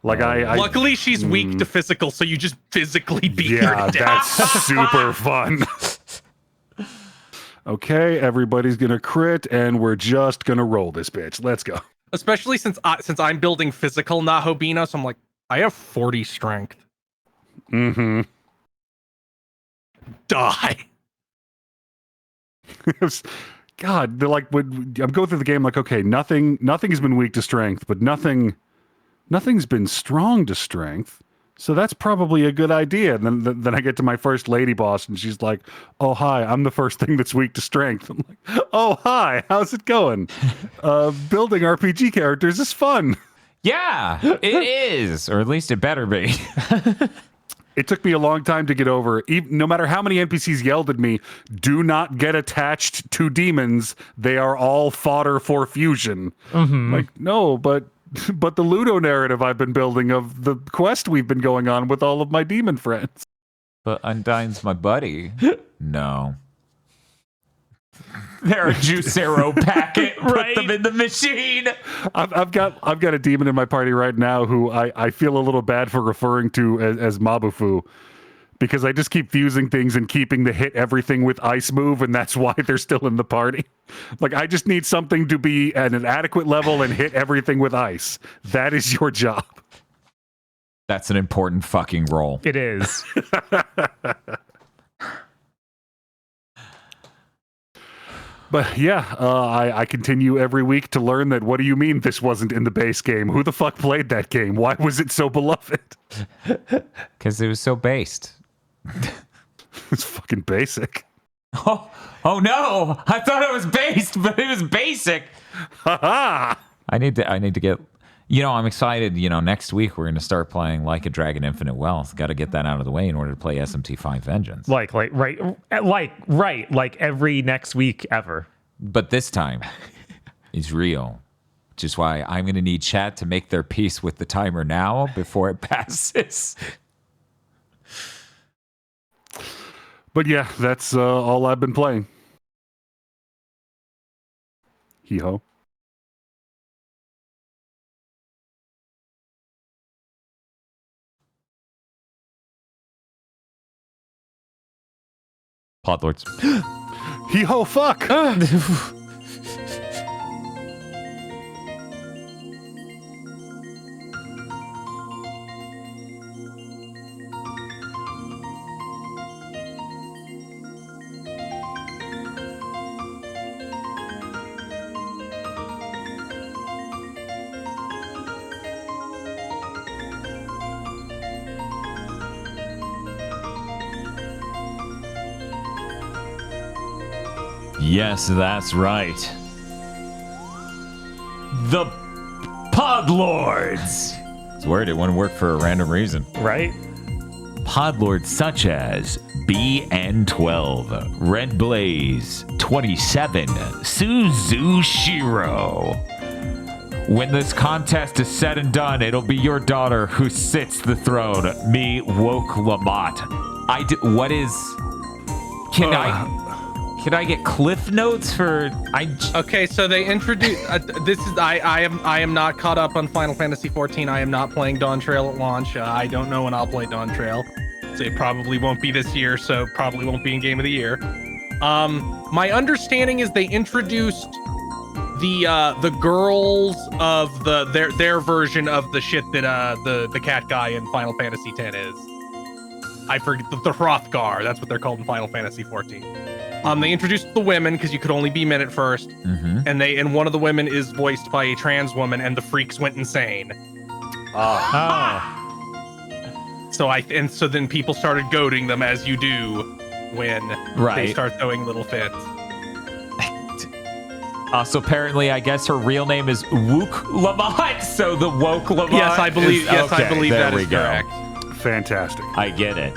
Like I Luckily, she's weak to physical, so you just physically beat her yeah, to death. that's super fun. Okay, everybody's gonna crit, and we're just gonna roll this bitch. Let's go. Especially since I'm building physical Nahobina, so I'm like, I have 40 strength. Mm-hmm. Die. God, they're like, when I'm going through the game, like, okay, nothing has been weak to strength, but nothing's been strong to strength. So that's probably a good idea. And then I get to my first lady boss, and she's like, "Oh hi, I'm the first thing that's weak to strength." I'm like, "Oh hi, how's it going? Building RPG characters is fun." Yeah, it is, or at least it better be. It took me a long time to get over. No matter how many NPCs yelled at me, "Do not get attached to demons. They are all fodder for fusion." Like, no, but the Ludo narrative I've been building of the quest we've been going on with all of my demon friends. But Undyne's my buddy. No. They're a Juicero packet. Right? Put them in the machine. I've got a demon in my party right now who I feel a little bad for referring to as Mabufu, because I just keep fusing things and keeping the hit everything with ice move, and that's why they're still in the party. Like, I just need something to be at an adequate level and hit everything with ice. That is your job. That's an important fucking role. It is. But yeah, I continue every week to learn that, what do you mean this wasn't in the base game? Who the fuck played that game? Why was it so beloved? Because it was so based. It's fucking basic. Oh no! I thought it was based, but it was basic. Ha I need to get. I'm excited. Next week we're going to start playing Like a Dragon Infinite Wealth. Got to get that out of the way in order to play SMT5 Vengeance. Like every next week ever. But this time, it's real. Which is why I'm going to need chat to make their peace with the timer now before it passes. But yeah, that's all I've been playing. Hee-ho. Podlords. Hee-ho, fuck! Yes, that's right. The Podlords! It's weird, it wouldn't work for a random reason. Right? Podlords such as BN12, Red Blaze, 27, Suzushiro. When this contest is said and done, it'll be your daughter who sits the throne, me, Woke Lamont. What is... Can I get cliff notes for... Okay, so they introduced... I am not caught up on Final Fantasy XIV. I am not playing Dawn Trail at launch. I don't know when I'll play Dawn Trail. So it probably won't be this year, so probably won't be in Game of the Year. My understanding is they introduced the girls of their version of the shit that the cat guy in Final Fantasy X is. I forget, the Hrothgar, that's what they're called in Final Fantasy XIV. They introduced the women because you could only be men at first, and one of the women is voiced by a trans woman, and the freaks went insane. So then people started goading them, as you do when they start throwing little fits. So apparently, I guess her real name is Wook Lamont. So the Woke Lamont. Yes, I believe. I believe that is correct. Fantastic. I get it.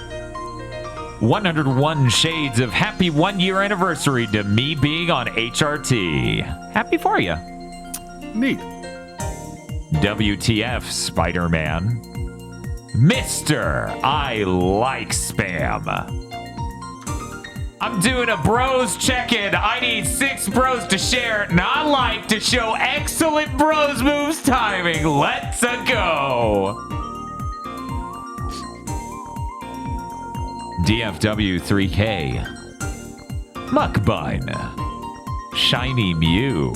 101 Shades of Happy 1 Year Anniversary to me being on HRT. Happy for you. Neat. WTF, Spider-Man. Mr. I Like Spam. I'm doing a bros check-in. I need 6 bros to share, not like, to show excellent bros moves timing. Let's go. DFW 3K. Muckbun. Shiny Mew.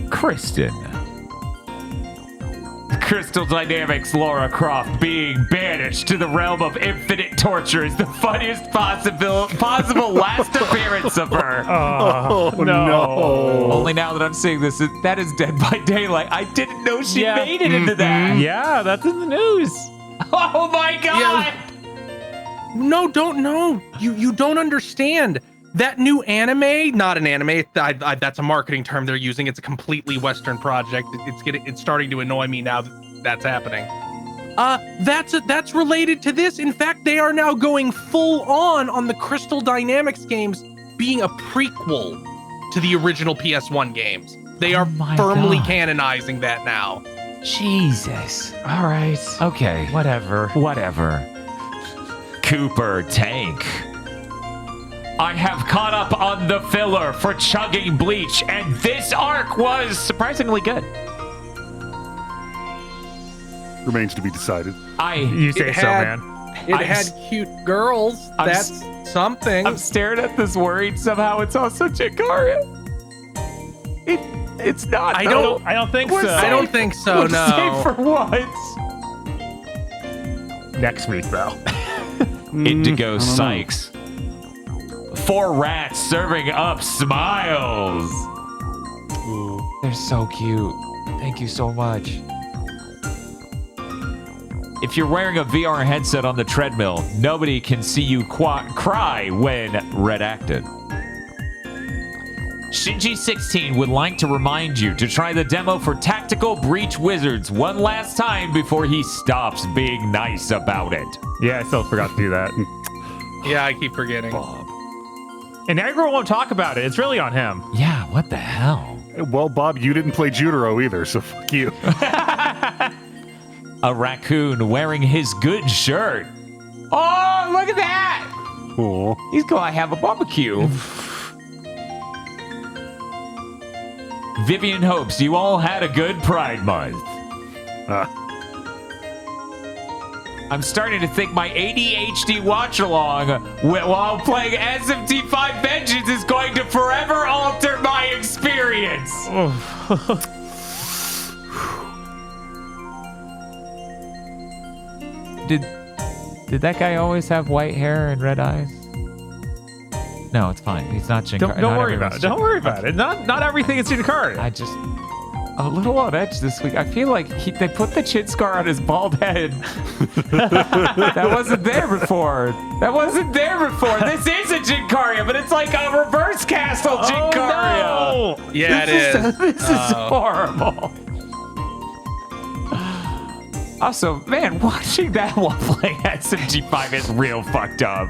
Kristen. Crystal Dynamics Laura Croft being banished to the realm of infinite torture is the funniest possible last appearance of her. Oh, no. Only now that I'm seeing this, that is Dead by Daylight. I didn't know she made it into that. Yeah, that's in the news. Oh my god! Yeah. No, don't know. You don't understand. That new anime, not an anime, that's a marketing term they're using. It's a completely Western project. It's starting to annoy me now that that's happening. That's related to this. In fact, they are now going full on the Crystal Dynamics games being a prequel to the original PS1 games. They are firmly canonizing that now. Jesus. All right. Okay. Whatever. Cooper Tank. I have caught up on the filler for chugging Bleach, and this arc was surprisingly good. Remains to be decided. You say so, man. It had cute girls. That's something. I'm staring at this worried somehow it's also Chikara. It's not. I don't think so. I don't think so. No. Safe for once. Next week, though. Indigo Sykes. 4 rats serving up smiles. Ooh, they're so cute. Thank you so much. If you're wearing a VR headset on the treadmill, nobody can see you cry when redacted. Shinji16 would like to remind you to try the demo for Tactical Breach Wizards one last time before he stops being nice about it. Yeah, I still forgot to do that. Yeah, I keep forgetting. And everyone won't talk about it. It's really on him. Yeah, what the hell? Well, Bob, you didn't play Jutaro either, so fuck you. A raccoon wearing his good shirt. Oh, look at that! Cool. He's going to have a barbecue. Vivian hopes you all had a good Pride Month. I'm starting to think my ADHD watch-along while playing SMT5 Vengeance is going to forever alter my experience. Did that guy always have white hair and red eyes? No, it's fine. He's not Shinkari. Don't worry about it. Don't worry about it. Not everything is Shinkari. I'm a little on edge this week. I feel like they put the chin scar on his bald head. That wasn't there before. This is a Jinkaria, but it's like a reverse castle Jinkaria. Oh, no. Yeah, it is. This is horrible. Also, man, watching that while playing SMG5 is real fucked up.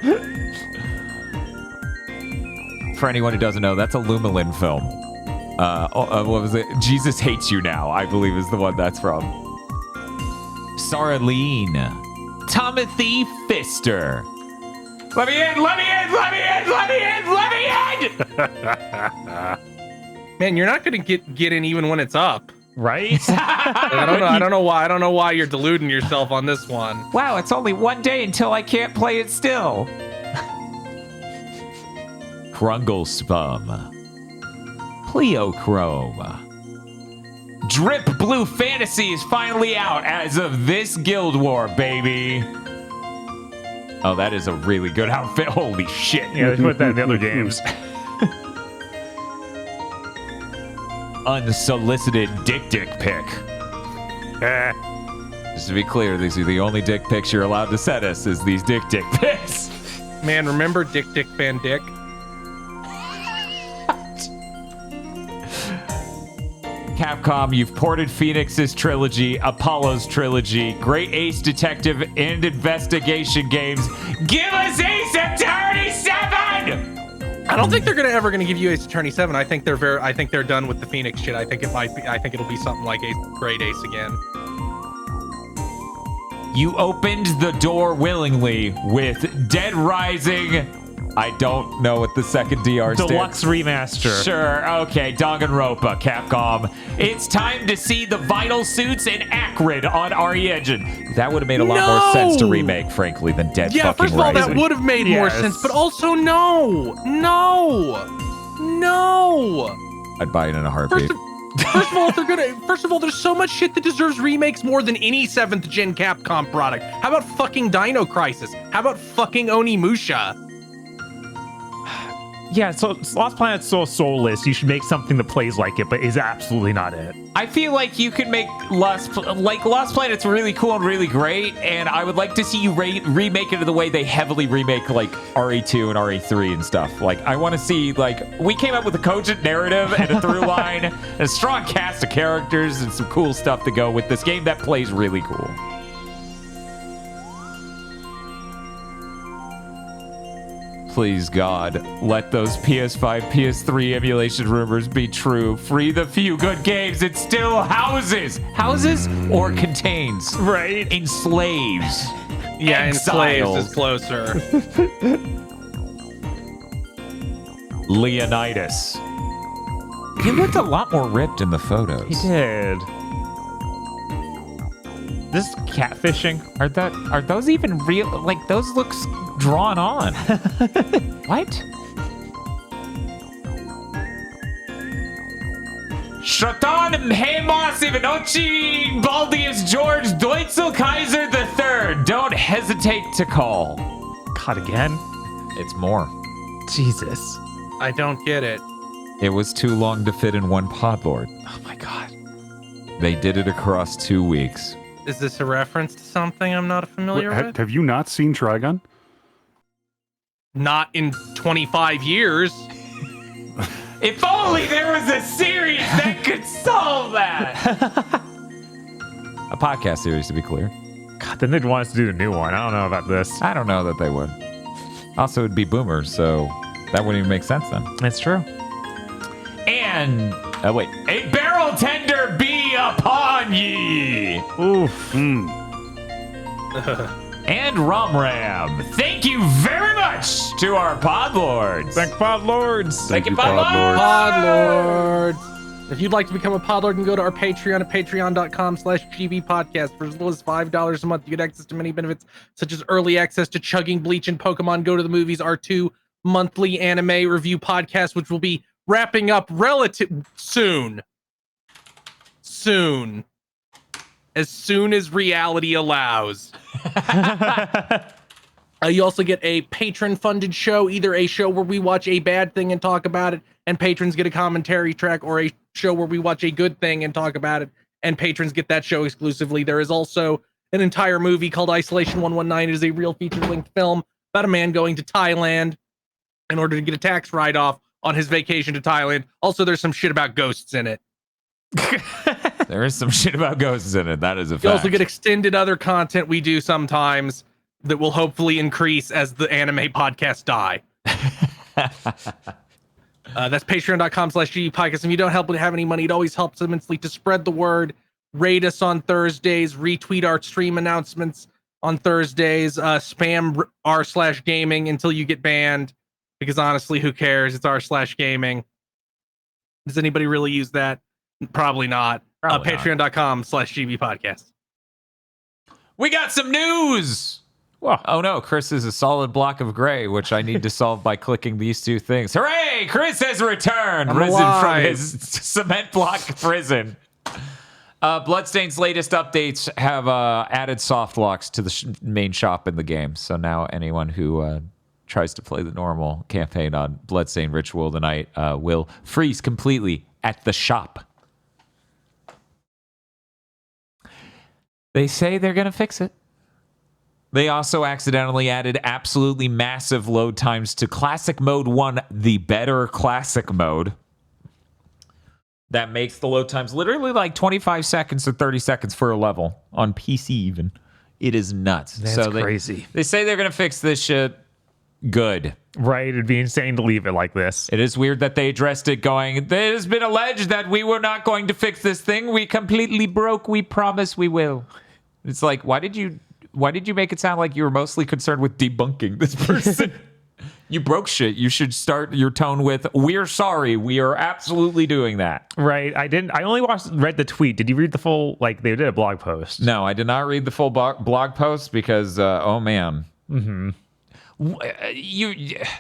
For anyone who doesn't know, that's a Lumalin film. What was it? Jesus Hates You Now, I believe is the one that's from. Sarah Lean. Timothy Pfister. Let me in! Man, you're not gonna get in even when it's up. Right? I don't know why you're deluding yourself on this one. Wow, it's only one day until I can't play it still. Krungle Spum. Pleochrome. Drip Blue Fantasy is finally out as of this Guild War, baby. Oh, that is a really good outfit. Holy shit. Yeah, they put that in the other games. Unsolicited dick pic. Just to be clear, these are the only dick pics you're allowed to send us, is these dick pics. Man, remember Dick Van Dick? Capcom, you've ported Phoenix's trilogy, Apollo's trilogy, Great Ace Detective and Investigation games. Give us Ace Attorney 7! I don't think they're ever gonna give you Ace Attorney 7. I think they're done with the Phoenix shit. I think it'll be something like Great Ace again. You opened the door willingly with Dead Rising I don't know what the second DR stands. Deluxe Remaster. Sure, okay, Danganronpa, Capcom. It's time to see the vital suits and Acrid on RE Engine. That would have made a lot more sense to remake, frankly, than Dead Yeah, fucking first of all, Rising. that would have made more Yes. sense, but also no. I'd buy it in a heartbeat. First of all, there's so much shit that deserves remakes more than any 7th gen Capcom product. How about fucking Dino Crisis? How about fucking Onimusha? Yeah, so Lost Planet's so soulless. You should make something that plays like it, but is absolutely not it. I feel like you could make Lost Planet's really cool and really great, and I would like to see you remake it the way they heavily remake like RE2 and RE3 and stuff. Like, I want to see, like, we came up with a cogent narrative and a through line, and a strong cast of characters and some cool stuff to go with this game that plays really cool. Please, God, let those PS5, PS3 emulation rumors be true. Free the few good games it still houses. Houses or contains. Right. Enslaves. Yeah, Exiles. Enslaves is closer. Leonidas. He looked a lot more ripped in the photos. He did. This is catfishing. Are those even real? Like, those looks drawn on. What? Shatan Hemos Ivanochi Baldius George Deutzel Kaiser III. Don't hesitate to call. God, again? It's more. Jesus. I don't get it. It was too long to fit in one podlord. Oh my God. They did it across 2 weeks. Is this a reference to something I'm not familiar with? Have you not seen Trigun? Not in 25 years. If only there was a series that could solve that. A podcast series, to be clear. God, then they'd want us to do the new one. I don't know about this. I don't know that they would. Also, it'd be boomers, so that wouldn't even make sense then. That's true. And, wait, a barrel tender be upon ye. Oof. And Rum Ram. Thank you very much to our podlords. Thank Podlords. Thank you, Podlords. Podlords. If you'd like to become a Podlord, you can go to our Patreon at patreon.com/gbpodcast. For as little as $5 a month, you get access to many benefits, such as early access to Chugging, Bleach, and Pokemon Go to the Movies, our 2 monthly anime review podcasts, which will be wrapping up soon. As soon as reality allows. You also get a patron-funded show, either a show where we watch a bad thing and talk about it, and patrons get a commentary track, or a show where we watch a good thing and talk about it, and patrons get that show exclusively. There is also an entire movie called Isolation 119. It is a real feature-length film about a man going to Thailand in order to get a tax write-off on his vacation to Thailand. Also, there's some shit about ghosts in it. There is some shit about ghosts in it. That is a fact. You also get extended other content we do sometimes that will hopefully increase as the anime podcasts die. That's patreon.com/GGPodcast. If you don't have any money, it always helps immensely to spread the word. Rate us on Thursdays. Retweet our stream announcements on Thursdays. Spam r/gaming until you get banned. Because honestly, who cares? It's r/gaming. Does anybody really use that? Probably not. Patreon.com/GBpodcast. We got some news. Whoa. Oh no, Chris is a solid block of gray, which I need to solve by clicking these 2 things. Hooray! Chris has returned, I'm risen alive. from his cement block prison. Bloodstained's latest updates have added soft locks to the main shop in the game. So now anyone who tries to play the normal campaign on Bloodstained Ritual tonight will freeze completely at the shop. They say they're going to fix it. They also accidentally added absolutely massive load times to Classic Mode 1, the better Classic Mode. That makes the load times literally like 25 seconds to 30 seconds for a level on PC even. It is nuts. That's crazy. They say they're going to fix this shit. Good. Right, it'd be insane to leave it like this. It is weird that they addressed it going, it has been alleged that we were not going to fix this thing. We completely broke. We promise we will. It's like, why did you make it sound like you were mostly concerned with debunking this person? You broke shit. You should start your tone with, "We're sorry. We are absolutely doing that." Right. I only read the tweet. Did you read the full, they did a blog post? No, I did not read the full blog post because, oh man. Mm-hmm.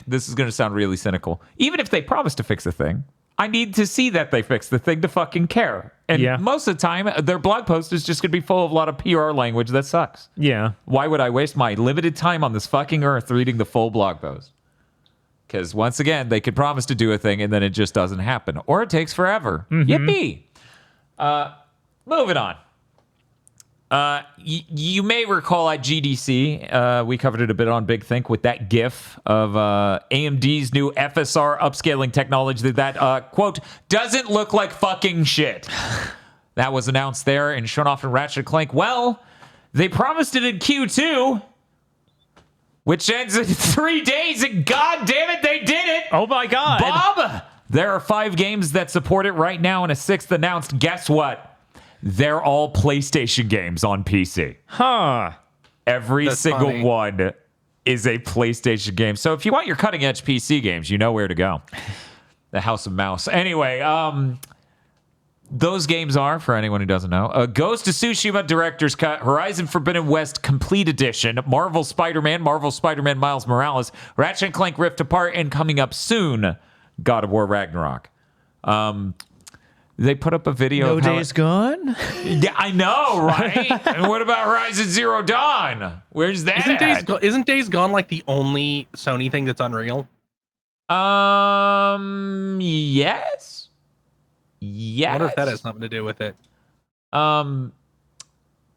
This is going to sound really cynical. Even if they promise to fix a thing, I need to see that they fix the thing to fucking care. And most of the time, their blog post is just going to be full of a lot of PR language that sucks. Yeah. Why would I waste my limited time on this fucking earth reading the full blog post? Because once again, they could promise to do a thing and then it just doesn't happen. Or it takes forever. Yippee! Moving on. You may recall at GDC, we covered it a bit on Big Think with that GIF of AMD's new FSR upscaling technology that quote, doesn't look like fucking shit. That was announced there and shown off in Ratchet & Clank. Well, they promised it in Q2, which ends in 3 days, and god damn it, they did it! Oh my god! Bob! There are 5 games that support it right now and a 6th announced. Guess what? They're all PlayStation games on PC. Huh. Every That's single funny. one is a PlayStation game. So if you want your cutting edge PC games, you know where to go. The House of Mouse. Anyway, those games are, for anyone who doesn't know, Ghost of Tsushima Director's Cut, Horizon Forbidden West Complete Edition, Marvel Spider-Man Miles Morales, Ratchet & Clank Rift Apart, and coming up soon, God of War Ragnarok. They put up a video of how Days Gone? Yeah, I know, right? And what about Horizon Zero Dawn? Where's that at? Isn't Days Gone like the only Sony thing that's Unreal? Yes. Yes. I wonder if that has something to do with it.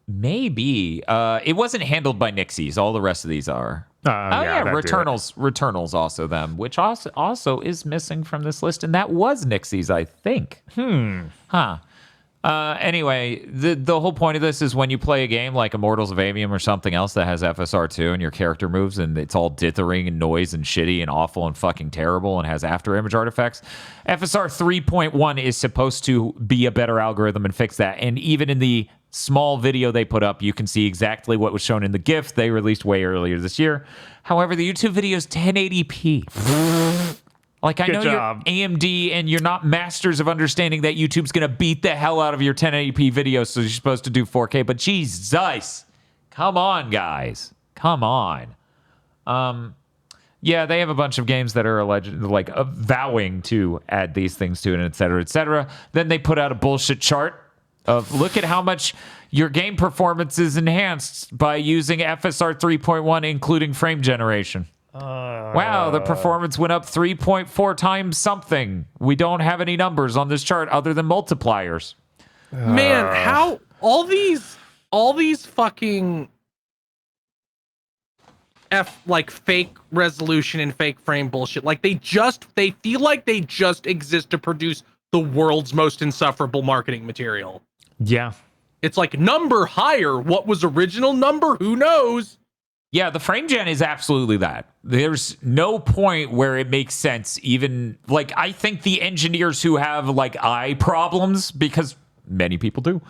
Maybe. It wasn't handled by Nixies. All the rest of these are. Returnal's also them, which also is missing from this list, and that was Nixies, I think. Anyway, the whole point of this is when you play a game like Immortals of Aveum or something else that has FSR2 and your character moves and it's all dithering and noise and shitty and awful and fucking terrible and has after image artifacts, FSR 3.1 is supposed to be a better algorithm and fix that. And even in the small video they put up, you can see exactly what was shown in the GIF they released way earlier this year. However, the YouTube video is 1080p. Like, I know you're AMD and you're not masters of understanding that YouTube's going to beat the hell out of your 1080p videos, so you're supposed to do 4K, but Jesus, come on, guys. Come on. Yeah, they have a bunch of games that are vowing to add these things to it, et cetera, et cetera. Then they put out a bullshit chart of look at how much your game performance is enhanced by using FSR 3.1, including frame generation. Wow, the performance went up 3.4 times something. We don't have any numbers on this chart other than multipliers. Man, how all these fucking fake resolution and fake frame bullshit, they feel like they just exist to produce the world's most insufferable marketing material. Yeah. It's like number higher. What was original number? Who knows? Yeah, the frame gen is absolutely that. There's no point where it makes sense. Even I think the engineers who have eye problems, because many people do,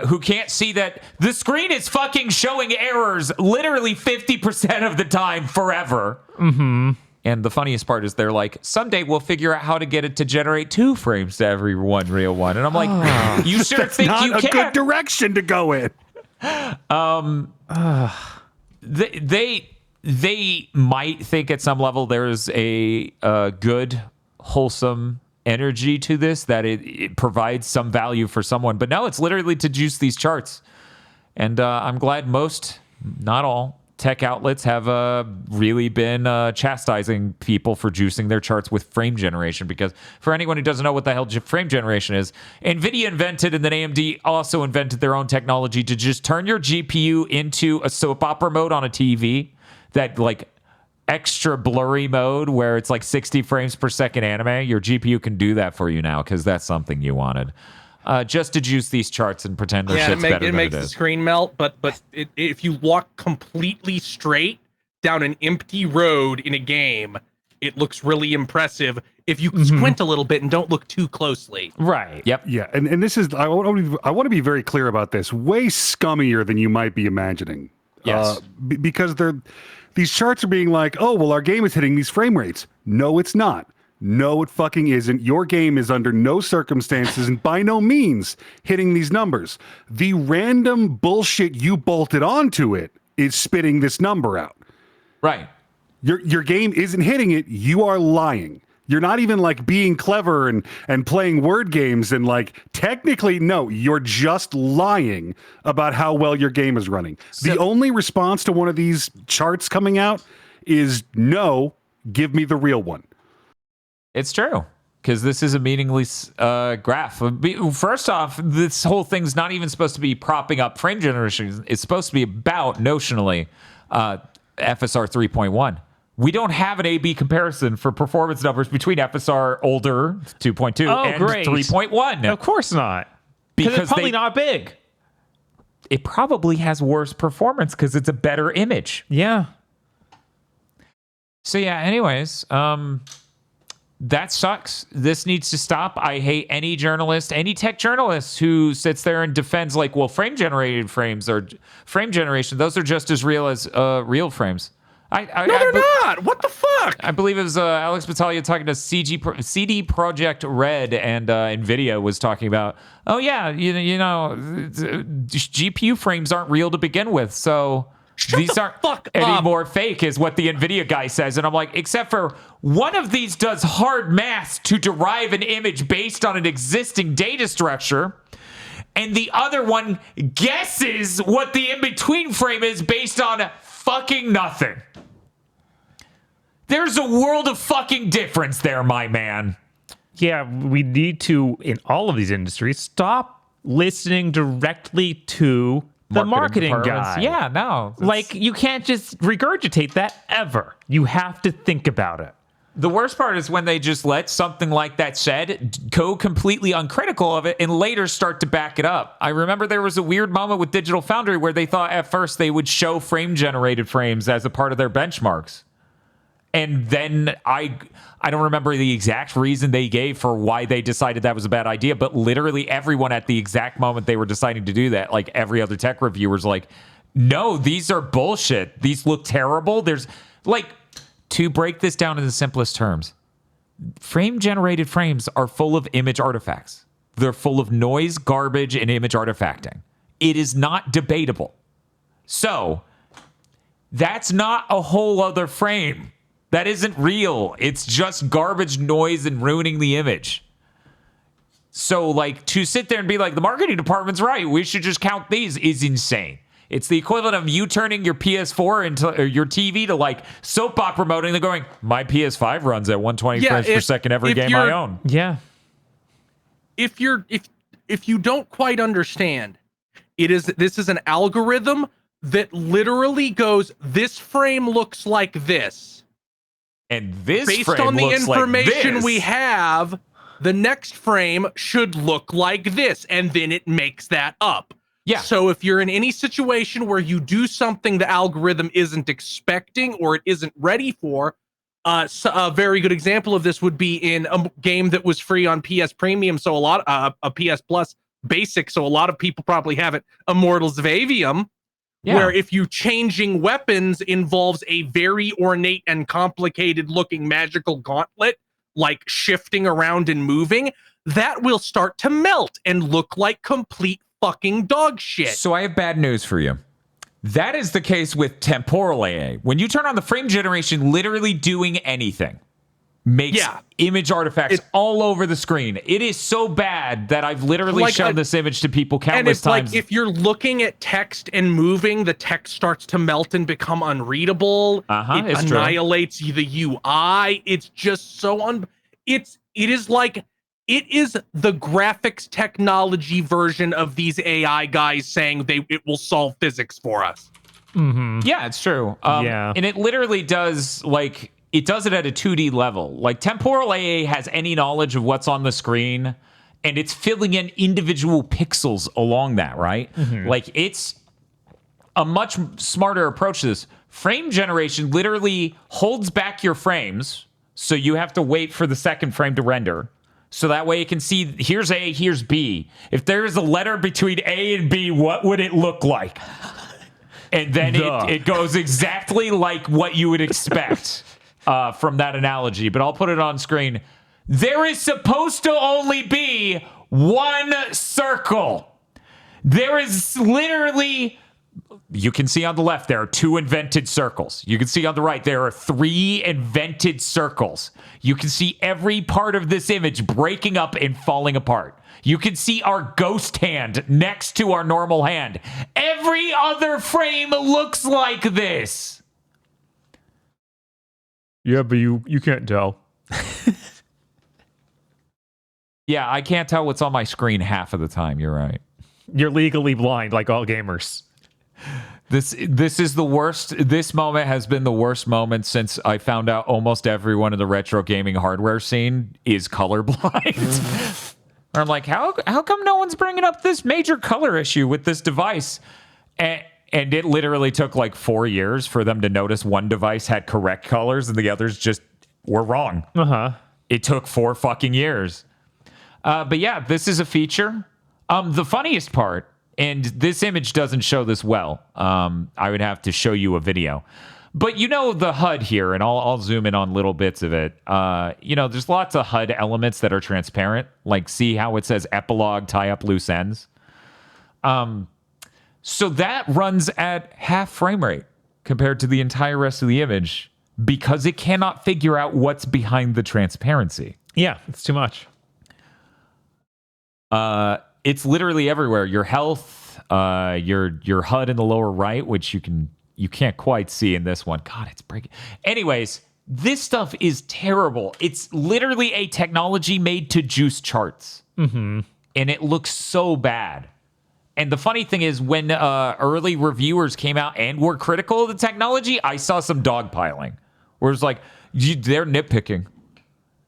who can't see that the screen is fucking showing errors literally 50% of the time forever. Mm-hmm. And the funniest part is they're like, someday we'll figure out how to get it to generate 2 frames to every one real one. And I'm like, you sure think you can? Not a good direction to go in. They might think at some level there's a good, wholesome energy to this, that it provides some value for someone. But no, it's literally to juice these charts. And I'm glad most, not all, tech outlets have really been chastising people for juicing their charts with frame generation, because for anyone who doesn't know what the hell frame generation is, NVIDIA invented and then AMD also invented their own technology to just turn your GPU into a soap opera mode on a TV, that extra blurry mode where it's 60 frames per second anime. Your GPU can do that for you now because that's something you wanted. Just to juice these charts and pretend their shit's better than it is. It makes the screen melt, but if you walk completely straight down an empty road in a game, it looks really impressive if you squint a little bit and don't look too closely. Right. Yep. Yeah, and this is, I want to be very clear about this. Way scummier than you might be imagining. Yes. Because these charts are being like, oh, well, our game is hitting these frame rates. No, it's not. No, it fucking isn't. Your game is under no circumstances and by no means hitting these numbers. The random bullshit you bolted onto it is spitting this number out. Right. Your game isn't hitting it. You are lying. You're not even like being clever and playing word games and like technically, no, you're just lying about how well your game is running. So, the only response to one of these charts coming out is no, give me the real one. It's true, because this is a meaningless graph. First off, this whole thing's not even supposed to be propping up frame generation. It's supposed to be about, notionally, FSR 3.1. We don't have an A-B comparison for performance numbers between FSR older 2.2 and great. 3.1. Of course not. Because it's probably not big. It probably has worse performance because it's a better image. Yeah. So yeah, anyways, that sucks. This needs to stop. I hate any journalist, any tech journalist who sits there and defends like, well, frame generated frames or frame generation, those are just as real as real frames. No, they're not. What the fuck? I believe it was Alex Battaglia talking to CD Projekt Red, and NVIDIA was talking about, oh yeah, you know, GPU frames aren't real to begin with, so these aren't any more fake, is what the NVIDIA guy says. And I'm like, except for one of these does hard math to derive an image based on an existing data structure, and the other one guesses what the in-between frame is based on fucking nothing. There's a world of fucking difference there, my man. Yeah, we need to, in all of these industries, stop listening directly to the marketing guy. Yeah, no. Like, you can't just regurgitate that ever. You have to think about it. The worst part is when they just let something like that said go completely uncritical of it and later start to back it up. I remember there was a weird moment with Digital Foundry where they thought at first they would show frame-generated frames as a part of their benchmarks. And then I don't remember the exact reason they gave for why they decided that was a bad idea, but literally everyone at the exact moment they were deciding to do that, like every other tech reviewer's like, no, these are bullshit. These look terrible. There's like, to break this down in the simplest terms, frame-generated frames are full of image artifacts. They're full of noise, garbage, and image artifacting. It is not debatable. So, that's not a whole other frame. That isn't real. It's just garbage, noise, and ruining the image. So, like, to sit there and be like, the marketing department's right, we should just count these, is insane. It's the equivalent of you turning your PS4 into or your TV to like soap opera mode and they're going, my PS5 runs at 120 frames per second every game I own. Yeah. If you don't quite understand, this is an algorithm that literally goes, this frame looks like this. And this based frame on the looks information like we have, the next frame should look like this, and then it makes that up. Yeah. So if you're in any situation where you do something the algorithm isn't expecting or it isn't ready for, a very good example of this would be in a game that was free on PS Premium, so a PS Plus Basic, so a lot of people probably have it, Immortals of Avium, where if you changing weapons involves a very ornate and complicated looking magical gauntlet, like shifting around and moving, that will start to melt and look like complete fucking dog shit. So I have bad news for you. That is the case with temporal AA. When you turn on the frame generation, literally doing anything makes image artifacts all over the screen. It is so bad that I've literally shown this image to people countless times. Like if you're looking at text and moving, the text starts to melt and become unreadable. It annihilates the UI. It's just so it is the graphics technology version of these AI guys saying it will solve physics for us. Mm-hmm. Yeah, it's true. And it literally does, like, it does it at a 2D level. Like, temporal AA has any knowledge of what's on the screen, and it's filling in individual pixels along that, right? Mm-hmm. Like, it's a much smarter approach to this. Frame generation literally holds back your frames, so you have to wait for the second frame to render. So that way it can see, here's A, here's B. If there is a letter between A and B, what would it look like? And then it goes exactly like what you would expect from that analogy. But I'll put it on screen. There is supposed to only be one circle. There is literally... You can see on the left, there are 2 invented circles. You can see on the right, there are 3 invented circles. You can see every part of this image breaking up and falling apart. You can see our ghost hand next to our normal hand. Every other frame looks like this. Yeah, but you can't tell. Yeah, I can't tell what's on my screen half of the time. You're right. You're legally blind like all gamers. This is the worst. This moment has been the worst moment since I found out almost everyone in the retro gaming hardware scene is colorblind. I'm like, how come no one's bringing up this major color issue with this device? And it literally took like 4 years for them to notice one device had correct colors and the others just were wrong. It took 4 fucking years. But yeah, this is a feature. The funniest part, and this image doesn't show this well. I would have to show you a video. But you know the HUD here, and I'll zoom in on little bits of it. There's lots of HUD elements that are transparent. Like, see how it says epilogue, tie up loose ends? So that runs at half frame rate compared to the entire rest of the image because it cannot figure out what's behind the transparency. Yeah, it's too much. It's literally everywhere. Your health, your HUD in the lower right, which you can't quite see in this one. God, it's breaking. Anyways, this stuff is terrible. It's literally a technology made to juice charts. And it looks so bad. And the funny thing is, when early reviewers came out and were critical of the technology, I saw some dogpiling. Where it's like, they're nitpicking.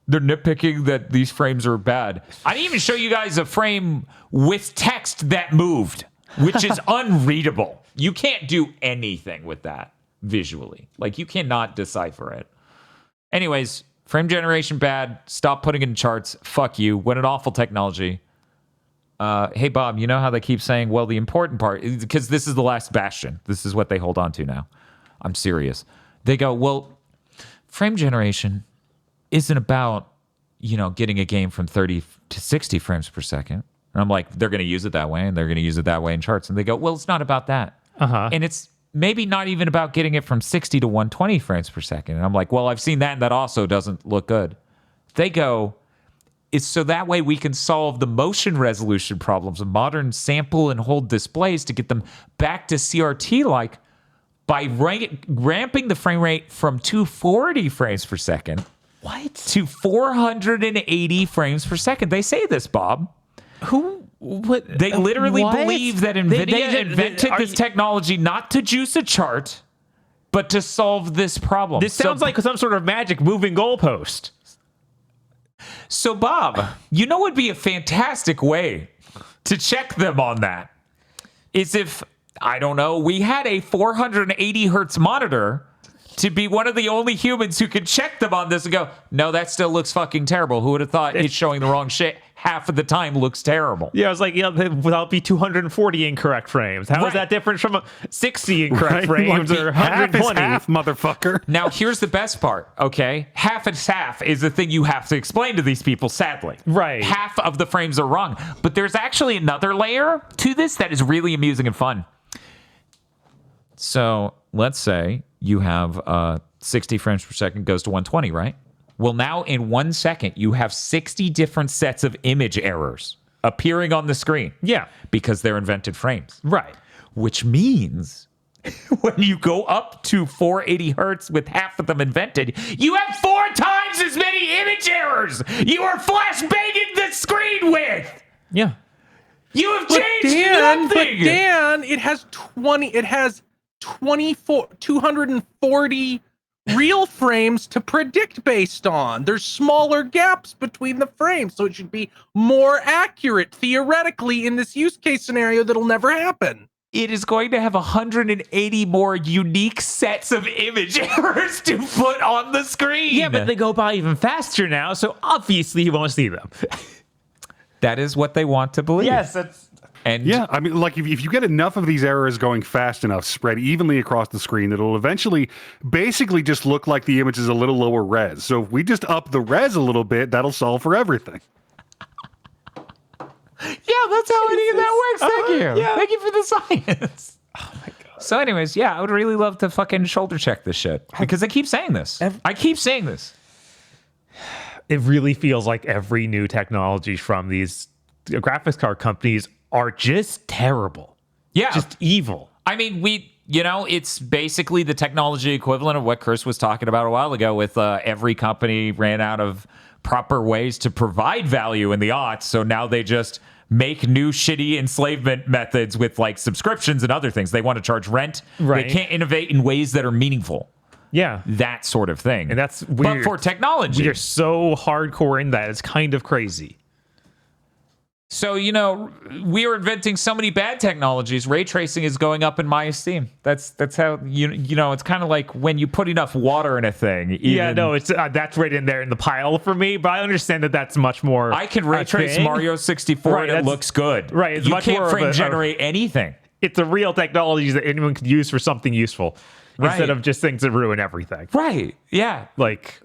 They're nitpicking that these frames are bad. I didn't even show you guys a frame with text that moved, which is unreadable. You can't do anything with that visually. Like, you cannot decipher it. Anyways, frame generation bad. Stop putting it in charts. Fuck you. What an awful technology. Hey, Bob, you know how they keep saying, well, the important part, because this is the last bastion. This is what they hold on to now. I'm serious. They go, well, frame generation isn't about, getting a game from 30 to 60 frames per second. And I'm like, they're going to use it that way, and they're going to use it that way in charts. And they go, well, it's not about that. And it's maybe not even about getting it from 60 to 120 frames per second. And I'm like, well, I've seen that, and that also doesn't look good. They go, it's so that way we can solve the motion resolution problems of modern sample and hold displays to get them back to CRT-like by ramping the frame rate from 240 frames per second to 480 frames per second. They say this, Bob. What? They literally What? believe that NVIDIA invented this technology not to juice a chart, but to solve this problem. This sounds like some sort of magic moving goalpost. So, Bob, you know what would be a fantastic way to check them on that? Is if, I don't know, we had a 480 hertz monitor to be one of the only humans who could check them on this and go, no, that still looks fucking terrible. Who would have thought it's showing the wrong shit? Half of the time looks terrible. Yeah, I was like, that'll be 240 incorrect frames. How is that different from 60 incorrect frames or 120? Half is half, motherfucker. Now, here's the best part, okay? Half is half is the thing you have to explain to these people, sadly. Right. Half of the frames are wrong. But there's actually another layer to this that is really amusing and fun. So let's say you have 60 frames per second goes to 120, right? Well, now in 1 second, you have 60 different sets of image errors appearing on the screen. Yeah. Because they're invented frames. Right. Which means when you go up to 480 hertz with half of them invented, you have 4 times as many image errors you are flashbanging the screen with. Yeah. You have changed nothing. But Dan, it has 240 real frames to predict based on. There's smaller gaps between the frames, so it should be more accurate theoretically in this use case scenario that'll never happen. It is going to have 180 more unique sets of image errors to put on the screen. Yeah, but they go by even faster now, so obviously you won't see them. That is what they want to believe. Yes, that's And Yeah, I mean, like if you get enough of these errors going fast enough, spread evenly across the screen, it'll eventually basically just look like the image is a little lower res. So if we just up the res a little bit, that'll solve for everything. yeah, that's how that works. Thank you. Yeah. Thank you for the science. Oh my god. So, anyways, yeah, I would really love to fucking shoulder check this shit because I keep saying this. I keep saying this. It really feels like every new technology from these graphics card companies are just terrible. Yeah, Just evil. I mean, it's basically the technology equivalent of what Chris was talking about a while ago with every company ran out of proper ways to provide value in the aughts. So now they just make new shitty enslavement methods with like subscriptions and other things. They want to charge rent. Right. They can't innovate in ways that are meaningful. Yeah. That sort of thing. And that's weird. But for technology. We are so hardcore in that. It's kind of crazy. So, we are inventing so many bad technologies. Ray tracing is going up in my esteem. That's how, it's kind of like when you put enough water in a thing. Yeah, no, it's that's right in there in the pile for me, but I understand that that's much more I can ray trace thing. Mario 64 Right, and it that's- looks good. right, it's You much can't more of frame a- generate anything. It's a real technology that anyone could use for something useful instead Right. of just things that ruin everything. Right. Yeah. Like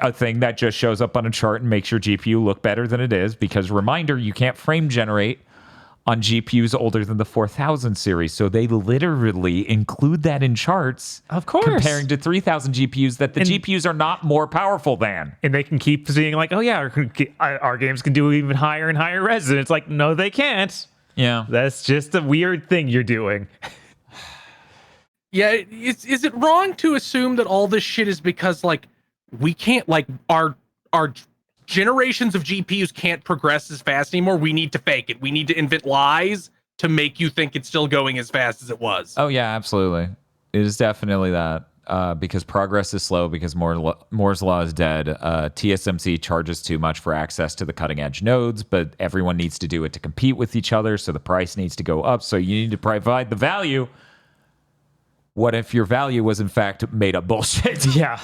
a thing that just shows up on a chart and makes your GPU look better than it is because, reminder, you can't frame generate on GPUs older than the 4000 series. So they literally include that in charts. Of course. Comparing to 3000 GPUs that the GPUs are not more powerful than. And they can keep seeing like, oh yeah, our games can do even higher and higher res. And it's like, no, they can't. Yeah. That's just a weird thing you're doing. Yeah, is it wrong to assume that all this shit is because like we can't like our generations of GPUs can't progress as fast anymore? We need to fake it. We need to invent lies to make you think it's still going as fast as it was. Oh, yeah, absolutely. It is definitely that. Because progress is slow, because Moore's Law is dead. TSMC charges too much for access to the cutting edge nodes, but everyone needs to do it to compete with each other, so the price needs to go up. So you need to provide the value. What if your value was in fact made up bullshit? Yeah.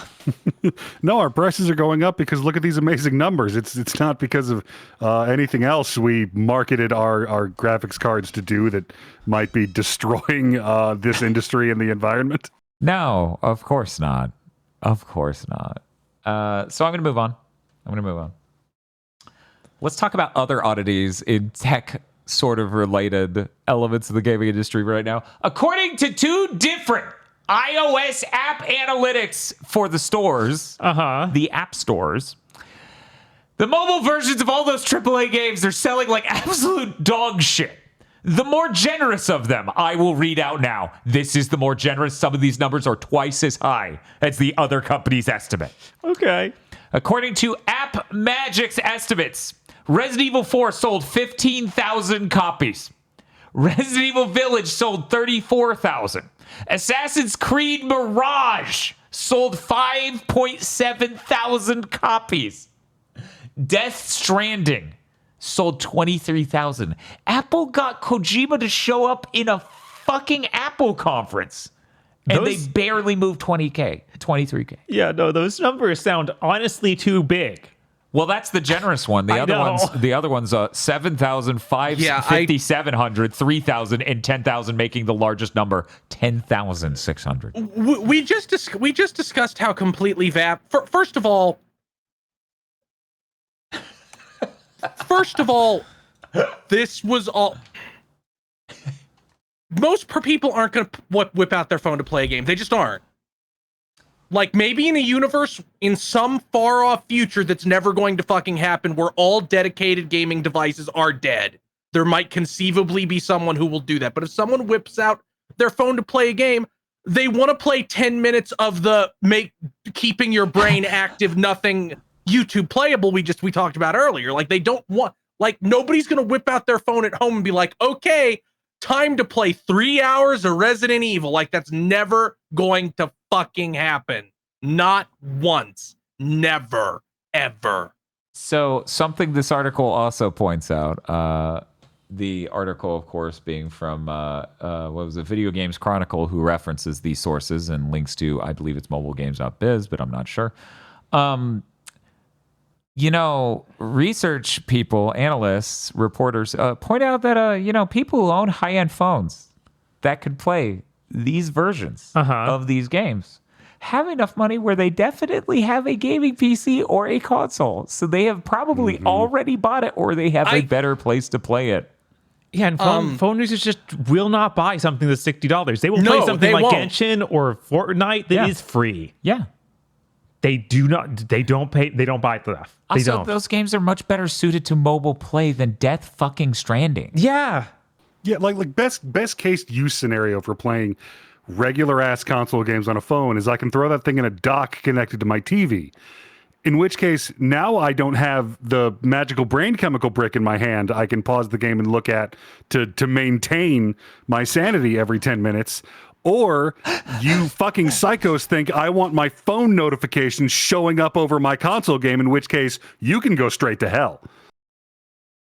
No, our prices are going up because look at these amazing numbers. It's not because of anything else we marketed our graphics cards to do that might be destroying this industry and the environment. No, of course not. Of course not. So I'm going to move on. Let's talk about other oddities in tech sort of related elements of the gaming industry right now. According to two different iOS app analytics for the stores, the app stores, the mobile versions of all those AAA games are selling like absolute dog shit. The more generous of them, I will read out now. This is the more generous. Some of these numbers are twice as high as the other company's estimate. Okay. According to App Magic's estimates, Resident Evil 4 sold 15,000 copies. Resident Evil Village sold 34,000. Assassin's Creed Mirage sold 5.7 thousand copies. Death Stranding sold 23,000. Apple got Kojima to show up in a fucking Apple conference. And they barely moved 20K, 23K. Yeah, no, those numbers sound honestly too big. Well, that's the generous one. The other one's 7,000, 5,700, 3,000, and 10,000, making the largest number 10,600. We just discussed how completely First of all, this was all. Most people aren't going to whip out their phone to play a game. They just aren't. Like, maybe in a universe in some far off future that's never going to fucking happen, where all dedicated gaming devices are dead, there might conceivably be someone who will do that. But if someone whips out their phone to play a game, they want to play 10 minutes of the keeping your brain active, nothing YouTube playable we talked about earlier. Like, they don't want, like, nobody's going to whip out their phone at home and be like, okay, time to play 3 hours of Resident Evil. Like, that's never going to fucking happen. Not once. Never. Ever. So something this article also points out, the article, of course, being from, what was it, Video Games Chronicle, who references these sources and links to, I believe it's mobilegames.biz, but I'm not sure. research people, analysts, reporters point out that, people who own high-end phones that could play these versions of these games have enough money where they definitely have a gaming PC or a console. So they have probably already bought it, or they have a better place to play it. Yeah, and phone users just will not buy something that's $60. They will play something like Genshin or Fortnite that is free. Yeah. They don't buy stuff. They Also, don't. those games are much better suited to mobile play than Death fucking Stranding. Yeah. Yeah, like best case use scenario for playing regular ass console games on a phone is I can throw that thing in a dock connected to my TV. In which case, now I don't have the magical brain chemical brick in my hand I can pause the game and look at to maintain my sanity every 10 minutes. Or you fucking psychos think I want my phone notifications showing up over my console game, in which case you can go straight to hell.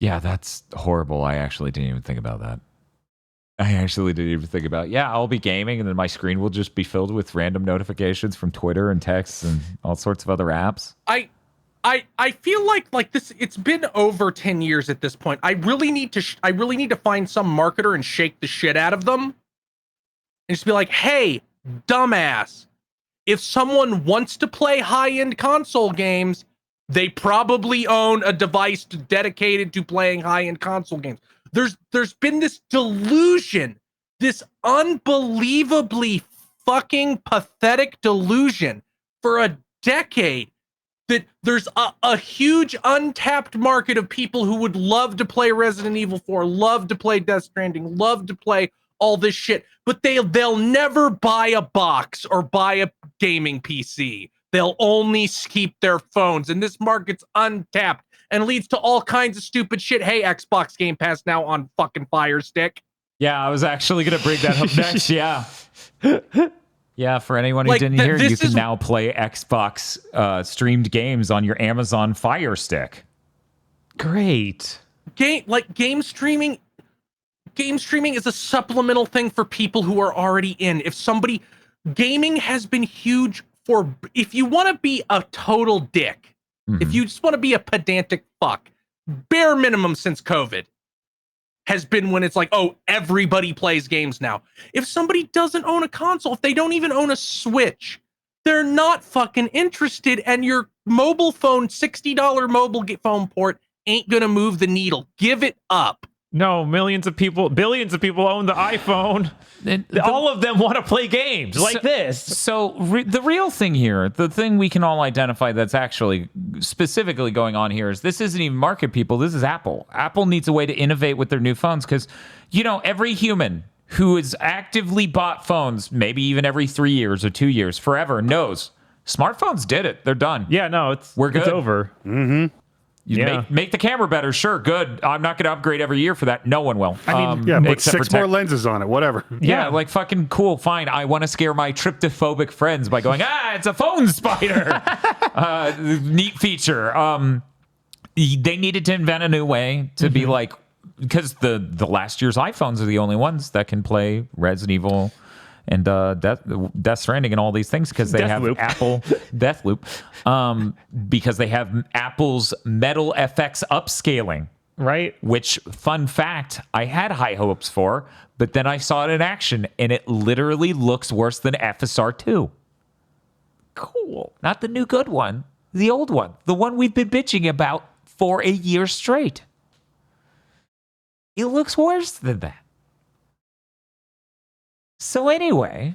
Yeah, that's horrible. I actually didn't even think about that. I'll be gaming and then my screen will just be filled with random notifications from Twitter and texts and all sorts of other apps. I feel like this, it's been over 10 years at this point. I really need to find some marketer and shake the shit out of them. And just be like, hey, dumbass, if someone wants to play high-end console games, they probably own a device dedicated to playing high-end console games. There's been this delusion, this unbelievably fucking pathetic delusion for a decade that there's a huge untapped market of people who would love to play Resident Evil 4, love to play Death Stranding, love to play all this shit, but they'll never buy a box or buy a gaming PC. They'll only keep their phones, and this market's untapped and leads to all kinds of stupid shit. Hey, Xbox Game Pass now on fucking Fire Stick. Yeah, I was actually gonna bring that up next. Yeah. Yeah, for anyone who didn't hear, you can now play Xbox streamed games on your Amazon Fire Stick. Great. Game streaming is a supplemental thing for people who are already in. Gaming has been huge for, if you want to be a total dick, if you just want to be a pedantic fuck, bare minimum since COVID has been when it's like, oh, everybody plays games now. If somebody doesn't own a console, if they don't even own a Switch, they're not fucking interested, and your mobile phone, $60 mobile phone port ain't gonna move the needle. Give it up. No, billions of people own the iPhone. All of them want to play games like this. So the real thing here, the thing we can all identify that's actually specifically going on here is this isn't even market people. This is Apple. Apple needs a way to innovate with their new phones because, every human who has actively bought phones, maybe even every 3 years or 2 years, forever, knows smartphones did it. They're done. Yeah, no, we're good. It's over. Mm-hmm. Make the camera better. Sure, good. I'm not going to upgrade every year for that. No one will. Put 6 more lenses on it, whatever. Yeah, like fucking cool, fine. I want to scare my tryptophobic friends by going, it's a phone spider. Neat feature. They needed to invent a new way to be like, because the last year's iPhones are the only ones that can play Resident Evil and Death Stranding and all these things because they have Apple Deathloop, because they have Apple's Metal FX upscaling, right? Which, fun fact, I had high hopes for, but then I saw it in action and it literally looks worse than FSR 2. Cool. Not the new good one, the old one, the one we've been bitching about for a year straight. It looks worse than that. So anyway,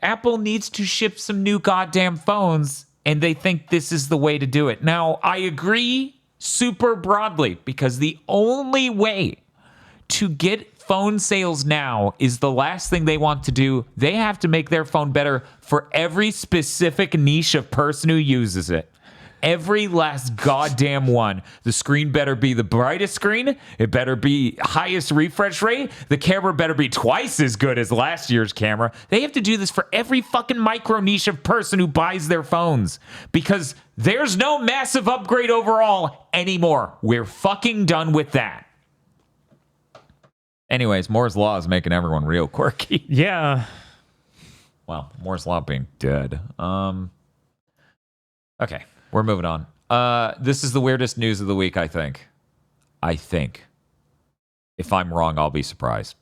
Apple needs to ship some new goddamn phones, and they think this is the way to do it. Now, I agree super broadly, because the only way to get phone sales now is the last thing they want to do. They have to make their phone better for every specific niche of person who uses it. Every last goddamn one. The screen better be the brightest screen. It better be highest refresh rate. The camera better be twice as good as last year's camera. They have to do this for every fucking micro niche of person who buys their phones, because there's no massive upgrade overall anymore. We're fucking done with that. Anyways, Moore's Law is making everyone real quirky. Yeah. Well, Moore's Law being dead. Okay. We're moving on. This is the weirdest news of the week, I think. If I'm wrong, I'll be surprised.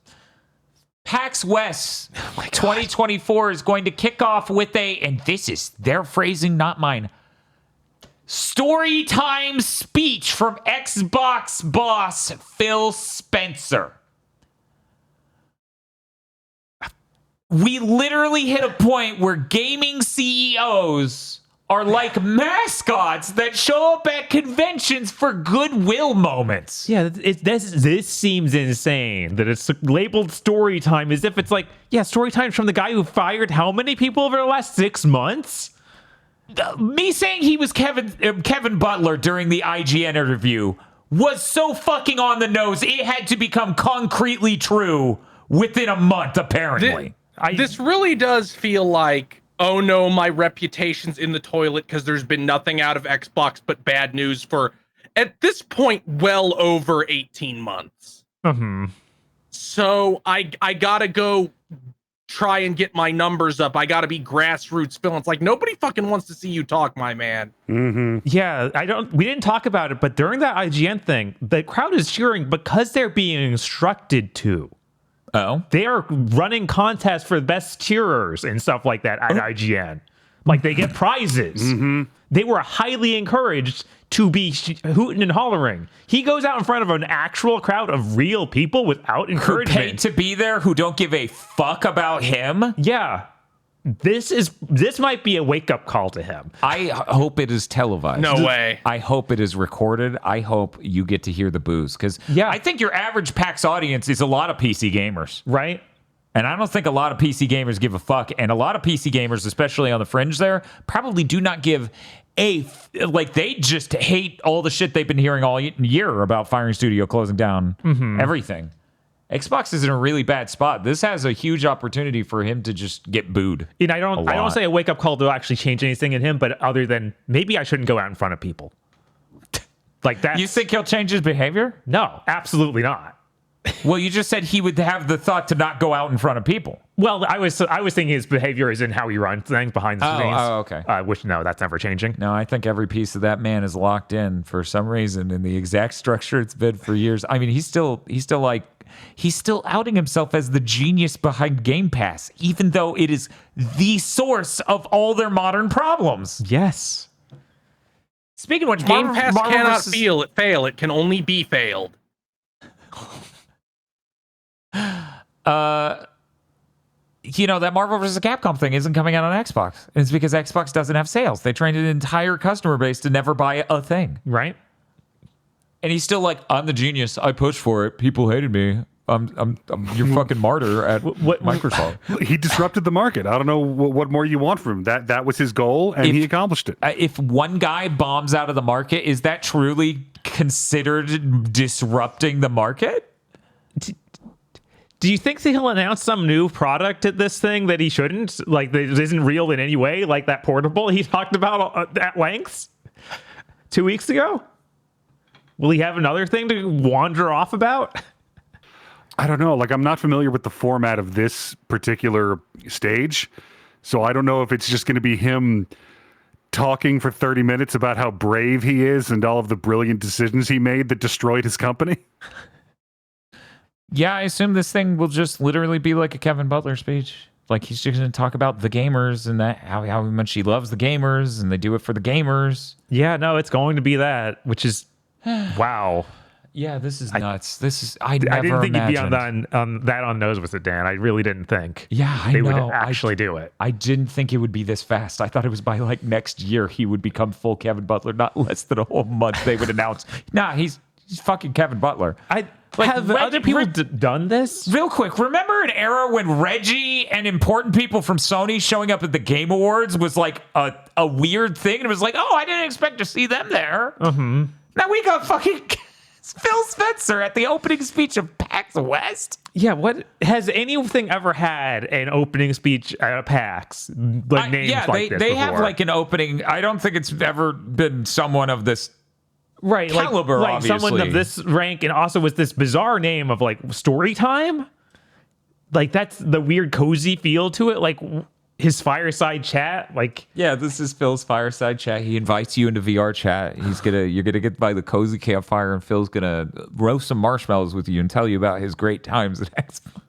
PAX West 2024 is going to kick off with and this is their phrasing, not mine, story time speech from Xbox boss Phil Spencer. We literally hit a point where gaming CEOs are like mascots that show up at conventions for goodwill moments. Yeah, this seems insane that it's labeled story time as if it's like, yeah, story time's from the guy who fired how many people over the last 6 months? Me saying he was Kevin Butler during the IGN interview was so fucking on the nose, it had to become concretely true within a month, apparently. This really does feel like, oh no, my reputation's in the toilet because there's been nothing out of Xbox but bad news for, at this point, well over 18 months. Mm-hmm. So I gotta go try and get my numbers up. I gotta be grassroots Phil. It's like, nobody fucking wants to see you talk, my man. Mm-hmm. Yeah, we didn't talk about it, but during that IGN thing, the crowd is cheering because they're being instructed to. Oh, they are running contests for the best cheerers and stuff like that at IGN. Like, they get prizes. Mm-hmm. They were highly encouraged to be hooting and hollering. He goes out in front of an actual crowd of real people without encouragement. Who paid to be there, who don't give a fuck about him. Yeah. This might be a wake-up call to him. I hope it is televised. No way. I hope it is recorded. I hope you get to hear the booze. Because I think your average PAX audience is a lot of PC gamers. Right? And I don't think a lot of PC gamers give a fuck. And a lot of PC gamers, especially on the fringe there, probably do not give they just hate all the shit they've been hearing all year about firing studio, closing down, everything. Xbox is in a really bad spot. This has a huge opportunity for him to just get booed. And I don't say a wake-up call to actually change anything in him, but other than maybe I shouldn't go out in front of people. Like that. You think he'll change his behavior? No, absolutely not. Well, you just said he would have the thought to not go out in front of people. Well, I was thinking his behavior is in how he runs things behind the scenes. Oh, okay. Which, no, that's never changing. No, I think every piece of that man is locked in for some reason in the exact structure it's been for years. I mean, he's still outing himself as the genius behind Game Pass, even though it is the source of all their modern problems. Yes. Speaking of which, Game Pass cannot fail. It can only be failed. That Marvel vs. Capcom thing isn't coming out on Xbox. It's because Xbox doesn't have sales. They trained an entire customer base to never buy a thing. Right. And he's still like, I'm the genius. I pushed for it. People hated me. I'm your fucking martyr at Microsoft. He disrupted the market. I don't know what more you want from him. That was his goal, and he accomplished it. If one guy bombs out of the market, is that truly considered disrupting the market? Do you think that he'll announce some new product at this thing that he shouldn't? Like, that isn't real in any way? Like that portable he talked about at length 2 weeks ago? Will he have another thing to wander off about? I don't know. Like, I'm not familiar with the format of this particular stage. So I don't know if it's just going to be him talking for 30 minutes about how brave he is and all of the brilliant decisions he made that destroyed his company. Yeah, I assume this thing will just literally be like a Kevin Butler speech. Like, he's just going to talk about the gamers and that how much he loves the gamers and they do it for the gamers. Yeah, no, it's going to be that, which is wow. Yeah, this is nuts. I didn't think you'd be on Nose with it, Dan. I really didn't think. Yeah, they would actually do it. I didn't think it would be this fast. I thought it was by like next year he would become full Kevin Butler. Not less than a whole month they would announce. Nah, he's fucking Kevin Butler. Have other people done this? Real quick, remember an era when Reggie and important people from Sony showing up at the Game Awards was like a weird thing? And it was like, oh, I didn't expect to see them there. Mm-hmm. Now we got fucking Phil Spencer at the opening speech of PAX West. Yeah, what has anything ever had an opening speech at PAX? Like names like this they before? have like an opening. I don't think it's ever been someone of this caliber, like obviously. Someone of this rank, and also with this bizarre name of like story time. Like, that's the weird cozy feel to it. Like, his fireside chat. Like, Yeah, this is Phil's fireside chat. He invites you into VR chat. You're gonna get by the cozy campfire, and Phil's gonna roast some marshmallows with you and tell you about his great times at Xbox.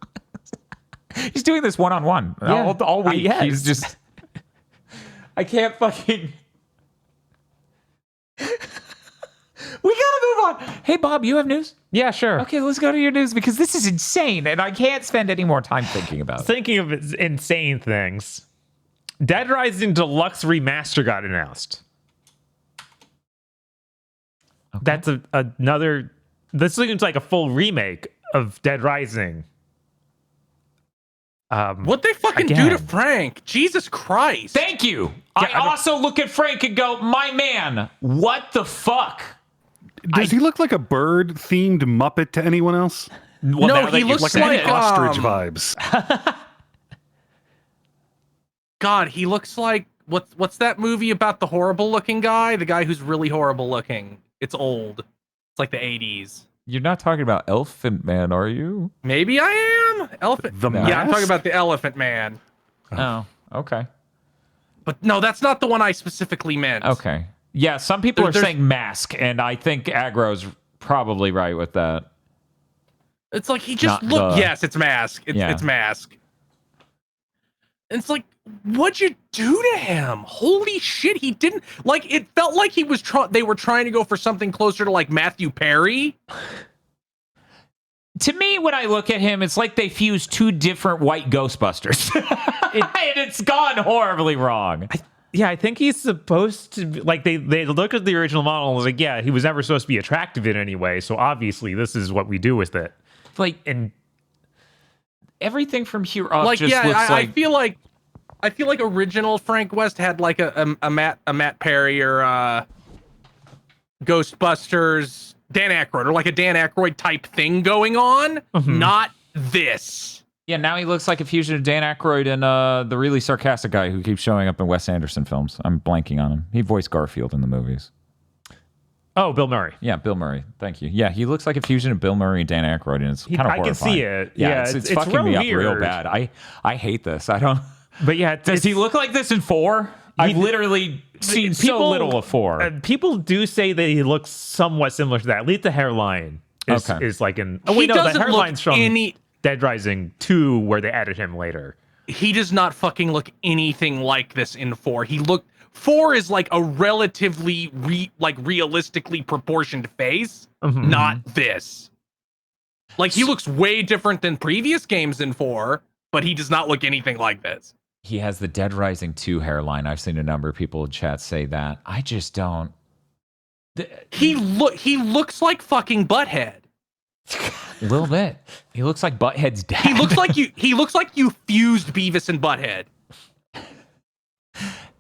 He's doing this one-on-one all week. Yes. He's just. I can't fucking. We gotta move on. Hey, Bob, you have news? yeah, sure. Okay, let's go to your news because this is insane, and I can't spend any more time thinking about it. Thinking of insane things, Dead Rising Deluxe Remaster got announced. Okay. That's another. This seems like a full remake of Dead Rising. What they fucking do to Frank? Jesus Christ! Thank you. I also look at Frank and go, my man, what the fuck? Does he look like a bird-themed Muppet to anyone else? Well, No, now that he you looks said like it- Ostrich vibes. God, he looks like what's that movie about the horrible looking guy? The guy who's really horrible looking. It's old. It's like the 80s. You're not talking about Elephant Man, are you? Maybe I am. Elephant. The Yeah, I'm Mask? talking about the Elephant Man. Oh, okay. But no, that's not the one I specifically meant. Okay. Yeah, some people are There's- saying Mask, and I think Aggro's probably right with that. It's like he just Not looked. the- Yes, it's Mask. Yeah. It's Mask. It's like, what'd you do to him? Holy shit, he didn't like. It felt like he was they were trying to go for something closer to like Matthew Perry. To me, when I look at him, it's like they fused two different white Ghostbusters. And it's gone horribly wrong. Yeah, I think he's supposed to be, like they looked at the original model and was like, yeah, he was never supposed to be attractive in any way. So obviously, this is what we do with it. Like, And everything from here up Like, just yeah, looks I like... feel like original Frank West had like a Matt Perry or Ghostbusters Dan Aykroyd or like a Dan Aykroyd type thing going on. Not this. Yeah, now he looks like a fusion of Dan Aykroyd and the really sarcastic guy who keeps showing up in Wes Anderson films. I'm blanking on him. He voiced Garfield in the movies. oh, Bill Murray. Yeah, Bill Murray. Thank you. Yeah, he looks like a fusion of Bill Murray and Dan Aykroyd, and it's kind of horrifying. I can see it. Yeah, it's it's fucking real me up real weird. bad. I hate this. I don't... But yeah, Does he look like this in 4? I've literally seen so little of 4. People do say that he looks somewhat similar to that. At least the hairline is like in. Oh, He wait, no, the doesn't hairline's look from Dead Rising 2, where they added him later. He does not fucking look anything like this in 4. 4 is like a relatively realistically proportioned face, not this. Like he looks way different than previous games in 4, but he does not look anything like this. He has the Dead Rising 2 hairline. I've seen a number of people in chat say that. I just don't. He looks like fucking Butthead. A little bit. He looks like Butthead's dad. He looks like you fused Beavis and Butthead.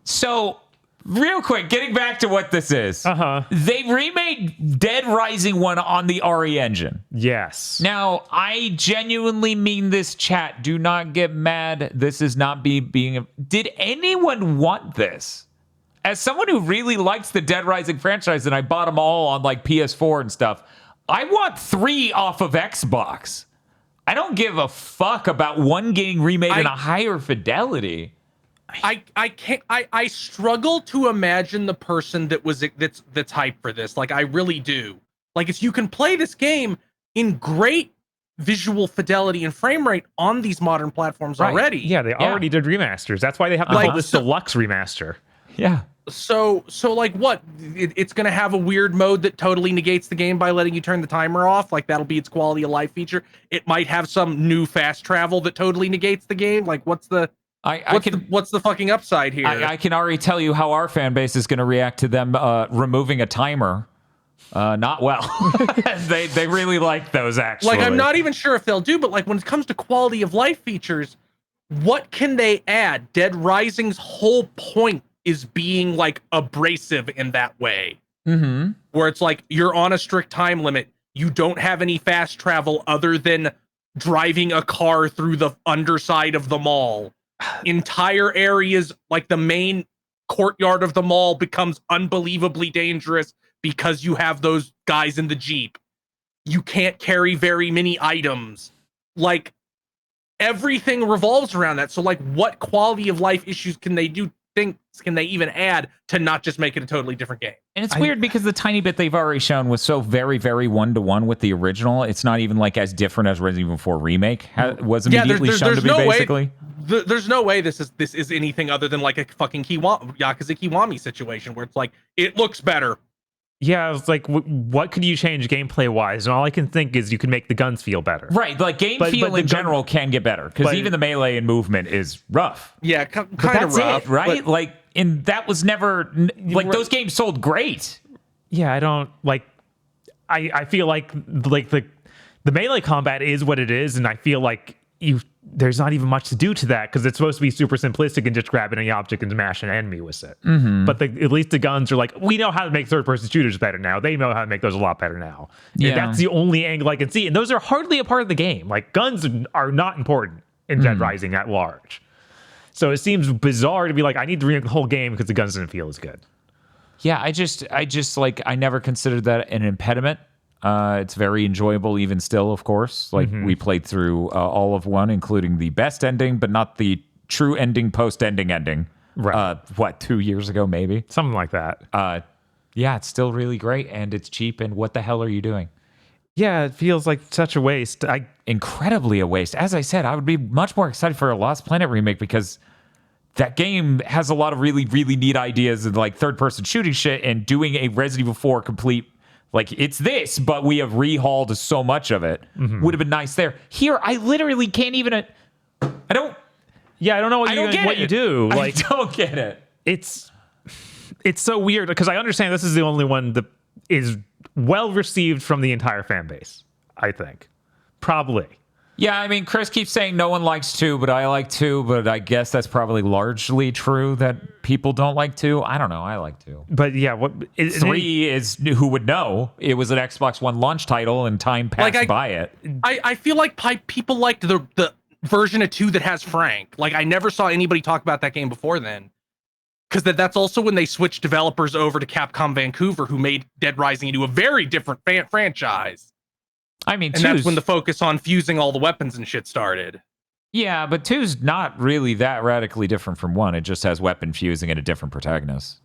So, real quick, getting back to what this is. They remade Dead Rising 1 on the RE engine. Yes. Now, I genuinely mean this, chat. Do not get mad. This is not being... Did anyone want this? As someone who really likes the Dead Rising franchise, and I bought them all on like PS4 and stuff, I want 3 off of Xbox. I don't give a fuck about one getting remade in a higher fidelity. I struggle to imagine the person that's hyped for this. Like I really do. Like if you can play this game in great visual fidelity and frame rate on these modern platforms already. Yeah, they already did remasters. That's why they have to call this Deluxe Remaster. Yeah. So like what? It's gonna have a weird mode that totally negates the game by letting you turn the timer off. Like that'll be its quality of life feature. It might have some new fast travel that totally negates the game. Like what's the fucking upside here? I can already tell you how our fan base is going to react to them removing a timer. Not well. they really like those, actually. Like I'm not even sure if they'll do, but like when it comes to quality of life features, what can they add? Dead Rising's whole point is being like abrasive in that way. Where it's like you're on a strict time limit. You don't have any fast travel other than driving a car through the underside of the mall. Entire areas, like the main courtyard of the mall, becomes unbelievably dangerous because you have those guys in the Jeep. You can't carry very many items. Like everything revolves around that. So like, what quality of life issues can they even add to not just make it a totally different game? And it's weird because the tiny bit they've already shown was so very, very one-to-one with the original. It's not even like as different as Resident Evil 4 Remake was immediately shown to be, basically. There's no way this is anything other than like a fucking Yakuza Kiwami situation where it's like, it looks better. Yeah, I was like, what could you change gameplay-wise? And all I can think is you can make the guns feel better. Right, like game feel in general can get better, because even the melee and movement is rough. Yeah, kind of rough. It, right? Like, and that was never, like, those games sold great. Yeah, I don't, like, I feel like the melee combat is what it is, and I feel like there's not even much to do to that because it's supposed to be super simplistic and just grabbing any object and smashing an enemy with it. But at least the guns are like, we know how to make third-person shooters better now. They know how to make those a lot better now. Yeah. And that's the only angle I can see. And those are hardly a part of the game. Like, guns are not important in Dead Rising at large. So it seems bizarre to be like, I need to remake the whole game because the guns didn't feel as good. Yeah, I just like, I never considered that an impediment. It's very enjoyable even still, of course. Like, we played through all of 1, including the best ending, but not the true ending, post-ending ending. Right. 2 years ago, maybe? Something like that. Yeah, it's still really great, and it's cheap, and what the hell are you doing? Yeah, it feels like such a waste. Incredibly a waste. As I said, I would be much more excited for a Lost Planet remake because that game has a lot of really, really neat ideas and like third-person shooting shit, and doing a Resident Evil 4 complete... Like, it's this, but we have rehauled so much of it. Would have been nice there. Here, I literally can't even... I don't know what you do. Like, I don't get it. It's so weird, because I understand this is the only one that is well received from the entire fan base, I think. Probably. Yeah, I mean, Chris keeps saying no one likes 2, but I like 2, but I guess that's probably largely true that people don't like 2. I don't know. I like 2. But yeah, 3 is, who would know? It was an Xbox One launch title and time passed by it. I feel like people liked the version of 2 that has Frank. Like, I never saw anybody talk about that game before then. Because that's also when they switched developers over to Capcom Vancouver, who made Dead Rising into a very different franchise. I mean, and that's when the focus on fusing all the weapons and shit started. Yeah, but 2's not really that radically different from 1. It just has weapon fusing and a different protagonist.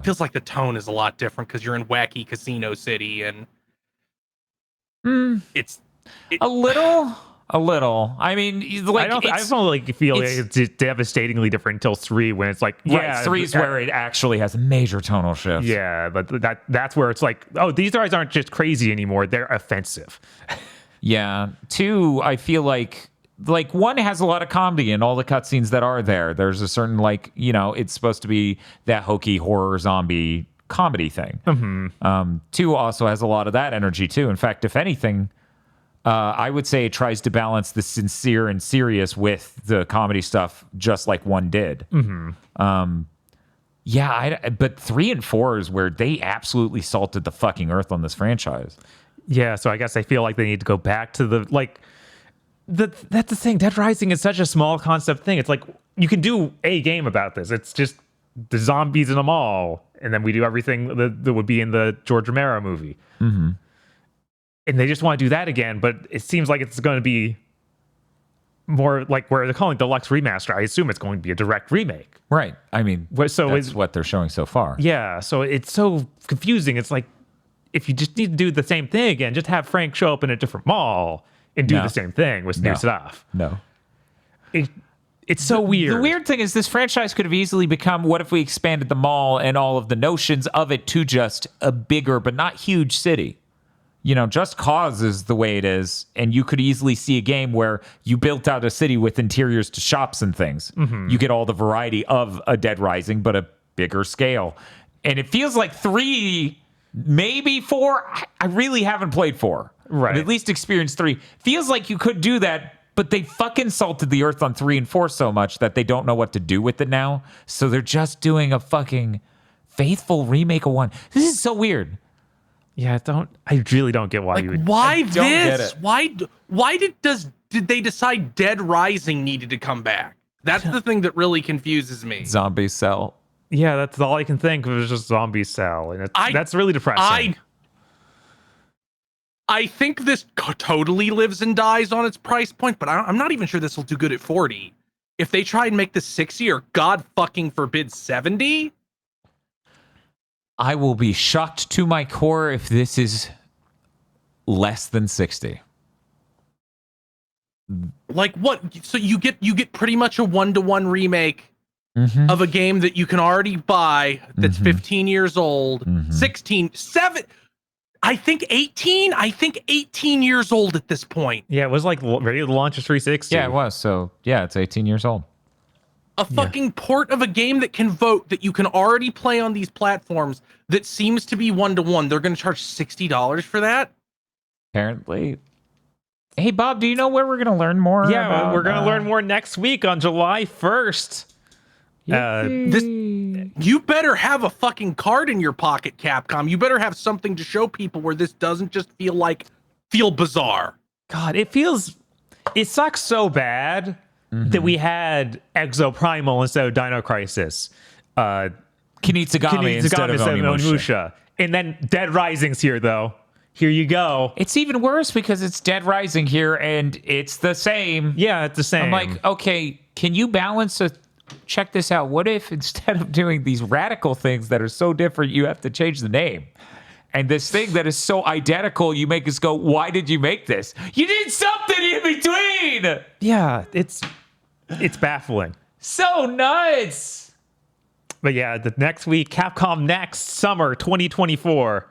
Feels like the tone is a lot different because you're in wacky Casino City, and it's a little. I mean, like, I don't like feel like it's devastatingly different until 3, when it's like, yeah, 3's where it actually has a major tonal shift. Yeah, but that's where it's like, oh, these guys aren't just crazy anymore; they're offensive. Yeah, 2, I feel like 1 has a lot of comedy in all the cutscenes that are there. There's a certain, like, you know, it's supposed to be that hokey horror zombie comedy thing. 2 also has a lot of that energy too. In fact, if anything, I would say it tries to balance the sincere and serious with the comedy stuff, just like 1 did. But 3 and 4 is where they absolutely salted the fucking earth on this franchise. Yeah, so I guess I feel like they need to go back to that's the thing. Dead Rising is such a small concept thing. It's like, you can do a game about this. It's just the zombies in a mall, and then we do everything that would be in the George Romero movie. And they just want to do that again, but it seems like it's going to be more like where they're calling Deluxe Remaster. I assume it's going to be a direct remake. Right. I mean, that's what they're showing so far. Yeah, so it's so confusing. It's like, if you just need to do the same thing again, just have Frank show up in a different mall and do the same thing with new stuff. No. It's so weird. The weird thing is this franchise could have easily become, what if we expanded the mall and all of the notions of it to just a bigger but not huge city? You know, Just Cause is the way it is, and you could easily see a game where you built out a city with interiors to shops and things. You get all the variety of a Dead Rising, but a bigger scale. And it feels like 3, maybe 4. I really haven't played 4. Right. I've at least experienced 3. Feels like you could do that, but they fucking salted the earth on 3 and 4 so much that they don't know what to do with it now. So they're just doing a fucking faithful remake of 1. This is so weird. Yeah, I really don't get why like, you would. Why don't get this? it. Why did they decide Dead Rising needed to come back? That's the thing that really confuses me. Zombie Cell. Yeah, that's all I can think of is just Zombie Cell, and that's really depressing. I think this totally lives and dies on its price point, but I'm not even sure this will do good at 40. If they try and make this 60 or God fucking forbid 70, I will be shocked to my core if this is less than 60. like what? So you get pretty much a 1-to-1 remake of a game that you can already buy that's 15 years old, 16, 7, I think 18. I think 18 years old at this point. Yeah, it was like ready to launch a 360. Yeah, it was. So, yeah, it's 18 years old. A fucking port of a game that can vote that you can already play on these platforms that seems to be 1-to-1. They're going to charge $60 for that? Apparently. Hey, Bob, do you know where we're going to learn more? Yeah, about, we're going to learn more next week on July 1st. You better have a fucking card in your pocket, Capcom. You better have something to show people where this doesn't just feel bizarre. God, it sucks so bad that we had Exo Primal instead of Dino Crisis. Kinitsugami instead of Onimusha. And then Dead Rising's here, though. Here you go. It's even worse because it's Dead Rising here and it's the same. Yeah, it's the same. I'm like, okay, can you balance check this out. What if instead of doing these radical things that are so different, you have to change the name? And this thing that is so identical, you make us go, why did you make this? You did something in between. Yeah, it's baffling. So nuts. But yeah, the next week, Capcom Next Summer 2024.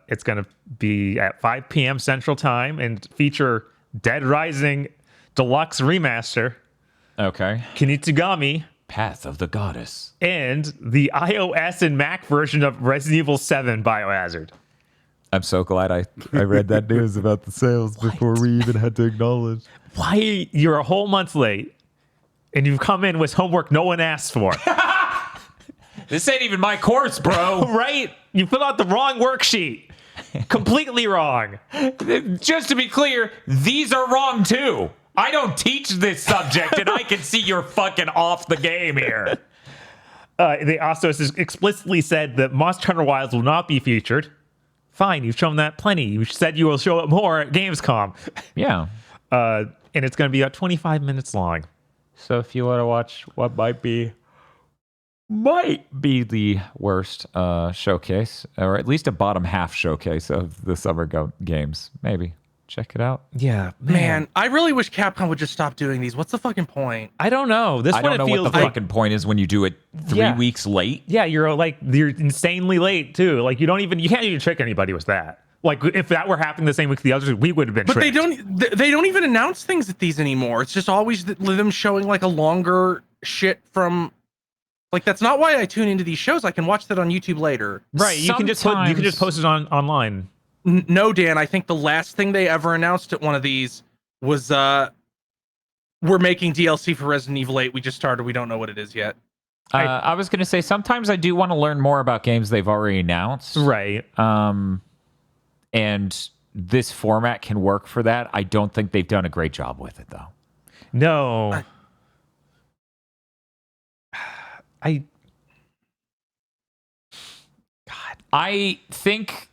It's going to be at 5 p.m. Central Time and feature Dead Rising Deluxe Remaster. Okay. Kinitsugami. Path of the Goddess. And the iOS and Mac version of Resident Evil 7 Biohazard. I'm so glad I read that news about the sales before we even had to acknowledge. Why you're a whole month late and you've come in with homework no one asked for. This ain't even my course, bro. Right? You filled out the wrong worksheet. Completely wrong. Just to be clear, these are wrong too. I don't teach this subject, and I can see you're fucking off the game here. They also explicitly said that Monster Hunter Wilds will not be featured. Fine, you've shown that plenty. You said you will show it more at Gamescom. Yeah. And it's going to be about 25 minutes long. So if you want to watch what might be the worst showcase, or at least a bottom half showcase of the summer games, maybe check it out. Yeah, man, I really wish Capcom would just stop doing these. What's the fucking point? I don't know. I don't know what the fucking point is when you do it 3 weeks late. Yeah, you're insanely late too. Like you can't even trick anybody with that. Like if that were happening the same week as the others, we would have been. But tricked. they don't even announce things at these anymore. It's just always them showing like a longer shit from. Like that's not why I tune into these shows. I can watch that on YouTube later. Right? You can just post it online. No, Dan. I think the last thing they ever announced at one of these was we're making DLC for Resident Evil 8. We just started. We don't know what it is yet. I was going to say sometimes I do want to learn more about games they've already announced. Right. And this format can work for that. I don't think they've done a great job with it though. No. I think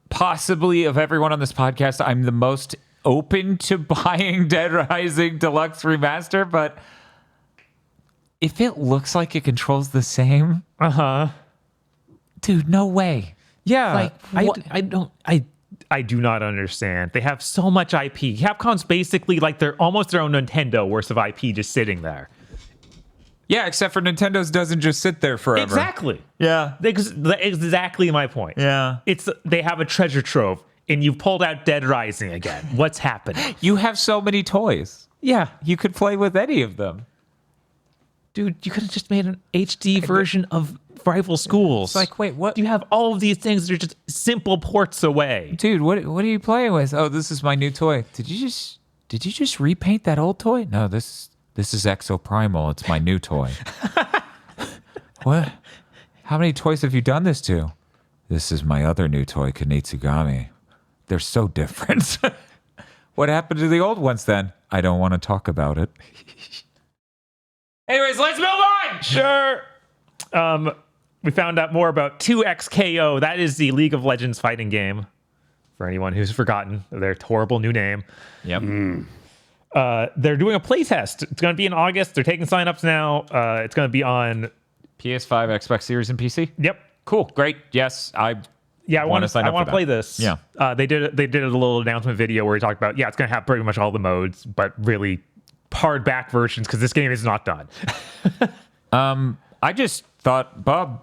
possibly of everyone on this podcast, I'm the most open to buying Dead Rising Deluxe Remaster, but if it looks like it controls the same, dude, no way. Yeah, like I do not understand. They have so much IP. Capcom's basically like they're almost their own Nintendo worth of IP just sitting there. Yeah, except for Nintendo's doesn't just sit there forever. Exactly. Yeah. Exactly my point. Yeah. They have a treasure trove, and you've pulled out Dead Rising again. What's happening? You have so many toys. Yeah. You could play with any of them. Dude, you could have just made an HD version of Rival Schools. It's like, wait, what? You have all of these things that are just simple ports away. Dude, what are you playing with? Oh, this is my new toy. Did you just repaint that old toy? No, this is Exo Primal. It's my new toy. What? How many toys have you done this to? This is my other new toy, Kinitsugami. They're so different. What happened to the old ones then? I don't want to talk about it. Anyways, let's move on. Sure. We found out more about 2XKO. That is the League of Legends fighting game for anyone who's forgotten their horrible new name. Yep. They're doing a playtest. It's going to be in August. They're taking signups now. It's going to be on PS5, Xbox Series, and PC. Yep. Cool. Great. Yes, I want to sign up for that. play this. Yeah. They did a little announcement video where he talked about it's going to have pretty much all the modes, but really hard back versions because this game is not done. I just thought, Bob,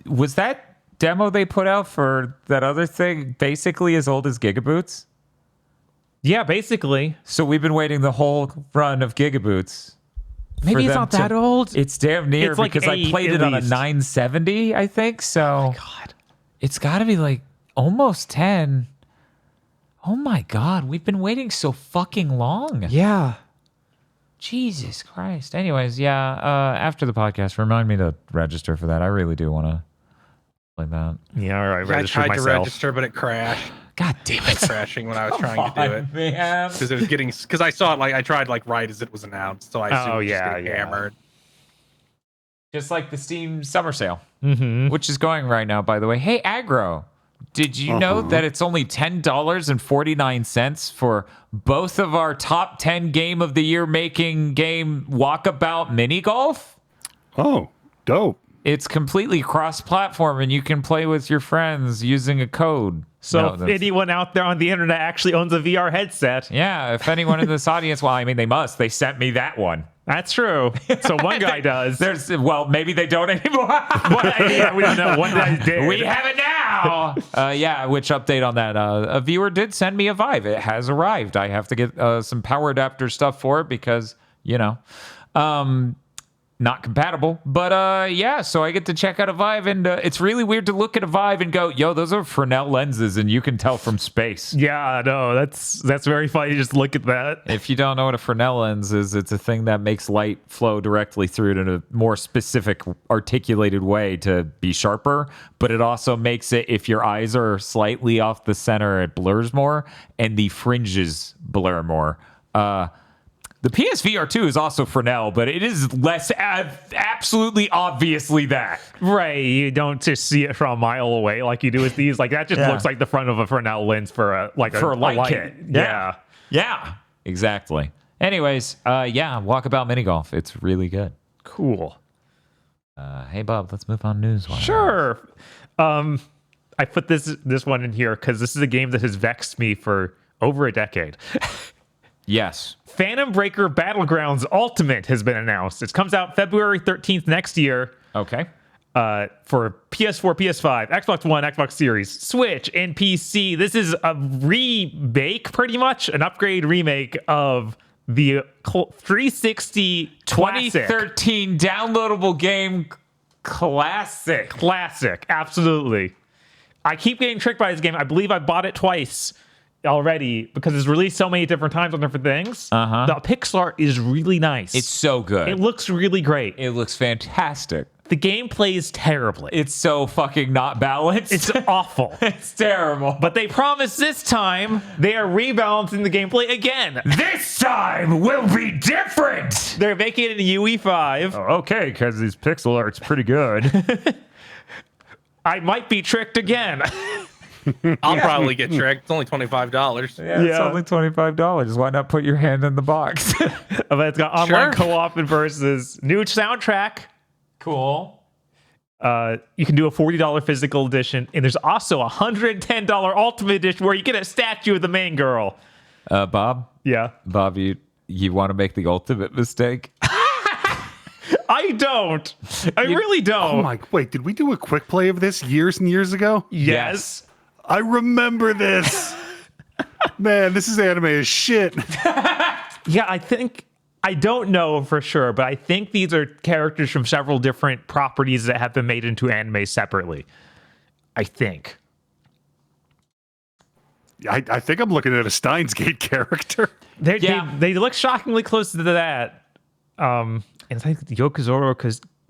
was that demo they put out for that other thing basically as old as GigaBoots? Yeah, basically. So we've been waiting the whole run of GigaBoots. Maybe it's not that old. It's damn near It's like because I 8 played at it on a least. 970, I think. So Oh my God. it's got to be like almost 10. Oh my God, we've been waiting so fucking long. Yeah. Jesus Christ. Anyways, after the podcast, remind me to register for that. I really do want to play that. Yeah, all right. I Register tried to myself. register, but it crashed. God damn It's it. crashing when I was trying to do it. Man. Because it was getting, because I saw it I tried right as it was announced, so I assumed it was just getting hammered. Just like the Steam summer sale, Mm-hmm. which is going right now, by the way. Hey, Aggro, did you know that it's only $10.49 for both of our top 10 game of the year making game Walkabout Mini Golf? Oh, dope. It's completely cross-platform, and you can play with your friends using a code. So No, if that's- anyone out there on the internet actually owns a VR headset, yeah, if anyone in this audience, well, I mean, they must. They sent me that one. that's true. So one guy does. Maybe they don't anymore. Yeah, we don't know. One guy did. We have it now. Which update on that? A viewer did send me a Vive. It has arrived. I have to get some power adapter stuff for it because, not compatible. But so I get to check out a Vive, and it's really weird to look at a Vive and go, yo, those are Fresnel lenses, and you can tell from space. Yeah, no, that's very funny. Just look at that. If you don't know what a Fresnel lens is, it's a thing that makes light flow directly through it in a more specific, articulated way to be sharper. But it also makes it, if your eyes are slightly off the center, it blurs more, and the fringes blur more. The PSVR 2 is also Fresnel, but it is less absolutely obviously that. Right, you don't just see it from a mile away like you do with these. Like that just looks like the front of a Fresnel lens for a light kit. Yeah. Yeah, exactly. Anyways, Walkabout Mini Golf. It's really good. Cool. Hey, Bob, let's move on news. Sure. I put this one in here because this is a game that has vexed me for over a decade. Yes. Phantom Breaker Battlegrounds Ultimate has been announced. It comes out February 13th next year. Okay. For PS4, PS5, Xbox One, Xbox Series, Switch, and PC. This is a remake, pretty much, an upgrade remake of the 360 classic. 2013 downloadable game classic. Classic, absolutely. I keep getting tricked by this game. I believe I bought it twice already because it's released so many different times on different things. Uh-huh. The pixel art is really nice. It's so good. It looks really great. It looks fantastic. The game plays terribly. It's so fucking not balanced. It's awful. It's terrible. But they promise this time they are rebalancing the gameplay again. This time will be different. They're making it in UE5. Okay, because this pixel art's pretty good. I might be tricked again. I'll probably get tricked. It's only $25. It's Yeah. only $25. Why not put your hand in the box? But it's got online Sure. co-op and versus. New soundtrack. Cool. You can do a $40 physical edition, and there's also a $110 ultimate edition where you get a statue of the main girl. Bob, Yeah. you want to make the ultimate mistake? I don't. I really don't. Oh wait, did we do a quick play of this years and years ago? Yes. I remember this. Man, this is anime as shit. Yeah, I don't know for sure, but I think these are characters from several different properties that have been made into anime separately. I think. I think I'm looking at a Steins Gate character. They look shockingly close to that. And I think Yokozoro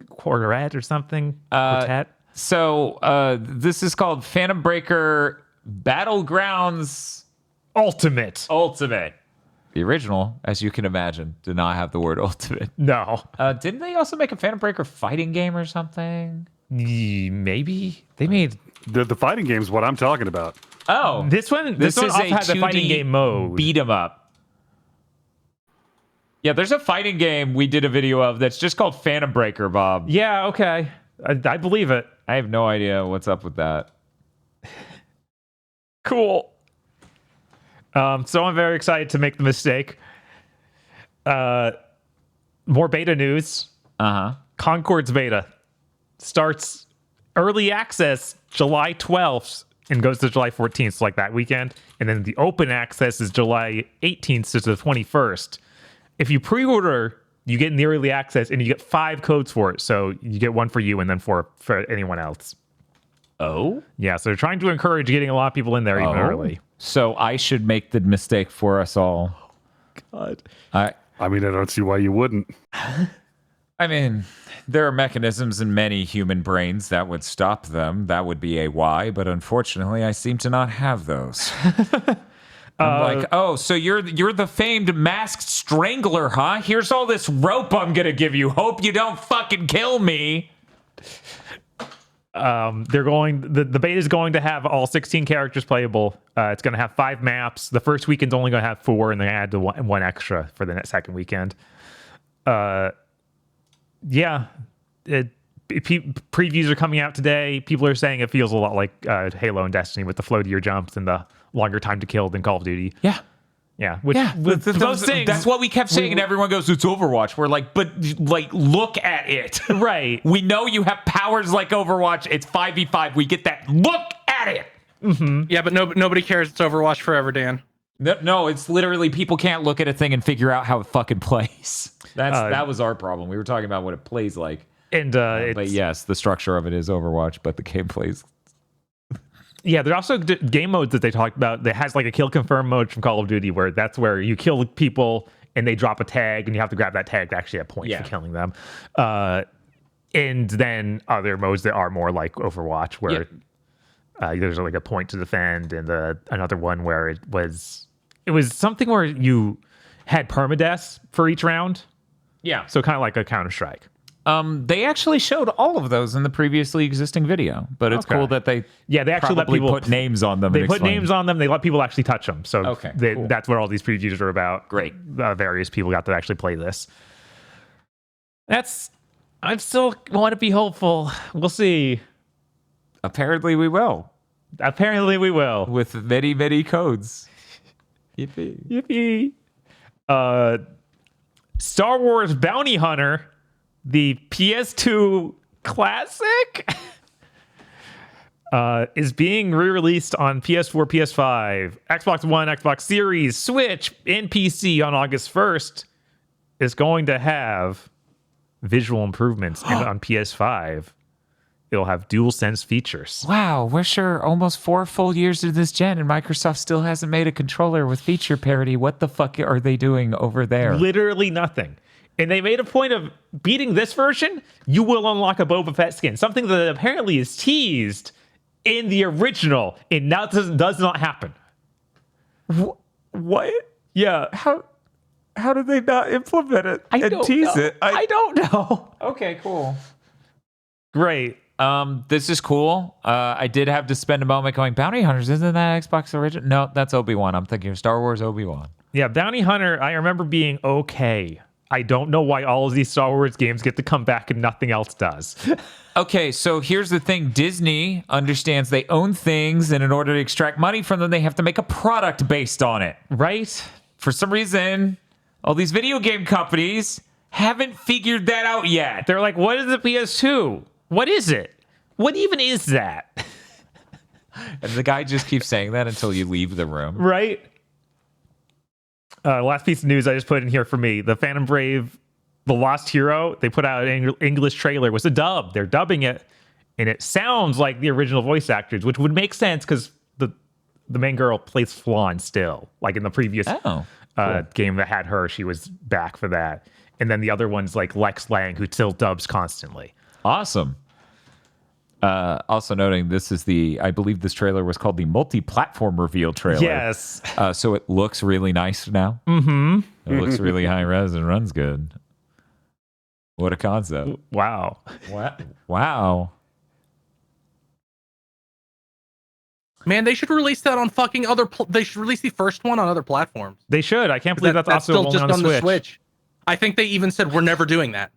Quartet or something. Quartet. So this is called Phantom Breaker Battlegrounds Ultimate. Ultimate. The original, as you can imagine, did not have the word ultimate. No. Didn't they also make a Phantom Breaker fighting game or something? Maybe. They made... The fighting game is what I'm talking about. Oh, This one is also a has a 2D fighting game mode. beat 'em up. Yeah, there's a fighting game we did a video of that's just called Phantom Breaker, Bob. Yeah, okay. I believe it. I have no idea what's up with that. Cool. So I'm very excited to make the mistake. More beta news. Concord's beta starts early access July 12th and goes to July 14th, so like that weekend. And then the open access is July 18th to the 21st. If you pre-order, you get in the early access and you get 5 codes for it. So you get one for you and then for anyone else. Oh? Yeah, so they're trying to encourage getting a lot of people in there even early. So I should make the mistake for us all. God. I mean, I don't see why you wouldn't. I mean, there are mechanisms in many human brains that would stop them. That would be a why, but unfortunately, I seem to not have those. I'm like, oh, so you're the famed masked strangler, huh? Here's all this rope I'm gonna give you. Hope you don't fucking kill me. They're going. The beta is going to have all 16 characters playable. It's going to have 5 maps. The first weekend's only going to have 4, and they add the one extra for the second weekend. Yeah, previews are coming out today. People are saying it feels a lot like Halo and Destiny with the floatier jumps and the longer time to kill than Call of Duty. Yeah. Yeah, Those things. That's what we kept saying, and everyone goes, "It's Overwatch." We're like, but like, look at it. Right. We know you have powers like Overwatch. It's 5v5. We get that. Look at it. Mm-hmm. Yeah, but nobody cares. It's Overwatch forever, Dan. No, it's literally people can't look at a thing and figure out how it fucking plays. That was our problem. We were talking about what it plays like. And but yes, the structure of it is Overwatch, but the game plays. Yeah, there are also game modes that they talked about that has like a kill confirm mode from Call of Duty, where that's where you kill people and they drop a tag and you have to grab that tag to actually have points for killing them. And then other modes that are more like Overwatch, where there's like a point to defend, and another one where it was something where you had permadeath for each round. Yeah. So kind of like a Counter-Strike. They actually showed all of those in the previously existing video, but it's cool that they actually let people put names on them. They put names on them. They let people actually touch them. So cool. That's what all these previews are about. Great. Various people got to actually play this. I still want to be hopeful. We'll see. Apparently we will. With many, many codes. Yippee. Star Wars Bounty Hunter, the PS2 classic, is being re-released on PS4, PS5, Xbox One, Xbox Series, Switch, and PC on August 1st. Is going to have visual improvements, and on PS5, it'll have DualSense features. Wow, we're sure almost 4 full years into this gen, and Microsoft still hasn't made a controller with feature parity. What the fuck are they doing over there? Literally nothing. And they made a point of beating this version, you will unlock a Boba Fett skin, something that apparently is teased in the original, and now does not happen. What? Yeah. How did they not implement it and tease it? I don't know. Okay, cool. Great. This is cool. I did have to spend a moment going, Bounty Hunters, isn't that Xbox original? No, that's Obi-Wan. I'm thinking of Star Wars Obi-Wan. Yeah, Bounty Hunter, I remember being okay. I don't know why all of these Star Wars games get to come back and nothing else does. Okay, so here's the thing. Disney understands they own things, and in order to extract money from them, they have to make a product based on it. Right? For some reason, all these video game companies haven't figured that out yet. They're like, what is the PS2? What is it? What even is that? And the guy just keeps saying that until you leave the room. Right? Last piece of news I just put in here for me. The Phantom Brave, The Lost Hero, they put out an English trailer. Was a dub. They're dubbing it, and it sounds like the original voice actors, which would make sense because the main girl plays Flan still. Like in the previous game that had her, she was back for that. And then the other one's like Lex Lang, who still dubs constantly. Awesome. Also noting, I believe this trailer was called the multi-platform reveal trailer. Yes. So it looks really nice now. Mm-hmm. It looks really high res and runs good. What a concept. Wow. Wow. Man, they should release that on fucking other. They should release the first one on other platforms. They should. I can't believe that's also still only just on the Switch. I think they even said we're never doing that.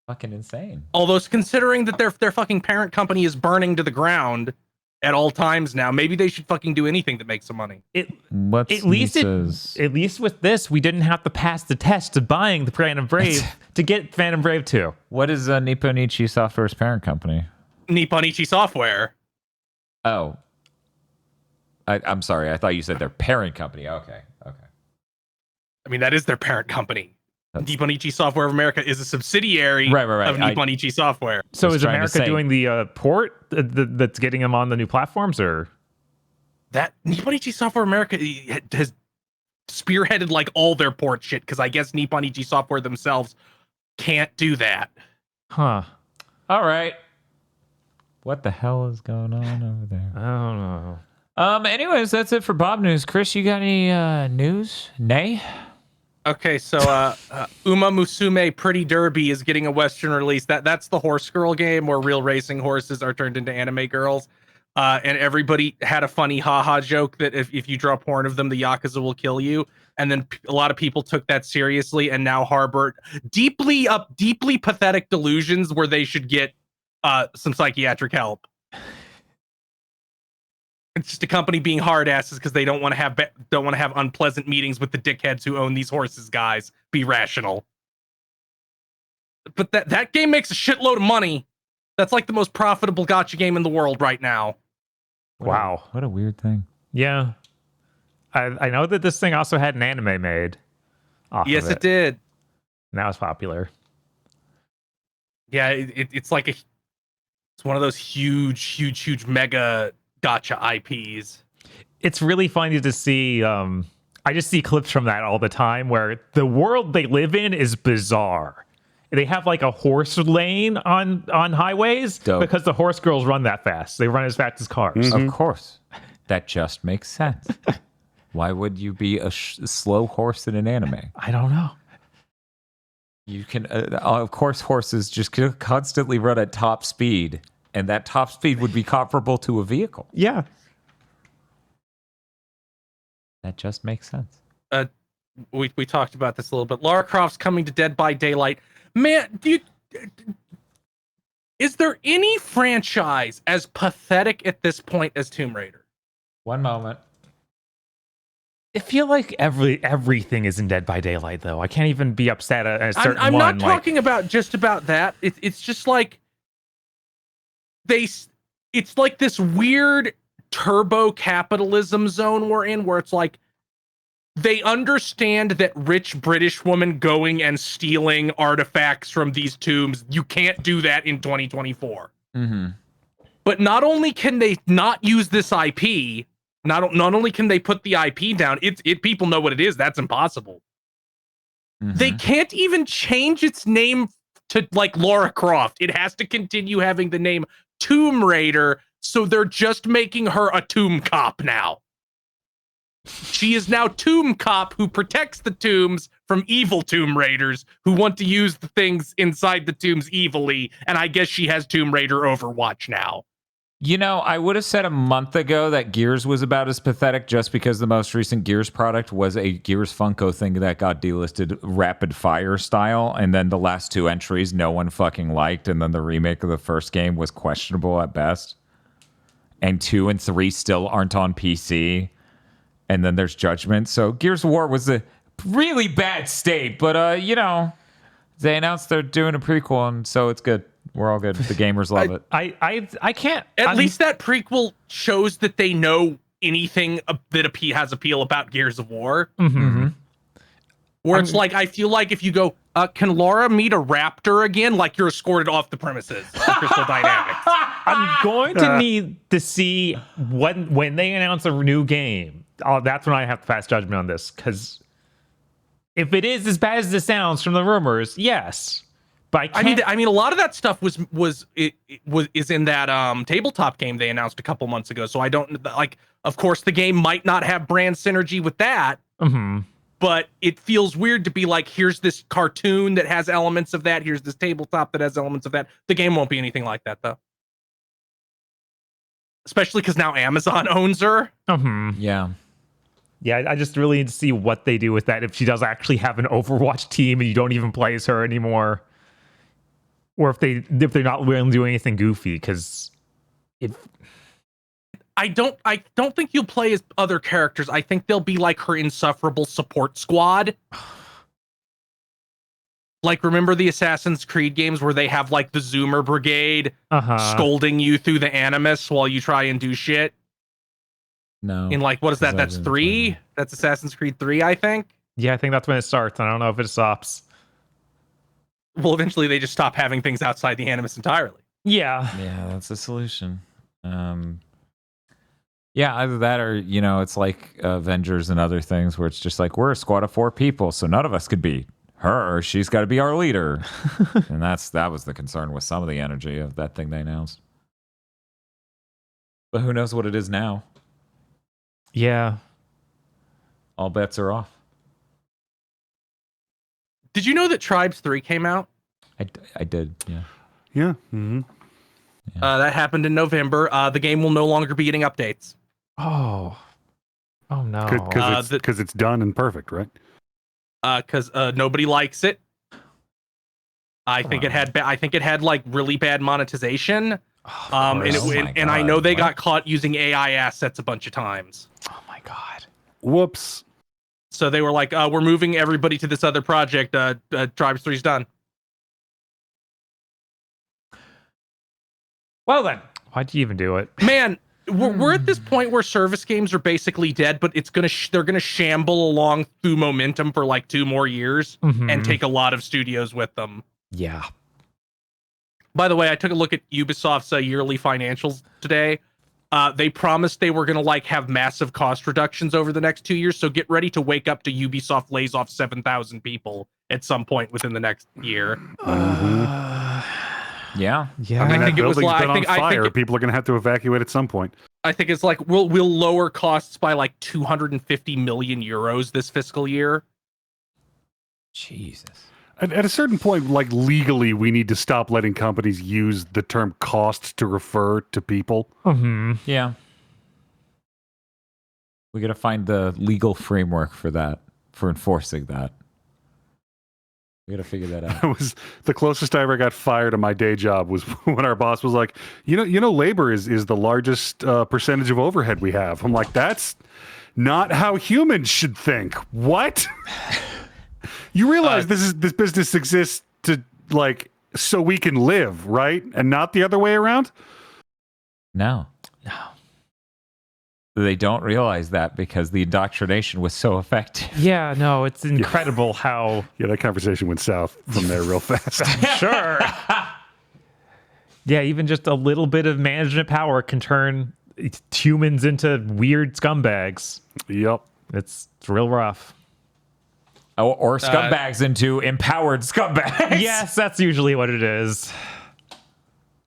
Fucking insane. Although, considering that their fucking parent company is burning to the ground at all times now, maybe they should fucking do anything that makes some money. At least with this, we didn't have to pass the test of buying the Phantom Brave to get Phantom Brave 2. What is Nipponichi Software's parent company? Nipponichi Software. Oh. I'm sorry. I thought you said their parent company. Okay. I mean, that is their parent company. Nipponichi Software of America is a subsidiary right. of Nipponichi Software. So is America doing the port that's getting them on the new platforms, or that Nipponichi Software America has spearheaded like all their port shit? Because I guess Nipponichi Software themselves can't do that. Huh? All right. What the hell is going on over there? I don't know. Anyways, that's it for Bob News. Chris, you got any news? Nay? Okay, so Uma Musume Pretty Derby is getting a Western release. That's the horse girl game where real racing horses are turned into anime girls. And everybody had a funny haha joke that if you draw porn of them, the Yakuza will kill you. And then a lot of people took that seriously and now harbor deeply pathetic delusions where they should get some psychiatric help. It's just a company being hard asses because they don't want to have unpleasant meetings with the dickheads who own these horses. Guys, be rational. But that game makes a shitload of money. That's like the most profitable gacha game in the world right now. Wow, what a weird thing. Yeah, I know that this thing also had an anime made. Yes, it did. Now it's popular. Yeah, it's like it's one of those huge mega gacha IPs. It's really funny to see. I just see clips from that all the time where the world they live in is bizarre. They have like a horse lane on highways because the horse girls run that fast. They run as fast as cars. Mm-hmm. Of course. That just makes sense. Why would you be a slow horse in an anime? I don't know. You can, of course, horses just constantly run at top speed. And that top speed would be comparable to a vehicle. Yeah. That just makes sense. We talked about this a little bit. Lara Croft's coming to Dead by Daylight. Man, is there any franchise as pathetic at this point as Tomb Raider? One moment. I feel like everything is in Dead by Daylight, though. I can't even be upset at a certain one. I'm not talking about just about that. It's just like it's like this weird turbo capitalism zone we're in where it's like they understand that rich British woman going and stealing artifacts from these tombs, you can't do that in 2024. Mm-hmm. But not only can they not use this IP, not only can they put the IP down, people know what it is. That's impossible. Mm-hmm. They can't even change its name to like Lara Croft. It has to continue having the name Tomb Raider, so they're just making her a tomb cop now. She is now Tomb Cop who protects the tombs from evil Tomb Raiders who want to use the things inside the tombs evilly, and I guess she has Tomb Raider Overwatch now. You know, I would have said a month ago that Gears was about as pathetic just because the most recent Gears product was a Gears Funko thing that got delisted rapid fire style, and then the last two entries no one fucking liked, and then the remake of the first game was questionable at best. And 2 and 3 still aren't on PC. And then there's Judgment. So Gears of War was a really bad state, but you know, they announced they're doing a prequel, and so it's good. We're all good. The gamers love it. I can't. At least that prequel shows that they know anything that has appeal about Gears of War. Mm-hmm. Where it's like, I feel like if you go, can Laura meet a raptor again? Like you're escorted off the premises. Crystal Dynamics. I'm going to need to see when they announce a new game. That's when I have to pass judgment on this, because if it is as bad as it sounds from the rumors, yes. But I mean, a lot of that stuff is in that tabletop game they announced a couple months ago. So I don't like. Of course, the game might not have brand synergy with that. Mm-hmm. But it feels weird to be like, here's this cartoon that has elements of that. Here's this tabletop that has elements of that. The game won't be anything like that, though. especially because now Amazon owns her. Yeah. Yeah, I just really need to see what they do with that. If she does actually have an Overwatch team and you don't even play as her anymore, or if they're not willing to do anything goofy, because if I don't think you'll play as other characters. I think they'll be like her insufferable support squad. Like, remember the Assassin's Creed games where they have like the Zoomer Brigade scolding you through the Animus while you try and do shit? No. In like, what is that? That's 3? That's Assassin's Creed 3, I think. Yeah, I think that's when it starts. I don't know if it stops. Well, eventually they just stop having things outside the Animus entirely. Yeah. Yeah, that's a solution. Yeah, either that or, it's like Avengers and other things where it's just like, we're a squad of 4 people, so none of us could be her. She's got to be our leader. And that was the concern with some of the energy of that thing they announced. But who knows what it is now? Yeah. All bets are off. Did you know that Tribes 3 came out? I did, yeah. Yeah. Mm-hmm. That happened in November. The game will no longer be getting updates. Oh no. Because it's done and perfect, right? Because nobody likes it. I think it had like really bad monetization. And I know they got caught using AI assets a bunch of times. Oh my god. Whoops. So they were like, we're moving everybody to this other project. Tribes 3's done. Well then, why'd you even do it? Man, we're at this point where service games are basically dead, but they're gonna shamble along through momentum for like 2 more years and take a lot of studios with them. Yeah. By the way, I took a look at Ubisoft's yearly financials today. They promised they were gonna like have massive cost reductions over the next 2 years. So get ready to wake up to Ubisoft lays off 7,000 people at some point within the next year. Yeah. Yeah. I think it was like on fire. People are going to have to evacuate at some point. I think it's like we'll lower costs by like 250 million euros this fiscal year. Jesus. At a certain point, like legally, we need to stop letting companies use the term cost to refer to people. Yeah. We got to find the legal framework for that, for enforcing that. We got to figure that out. It was the closest I ever got fired of my day job was when our boss was like, you know, labor is the largest percentage of overhead we have. I'm like, that's not how humans should think. What? You realize this business exists to like so we can live, right? And not the other way around? No. They don't realize that because the indoctrination was so effective. Yeah, no, it's incredible how... Yeah, that conversation went south from there real fast. Sure. Yeah, even just a little bit of management power can turn humans into weird scumbags. Yep. It's real rough. Or scumbags into empowered scumbags. Yes, that's usually what it is.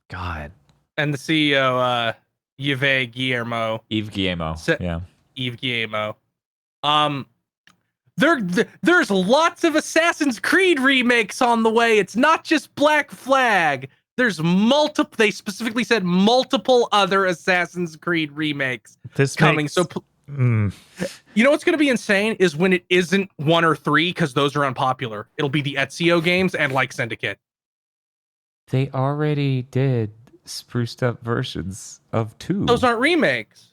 God. And the CEO, Yves Guillermo. Yves Guillermo. Yeah. Yves Guillermo. There's lots of Assassin's Creed remakes on the way. It's not just Black Flag. There's multiple. They specifically said multiple other Assassin's Creed remakes coming. So, you know what's going to be insane is when it isn't 1 or 3 because those are unpopular. It'll be the Ezio games and like Syndicate. They already did spruced up versions of 2. Those aren't remakes.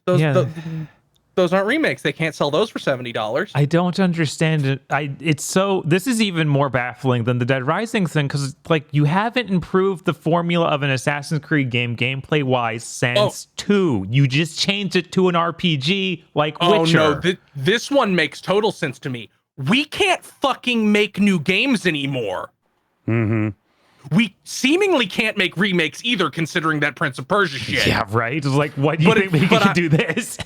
Those aren't remakes. They can't sell those for $70. I don't understand it. This is even more baffling than the Dead Rising thing because like you haven't improved the formula of an Assassin's Creed game gameplay wise since 2. You just changed it to an RPG like Witcher. Oh no, this one makes total sense to me. We can't fucking make new games anymore. We seemingly can't make remakes either, considering that Prince of Persia shit. Yeah, right. It's like, what do you think we can do this?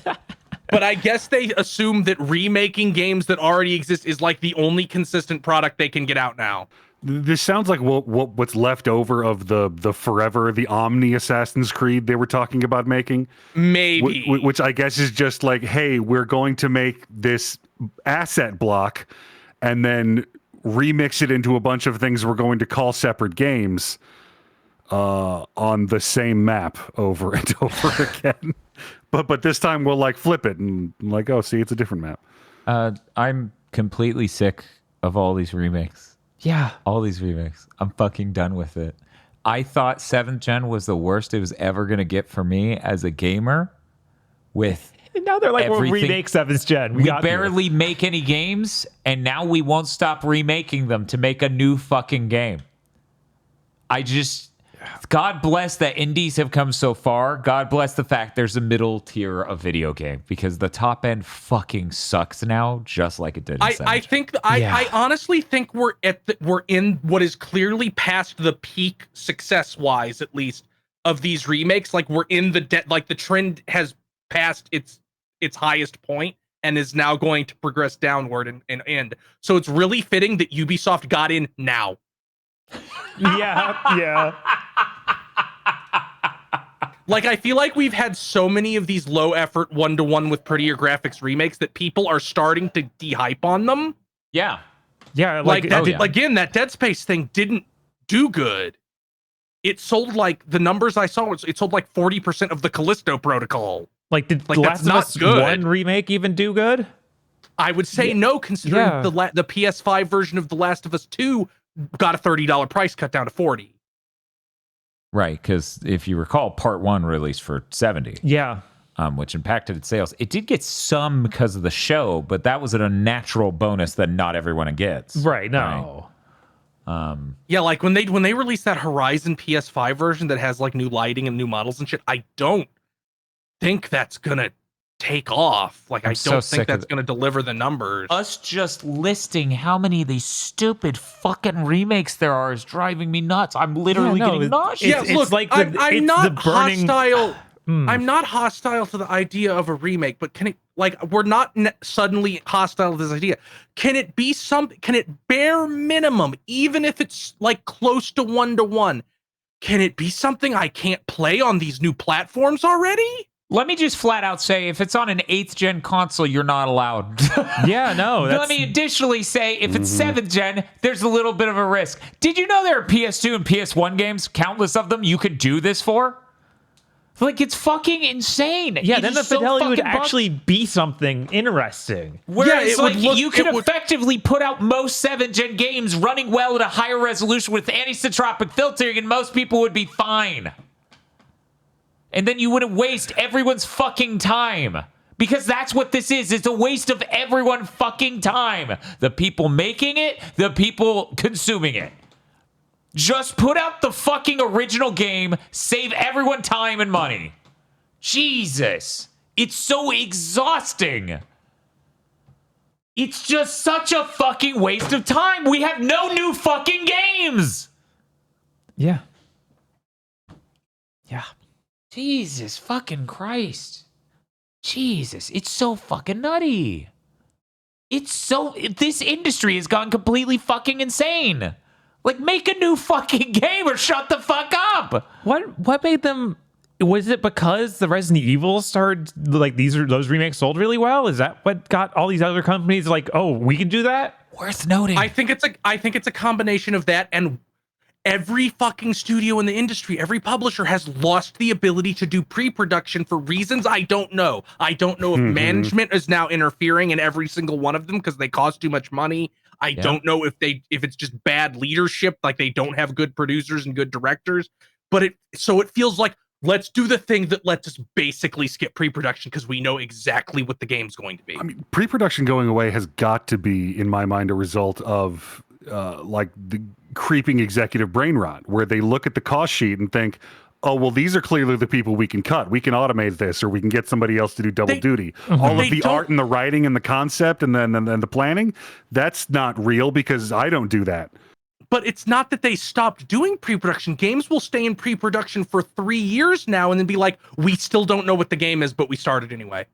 But I guess they assume that remaking games that already exist is like the only consistent product they can get out now. This sounds like what's left over of the forever, the Omni Assassin's Creed they were talking about making. Maybe. Which I guess is just like, hey, we're going to make this asset block and then remix it into a bunch of things we're going to call separate games on the same map over and over again. But this time we'll like flip it and like, oh, see, it's a different map. I'm completely sick of all these remakes. Yeah. All these remakes. I'm fucking done with it. I thought 7th gen was the worst it was ever going to get for me as a gamer with And now they're like, we'll everything. remake 7th gen. We got here. barely make any games, and now we won't stop remaking them to make a new fucking game. God bless that indies have come so far. God bless the fact there's a middle tier of video game, because the top end fucking sucks now, just like it did in 7th gen. I honestly think we're in what is clearly past the peak success wise, at least, of these remakes. Like we're in the the trend has passed its highest point and is now going to progress downward and end. So it's really fitting that Ubisoft got in now. Yeah. Like, I feel like we've had so many of these low effort 1-to-1 with prettier graphics remakes that people are starting to de-hype on them. Yeah. Yeah. Again, that Dead Space thing didn't do good. It sold like, the numbers I saw, it sold like 40% of the Callisto Protocol. Like, did Like, The that's Last of not Us good. 1 remake even do good? I would say no, considering Yeah. the PS5 version of The Last of Us 2 got a $30 price cut down to $40. Right, because if you recall, part 1 released for $70. Yeah. Which impacted its sales. It did get some because of the show, but that was an unnatural bonus that not everyone gets. Right. No. Yeah, like when they released that Horizon PS5 version that has like new lighting and new models and shit, I don't think that's gonna take off. Like, I so don't sick think of that's gonna deliver the numbers. Us just listing how many of these stupid fucking remakes there are is driving me nuts. I'm literally getting nauseous. Yeah, it's look, like I'm not the burning hostile. I'm not hostile to the idea of a remake, but can it, like, we're not suddenly hostile to this idea. Can it be can it bare minimum, even if it's like close to 1-to-1, can it be something I can't play on these new platforms already? Let me just flat out say, if it's on an 8th gen console, you're not allowed. Yeah, no. Let me additionally say, if it's 7th gen, there's a little bit of a risk. Did you know there are PS2 and PS1 games, countless of them, you could do this for? Like, it's fucking insane. Yeah, It then is the so fidelity would fucking actually be something interesting. Whereas, it would like, you could effectively put out most 7th gen games running well at a higher resolution with anisotropic filtering, and most people would be fine. And then you wouldn't waste everyone's fucking time. Because that's what this is. It's a waste of everyone's fucking time. The people making it, the people consuming it. Just put out the fucking original game, save everyone time and money. Jesus. It's so exhausting. It's just such a fucking waste of time. We have no new fucking games. Yeah. Yeah. Jesus fucking Christ. Jesus, it's so fucking nutty. This industry has gone completely fucking insane. Like, make a new fucking game or shut the fuck up. What made them? Was it because the Resident Evil started, like, those remakes sold really well? Is that what got all these other companies like, oh, we can do that? Worth noting. I think it's a combination of that, and every fucking studio in the industry, every publisher has lost the ability to do pre-production for reasons I don't know. I don't know if management is now interfering in every single one of them because they cost too much money. I don't know if it's just bad leadership, like they don't have good producers and good directors. But it feels like, let's do the thing that lets us basically skip pre-production because we know exactly what the game's going to be. I mean, pre-production going away has got to be, in my mind, a result of like the creeping executive brain rot, where they look at the cost sheet and think, oh, well, these are clearly the people we can cut. We can automate this, or we can get somebody else to do double duty. All of the art and the writing and the concept and then the planning, that's not real because I don't do that. But it's not that they stopped doing pre-production. Games will stay in pre-production for 3 years now and then be like, we still don't know what the game is, but we started anyway.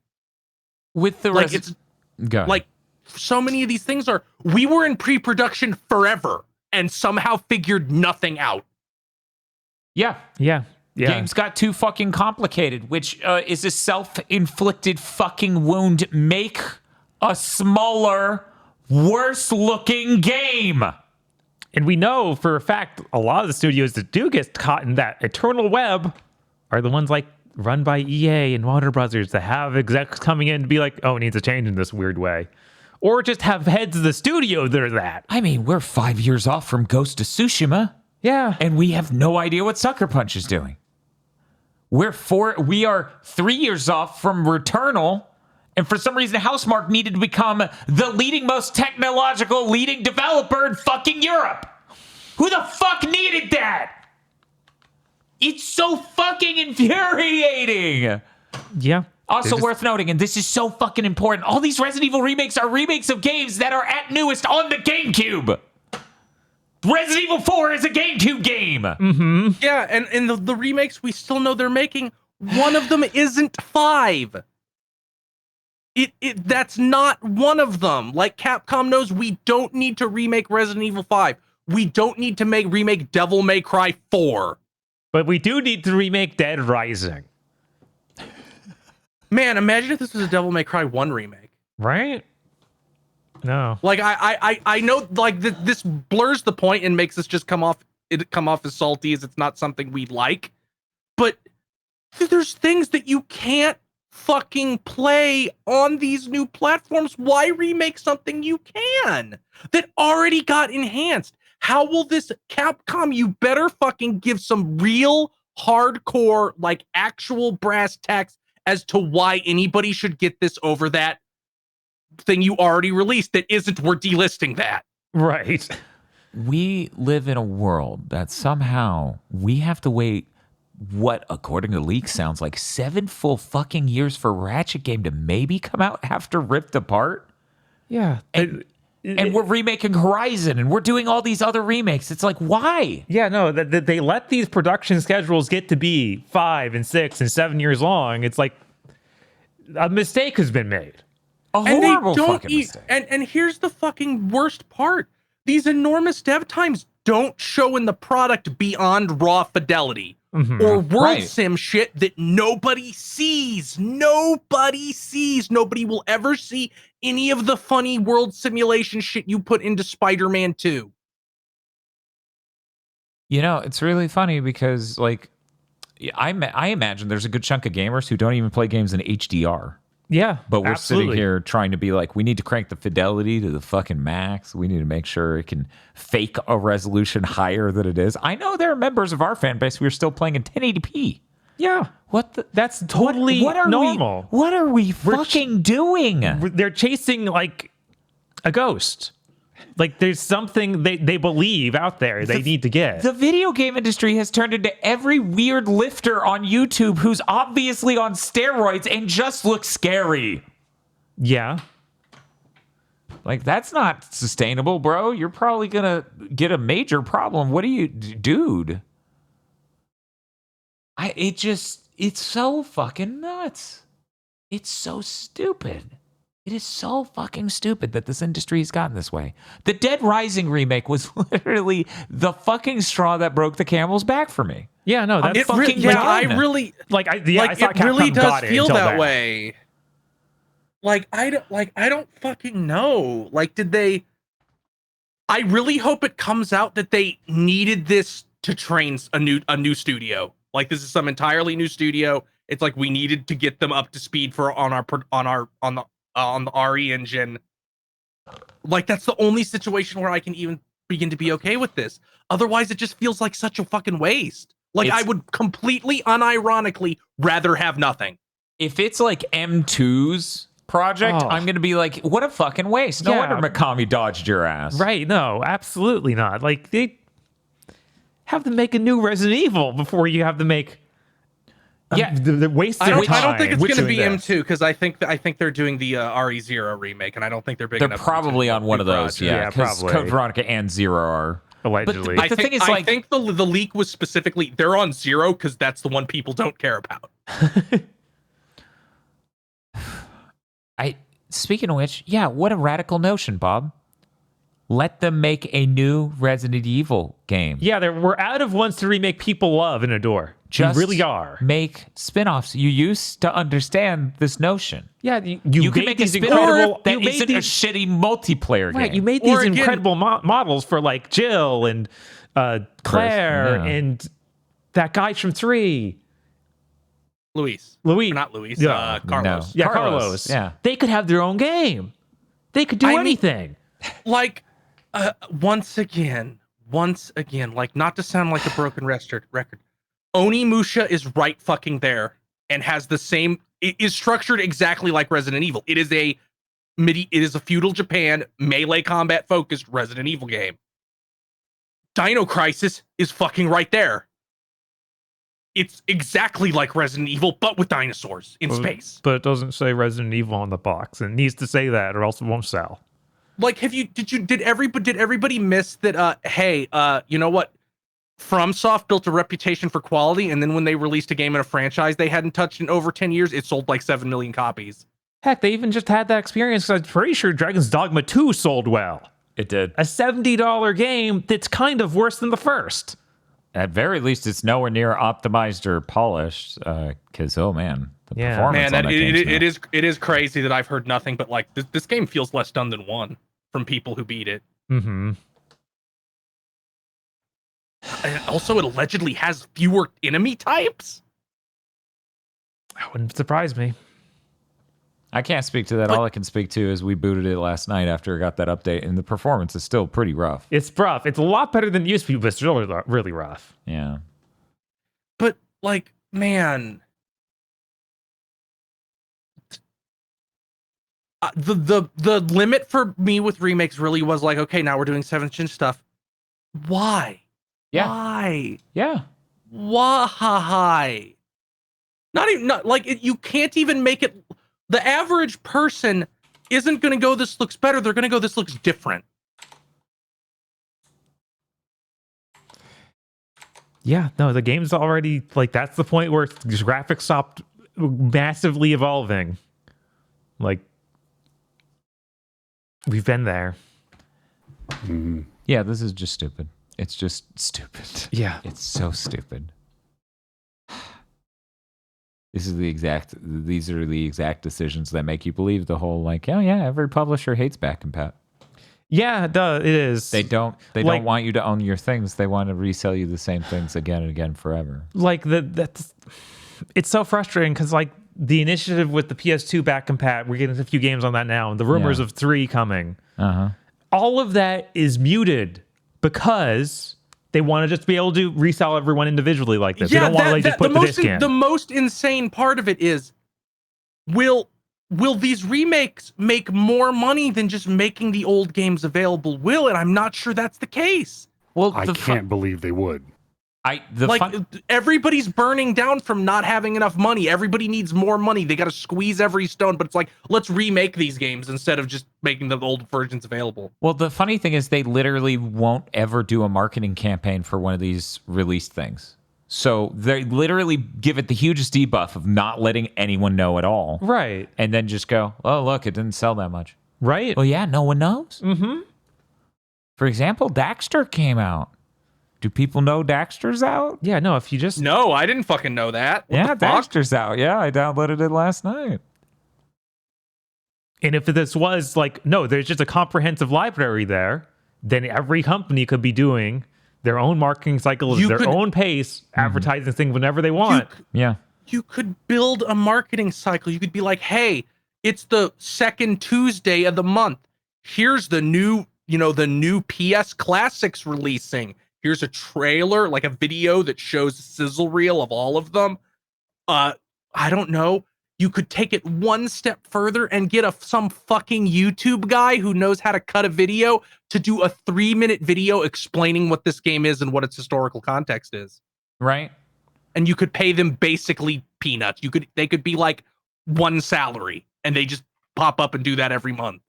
With the like, it's like, so many of these things we were in pre-production forever and somehow figured nothing out. Yeah. Yeah. Games got too fucking complicated, which is a self-inflicted fucking wound. Make a smaller, worse-looking game. And we know for a fact a lot of the studios that do get caught in that eternal web are the ones like run by EA and Warner Brothers to have execs coming in to be like, oh, it needs a change in this weird way. Or just have heads of the studio that are that. I mean, we're 5 years off from Ghost of Tsushima. Yeah. And we have no idea what Sucker Punch is doing. We are 3 years off from Returnal. And for some reason, Housemarque needed to become the leading, most technological leading developer in fucking Europe. Who the fuck needed that? It's so fucking infuriating. Yeah. Also worth noting, and this is so fucking important, all these Resident Evil remakes are remakes of games that are at newest on the GameCube. Resident Evil 4 is a GameCube game. Mm-hmm. Yeah, and in the remakes we still know they're making, one of them isn't 5. That's not one of them. Like, Capcom knows we don't need to remake Resident Evil 5. We don't need to remake Devil May Cry 4. But we do need to remake Dead Rising. Man, imagine if this was a Devil May Cry 1 remake. Right? No. Like, I know, like, this blurs the point and makes us just come off as salty as it's not something we like. But there's things that you can't fucking play on these new platforms. Why remake something you can that already got enhanced? How will this Capcom, you better fucking give some real hardcore, like, actual brass tacks as to why anybody should get this over that thing you already released that isn't, we're delisting that. Right. We live in a world that somehow we have to wait, what, according to leaks, sounds like 7 full fucking years for Ratchet game to maybe come out after Ripped Apart? Yeah. And we're remaking Horizon, and we're doing all these other remakes. It's like, why? Yeah, no, they let these production schedules get to be 5 and 6 and 7 years long. It's like a mistake has been made. A horrible fucking mistake. And here's the fucking worst part. These enormous dev times don't show in the product beyond raw fidelity. Mm-hmm. Or world Right. sim shit that nobody sees. Nobody sees. Nobody will ever see any of the funny world simulation shit you put into Spider-Man 2. You know, it's really funny because, like, I imagine there's a good chunk of gamers who don't even play games in HDR. Yeah, But we're absolutely. sitting here trying to be like, we need to crank the fidelity to the fucking max. We need to make sure it can fake a resolution higher than it is. I know there are members of our fan base who are still playing in 1080p. Yeah, What the? that's totally what are normal. What are we fucking doing? They're chasing like a ghost. Like there's something they believe out there they need to get. The video game industry has turned into every weird lifter on YouTube who's obviously on steroids and just looks scary. Yeah. Like, that's not sustainable, bro. You're probably gonna get a major problem. What do you, dude? It's so fucking nuts. It's so stupid. It is so fucking stupid that this industry has gotten this way. The Dead Rising remake was literally the fucking straw that broke the camel's back for me. Yeah, no, that's fucking yeah, done. I really like I like thought it really Capcom does got it feel until that way. Like I don't fucking know. Like did they I really hope it comes out that they needed this to train a new studio. Like this is some entirely new studio. It's like we needed to get them up to speed for on the RE engine. Like that's the only situation where I can even begin to be okay with this. Otherwise, it just feels like such a fucking waste. Like I would completely unironically rather have nothing. If it's like M2's project, Oh. I'm going to be like, what a fucking waste. No Yeah. wonder Mikami dodged your ass. Right, no, absolutely not. Like they have to make a new Resident Evil before you have to make Yeah. the waste I don't time. think it's going to doing be this. M2 because I think they're doing the RE0 remake, and I don't think they're big They're enough. to probably do on one of new those. projects. Yeah, Yeah, because probably. Code Veronica and Zero are. Allegedly. But the thing is, I like, think the leak was specifically they're on 0 because that's the one people don't care about. Speaking of which, yeah, what a radical notion, Bob. Let them make a new Resident Evil game. Yeah, we're out of ones to remake people love and adore. Just we really are. Make spin-offs. You used to understand this notion. Yeah, you You can made make a these spin-off incredible. that you made isn't a these, shitty multiplayer right, game. you made Or these again- incredible models for like Jill and Claire yeah. and that guy from 3. Luis. Luis. Or not Luis. Yeah. Carlos. Yeah, Carlos, Carlos. yeah. They could have their own game. They could do I mean- anything. Like, once again, like, not to sound like a broken record, Onimusha is right fucking there and has the same. It is structured exactly like Resident Evil. It is a feudal Japan melee combat focused Resident Evil game. Dino Crisis is fucking right there. It's exactly like Resident Evil, but with dinosaurs in space. But it doesn't say Resident Evil on the box. It needs to say that, or else it won't sell. Like, did everybody miss that? Hey, you know what? FromSoft built a reputation for quality, and then when they released a game in a franchise they hadn't touched in over 10 years, it sold like 7 million copies. Heck, they even just had that experience. I'm pretty sure Dragon's Dogma 2 sold well. It did. A $70 game that's kind of worse than the first. At very least, it's nowhere near optimized or polished. Because the Yeah. performance Man, on that game's it is crazy that I've heard nothing but like this game feels less done than one from people who beat it. Mm-hmm. And also, it allegedly has fewer enemy types. That wouldn't surprise me. I can't speak to that. All I can speak to is we booted it last night after it got that update, and the performance is still pretty rough. It's rough. It's a lot better than it used to be, but it's really rough. Yeah. But like, man, the limit for me with remakes really was like, okay, now we're doing 7th gen stuff. Why? Yeah. Why? Yeah. Why? Not like you can't even make it. The average person isn't going to go, this looks better. They're going to go, this looks different. Yeah, no, the game's already, like, that's the point where graphics stopped massively evolving. Like, we've been there. Yeah, this is just stupid. It's just stupid. Yeah. It's so stupid. These are the exact decisions that make you believe the whole, like, oh yeah, every publisher hates back and pat. Yeah, it is. They don't want you to own your things. They want to resell you the same things again and again forever. Like, it's so frustrating because, like, the initiative with the PS2 back compat, we're getting a few games on that now, and the rumors of 3 coming. All of that is muted because they want to just be able to resell everyone individually like this. They don't want to like just put the disc in. The most insane part of it is, will these remakes make more money than just making the old games available? And I'm not sure that's the case. Well, I can't believe they would. Everybody's burning down from not having enough money. Everybody needs more money. They got to squeeze every stone, but it's like, let's remake these games instead of just making the old versions available. Well, the funny thing is they literally won't ever do a marketing campaign for one of these released things. So they literally give it the hugest debuff of not letting anyone know at all. Right. And then just go, oh, look, it didn't sell that much. Right. Well, yeah, no one knows. Mm-hmm. For example, Daxter came out. Do people know Daxter's out? Yeah, no, if you just... No, I didn't fucking know that. What the fuck? Daxter's out. Yeah, I downloaded it last night. And if this was like, no, there's just a comprehensive library there, then every company could be doing their own marketing cycle, their own pace, advertising things whenever they want. You could build a marketing cycle. You could be like, hey, it's the second Tuesday of the month. Here's the new PS Classics releasing. Here's a trailer, like a video that shows a sizzle reel of all of them. I don't know. You could take it one step further and get some fucking YouTube guy who knows how to cut a video to do a 3-minute video explaining what this game is and what its historical context is. Right. And you could pay them basically peanuts. They could be like one salary and they just pop up and do that every month.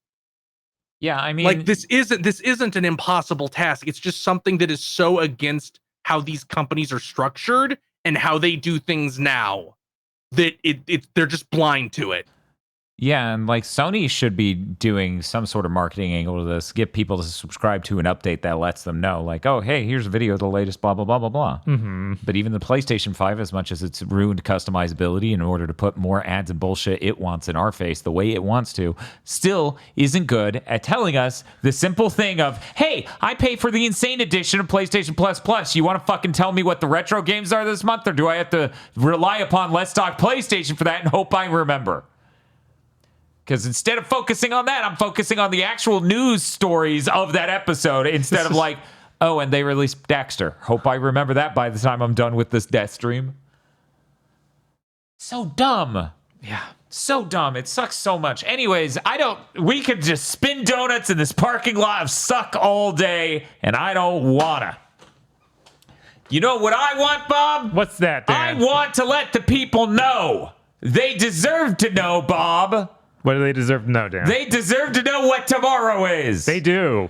Yeah, I mean, like this isn't an impossible task. It's just something that is so against how these companies are structured and how they do things now that they're just blind to it. Yeah, and like Sony should be doing some sort of marketing angle to this, get people to subscribe to an update that lets them know, like, oh, hey, here's a video of the latest blah, blah, blah, blah, blah. Mm-hmm. But even the PlayStation 5, as much as it's ruined customizability in order to put more ads and bullshit it wants in our face the way it wants to, still isn't good at telling us the simple thing of, hey, I pay for the insane edition of PlayStation Plus Plus. You want to fucking tell me what the retro games are this month, or do I have to rely upon Let's Talk PlayStation for that and hope I remember? Because instead of focusing on that, I'm focusing on the actual news stories of that episode instead of like, oh, and they released Daxter. Hope I remember that by the time I'm done with this death stream. So dumb. Yeah. So dumb. It sucks so much. Anyways, we could just spin donuts in this parking lot of suck all day, and I don't wanna. You know what I want, Bob? What's that, Dan? I want to let the people know. They deserve to know, Bob. What do they deserve to know, Dan? They deserve to know what tomorrow is. They do.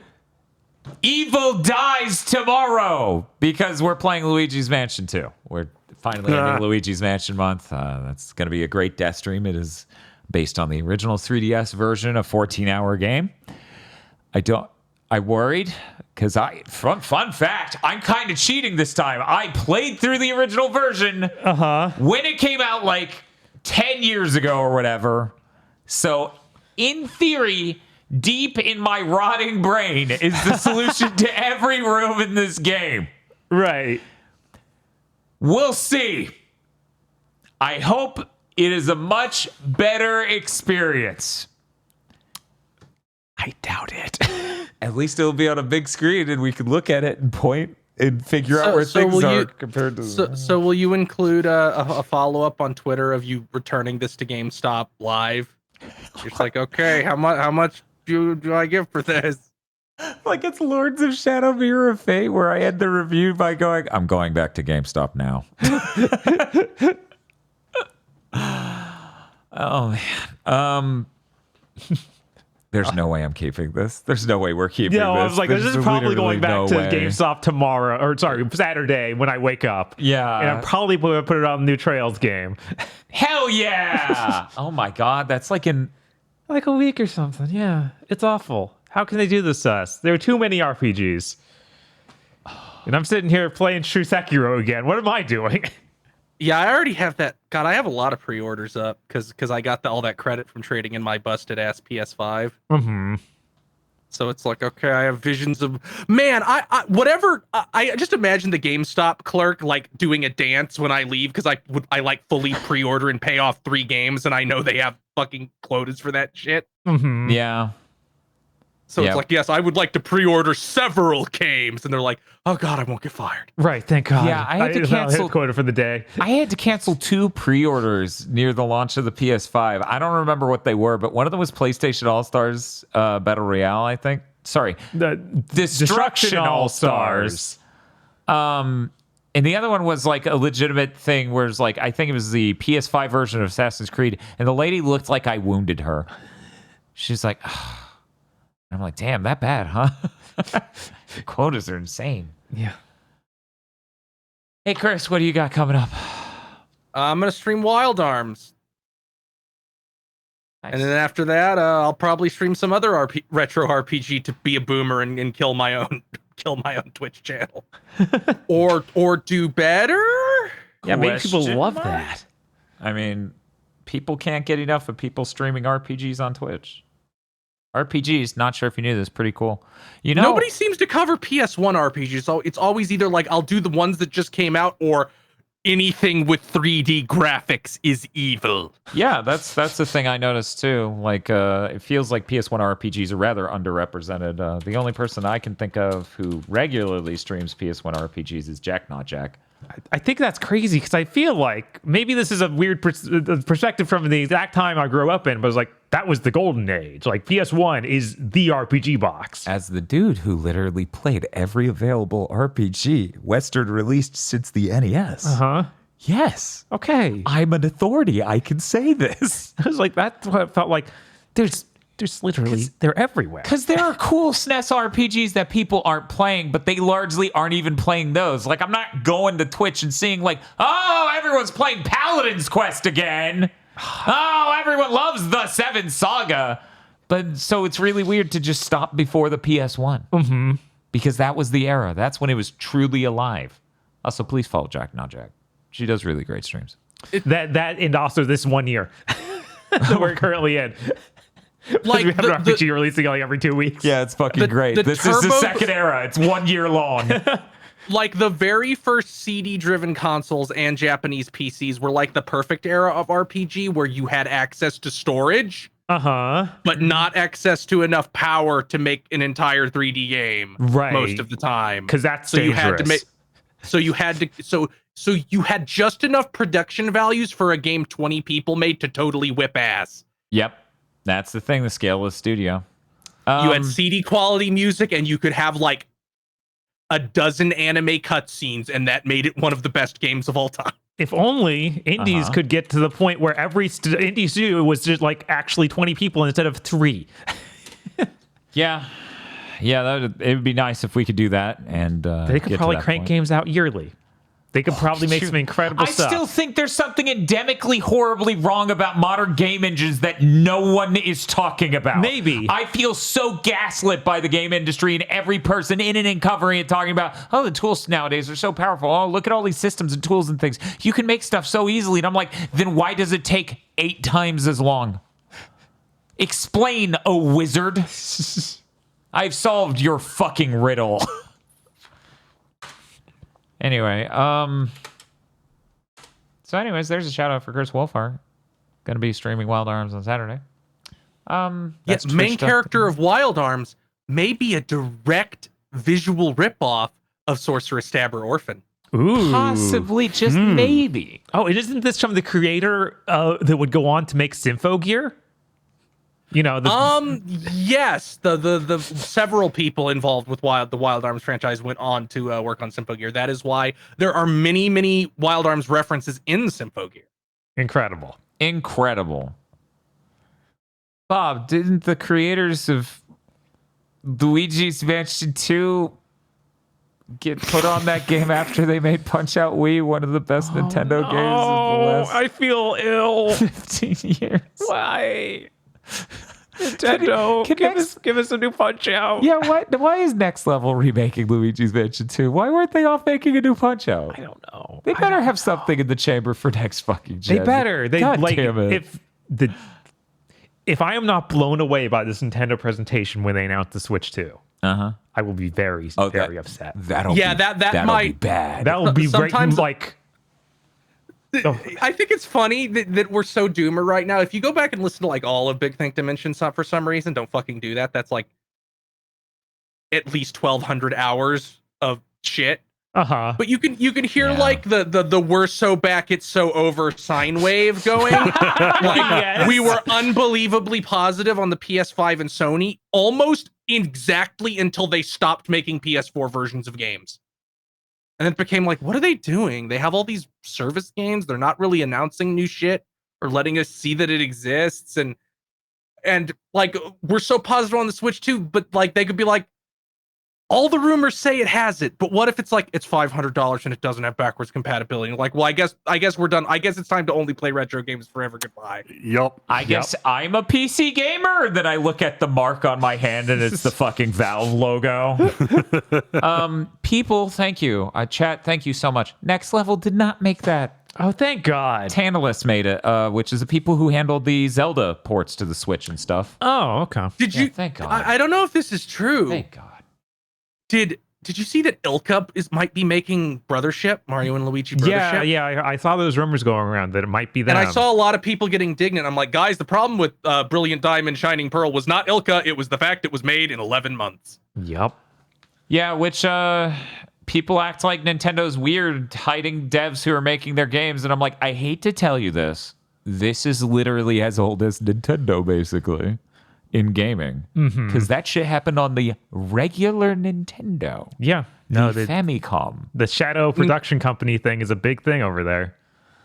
Evil dies tomorrow because we're playing Luigi's Mansion 2. We're finally ending Luigi's Mansion month. That's going to be a great death stream. It is based on the original 3DS version, a 14-hour game. I worried because fun fact, I'm kind of cheating this time. I played through the original version when it came out like 10 years ago or whatever. So, in theory, deep in my rotting brain is the solution to every room in this game. Right. We'll see. I hope it is a much better experience. I doubt it. At least it'll be on a big screen and we can look at it and point and figure out where things are compared to... So will you include a follow-up on Twitter of you returning this to GameStop live? It's like, okay, how much do I give for this? Like it's Lords of Shadow Mirror of Fate, where I end the review by going, I'm going back to GameStop now. Oh man. There's no way I'm keeping this. There's no way we're keeping this. I was like, this is probably going back to way. GameStop tomorrow, or sorry, Saturday when I wake up. Yeah. And I'm probably going to put it on the new Trails game. Hell yeah! Oh my god, that's like in... Like a week or something, yeah. It's awful. How can they do this to us? There are too many RPGs. And I'm sitting here playing True Sekiro again. What am I doing? Yeah, I already have that. God, I have a lot of pre-orders up because I got all that credit from trading in my busted-ass PS5. Mm-hmm. So it's like, okay, I have visions of... Man, I just imagine the GameStop clerk, like, doing a dance when I leave because I like, fully pre-order and pay off 3 games, and I know they have fucking quotas for that shit. Mm-hmm. Yeah. So it's like, yes, I would like to pre-order several games. And they're like, oh, God, I won't get fired. Right, thank God. Yeah, I had to cancel quota for the day. I had to cancel 2 pre-orders near the launch of the PS5. I don't remember what they were, but one of them was PlayStation All-Stars Battle Royale, I think. Sorry. The Destruction All-Stars. And the other one was like a legitimate thing where it's like, I think it was the PS5 version of Assassin's Creed, and the lady looked like I wounded her. She's like... I'm like, damn, that bad, huh? Quotas are insane. Yeah. Hey, Chris, what do you got coming up? I'm going to stream Wild Arms. Nice. And then after that, I'll probably stream some other retro RPG to be a boomer and kill my own Twitch channel. or do better? Yeah, maybe people love that. I mean, people can't get enough of people streaming RPGs on Twitch. RPGs, not sure if you knew this, pretty cool. You know, nobody seems to cover PS1 RPGs, so it's always either like I'll do the ones that just came out or anything with 3D graphics is evil. Yeah, that's the thing I noticed too. Like, it feels like PS1 RPGs are rather underrepresented. The only person I can think of who regularly streams PS1 RPGs is Jack Not Jack. I think that's crazy because I feel like maybe this is a weird perspective from the exact time I grew up in, but it's like that was the golden age. Like PS1 is the RPG box. As the dude who literally played every available RPG Western released since the NES. Uh-huh. Yes. Okay. I'm an authority. I can say this. I was like, that's what it felt like. There's literally, they're everywhere. Because there are cool SNES RPGs that people aren't playing, but they largely aren't even playing those. Like, I'm not going to Twitch and seeing like, oh, everyone's playing Paladin's Quest again. Oh, everyone loves the 7 Saga. But so it's really weird to just stop before the PS1. Mm-hmm. Because that was the era. That's when it was truly alive. Also, please follow Jack Not Jack. She does really great streams. That and also this 1 year that we're currently in. Like we have an RPG releasing like every 2 weeks. Yeah, it's fucking great. This is the second era. It's 1 year long. Like the very first CD-driven consoles and Japanese PCs were like the perfect era of RPG where you had access to storage, but not access to enough power to make an entire 3D game. Right. Most of the time, Because that's so dangerous. you had to make. So you had just enough production values for a game 20 people made to totally whip ass. Yep. That's the thing, the scaleless studio. You had CD quality music, and you could have like a dozen anime cutscenes, and that made it one of the best games of all time. If only indies could get to the point where every indie studio was just like actually 20 people instead of 3. Yeah. Yeah, it would be nice if we could do that. And They could probably crank games out yearly. They could probably make some incredible stuff. I still think there's something endemically horribly wrong about modern game engines that no one is talking about. Maybe. I feel so gaslit by the game industry and every person in it and covering it talking about, oh, the tools nowadays are so powerful. Oh, look at all these systems and tools and things. You can make stuff so easily. And I'm like, then why does it take 8 times as long? Explain, oh wizard. I've solved your fucking riddle. Anyway, so anyways, there's a shout out for Chris Wolfhard. Going to be streaming Wild Arms on Saturday. Yes, main character of Wild Arms may be a direct visual ripoff of Sorceress Stabber Orphan. Ooh. Possibly, just maybe. Oh, and isn't this from the creator that would go on to make Symphogear? You know, yes, the several people involved with the Wild Arms franchise went on to work on Symphogear. That is why there are many Wild Arms references in Symphogear. Incredible. Bob, didn't the creators of Luigi's Mansion 2 get put on that game after they made Punch-Out Wii one of the best Nintendo games of the last I feel ill. 15 years? Why? Nintendo, give us a new Punch-Out. Yeah, why is Next Level remaking Luigi's Mansion 2? Why weren't they off making a new Punch-Out? I don't know. They better have something in the chamber for next fucking gen. They better. God damn it. If I am not blown away by this Nintendo presentation when they announce the Switch 2, I will be very upset. That'll be bad. That will be Sometimes- like. I think it's funny that we're so doomer right now. If you go back and listen to like all of Big Think Dimension for some reason, don't fucking do that. That's like at least 1,200 hours of shit. But you can hear like the we're so back, it's so over sine wave going. Like we were unbelievably positive on the PS5 and Sony almost exactly until they stopped making PS4 versions of games. And then it became like, what are they doing? They have all these service games. They're not really announcing new shit or letting us see that it exists. And like, we're so positive on the Switch too, but like, they could be like, all the rumors say it has it, but what if it's like, it's $500 and it doesn't have backwards compatibility? And like, well, I guess we're done. I guess it's time to only play retro games forever. Goodbye. Yup. I guess I'm a PC gamer. Then I look at the mark on my hand and it's the fucking Valve logo. People, thank you. Chat, thank you so much. Next Level did not make that. Oh, thank God. Tantalus made it, which is the people who handled the Zelda ports to the Switch and stuff. Oh, okay. Did you? Thank God. I don't know if this is true. Thank God. Did you see that Ilka might be making Brothership, Mario and Luigi Brothership? Yeah. I saw those rumors going around that it might be them. And I saw a lot of people getting indignant. I'm like, guys, the problem with Brilliant Diamond, Shining Pearl was not Ilka. It was the fact it was made in 11 months. Yep. Yeah, which people act like Nintendo's weird, hiding devs who are making their games. And I'm like, I hate to tell you this. This is literally as old as Nintendo, basically. In gaming, because that shit happened on the regular Nintendo. Yeah, the Famicom. The Shadow Production Company thing is a big thing over there.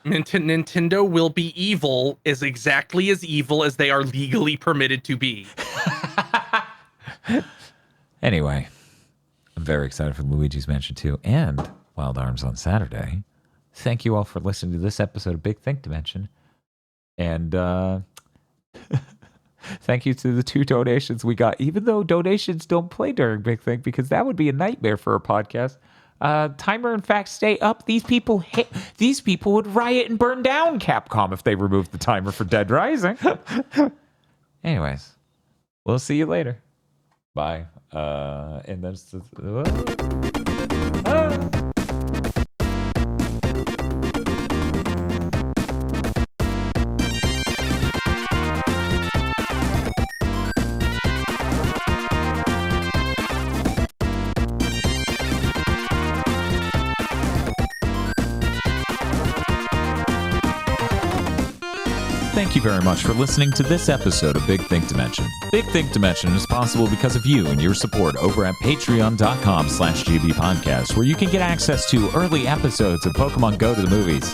Nintendo will be evil exactly as evil as they are legally permitted to be. Anyway, I'm very excited for Luigi's Mansion 2 and Wild Arms on Saturday. Thank you all for listening to this episode of Big Think Dimension. And thank you to the 2 donations we got, even though donations don't play during Big Thing, because that would be a nightmare for a podcast. Timer, in fact, stay up. These people would riot and burn down Capcom if they removed the timer for Dead Rising. Anyways, we'll see you later. Bye. And then thank you very much for listening to this episode of Big Think Dimension. Big Think Dimension is possible because of you and your support over at patreon.com/gbpodcast, where you can get access to early episodes of Pokemon Go to the Movies,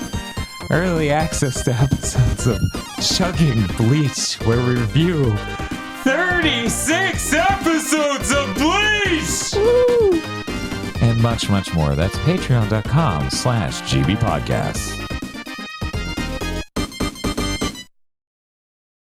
early access to episodes of Chugging Bleach, where we review 36 episodes of Bleach! Woo! And much, much more. That's patreon.com/gbpodcast.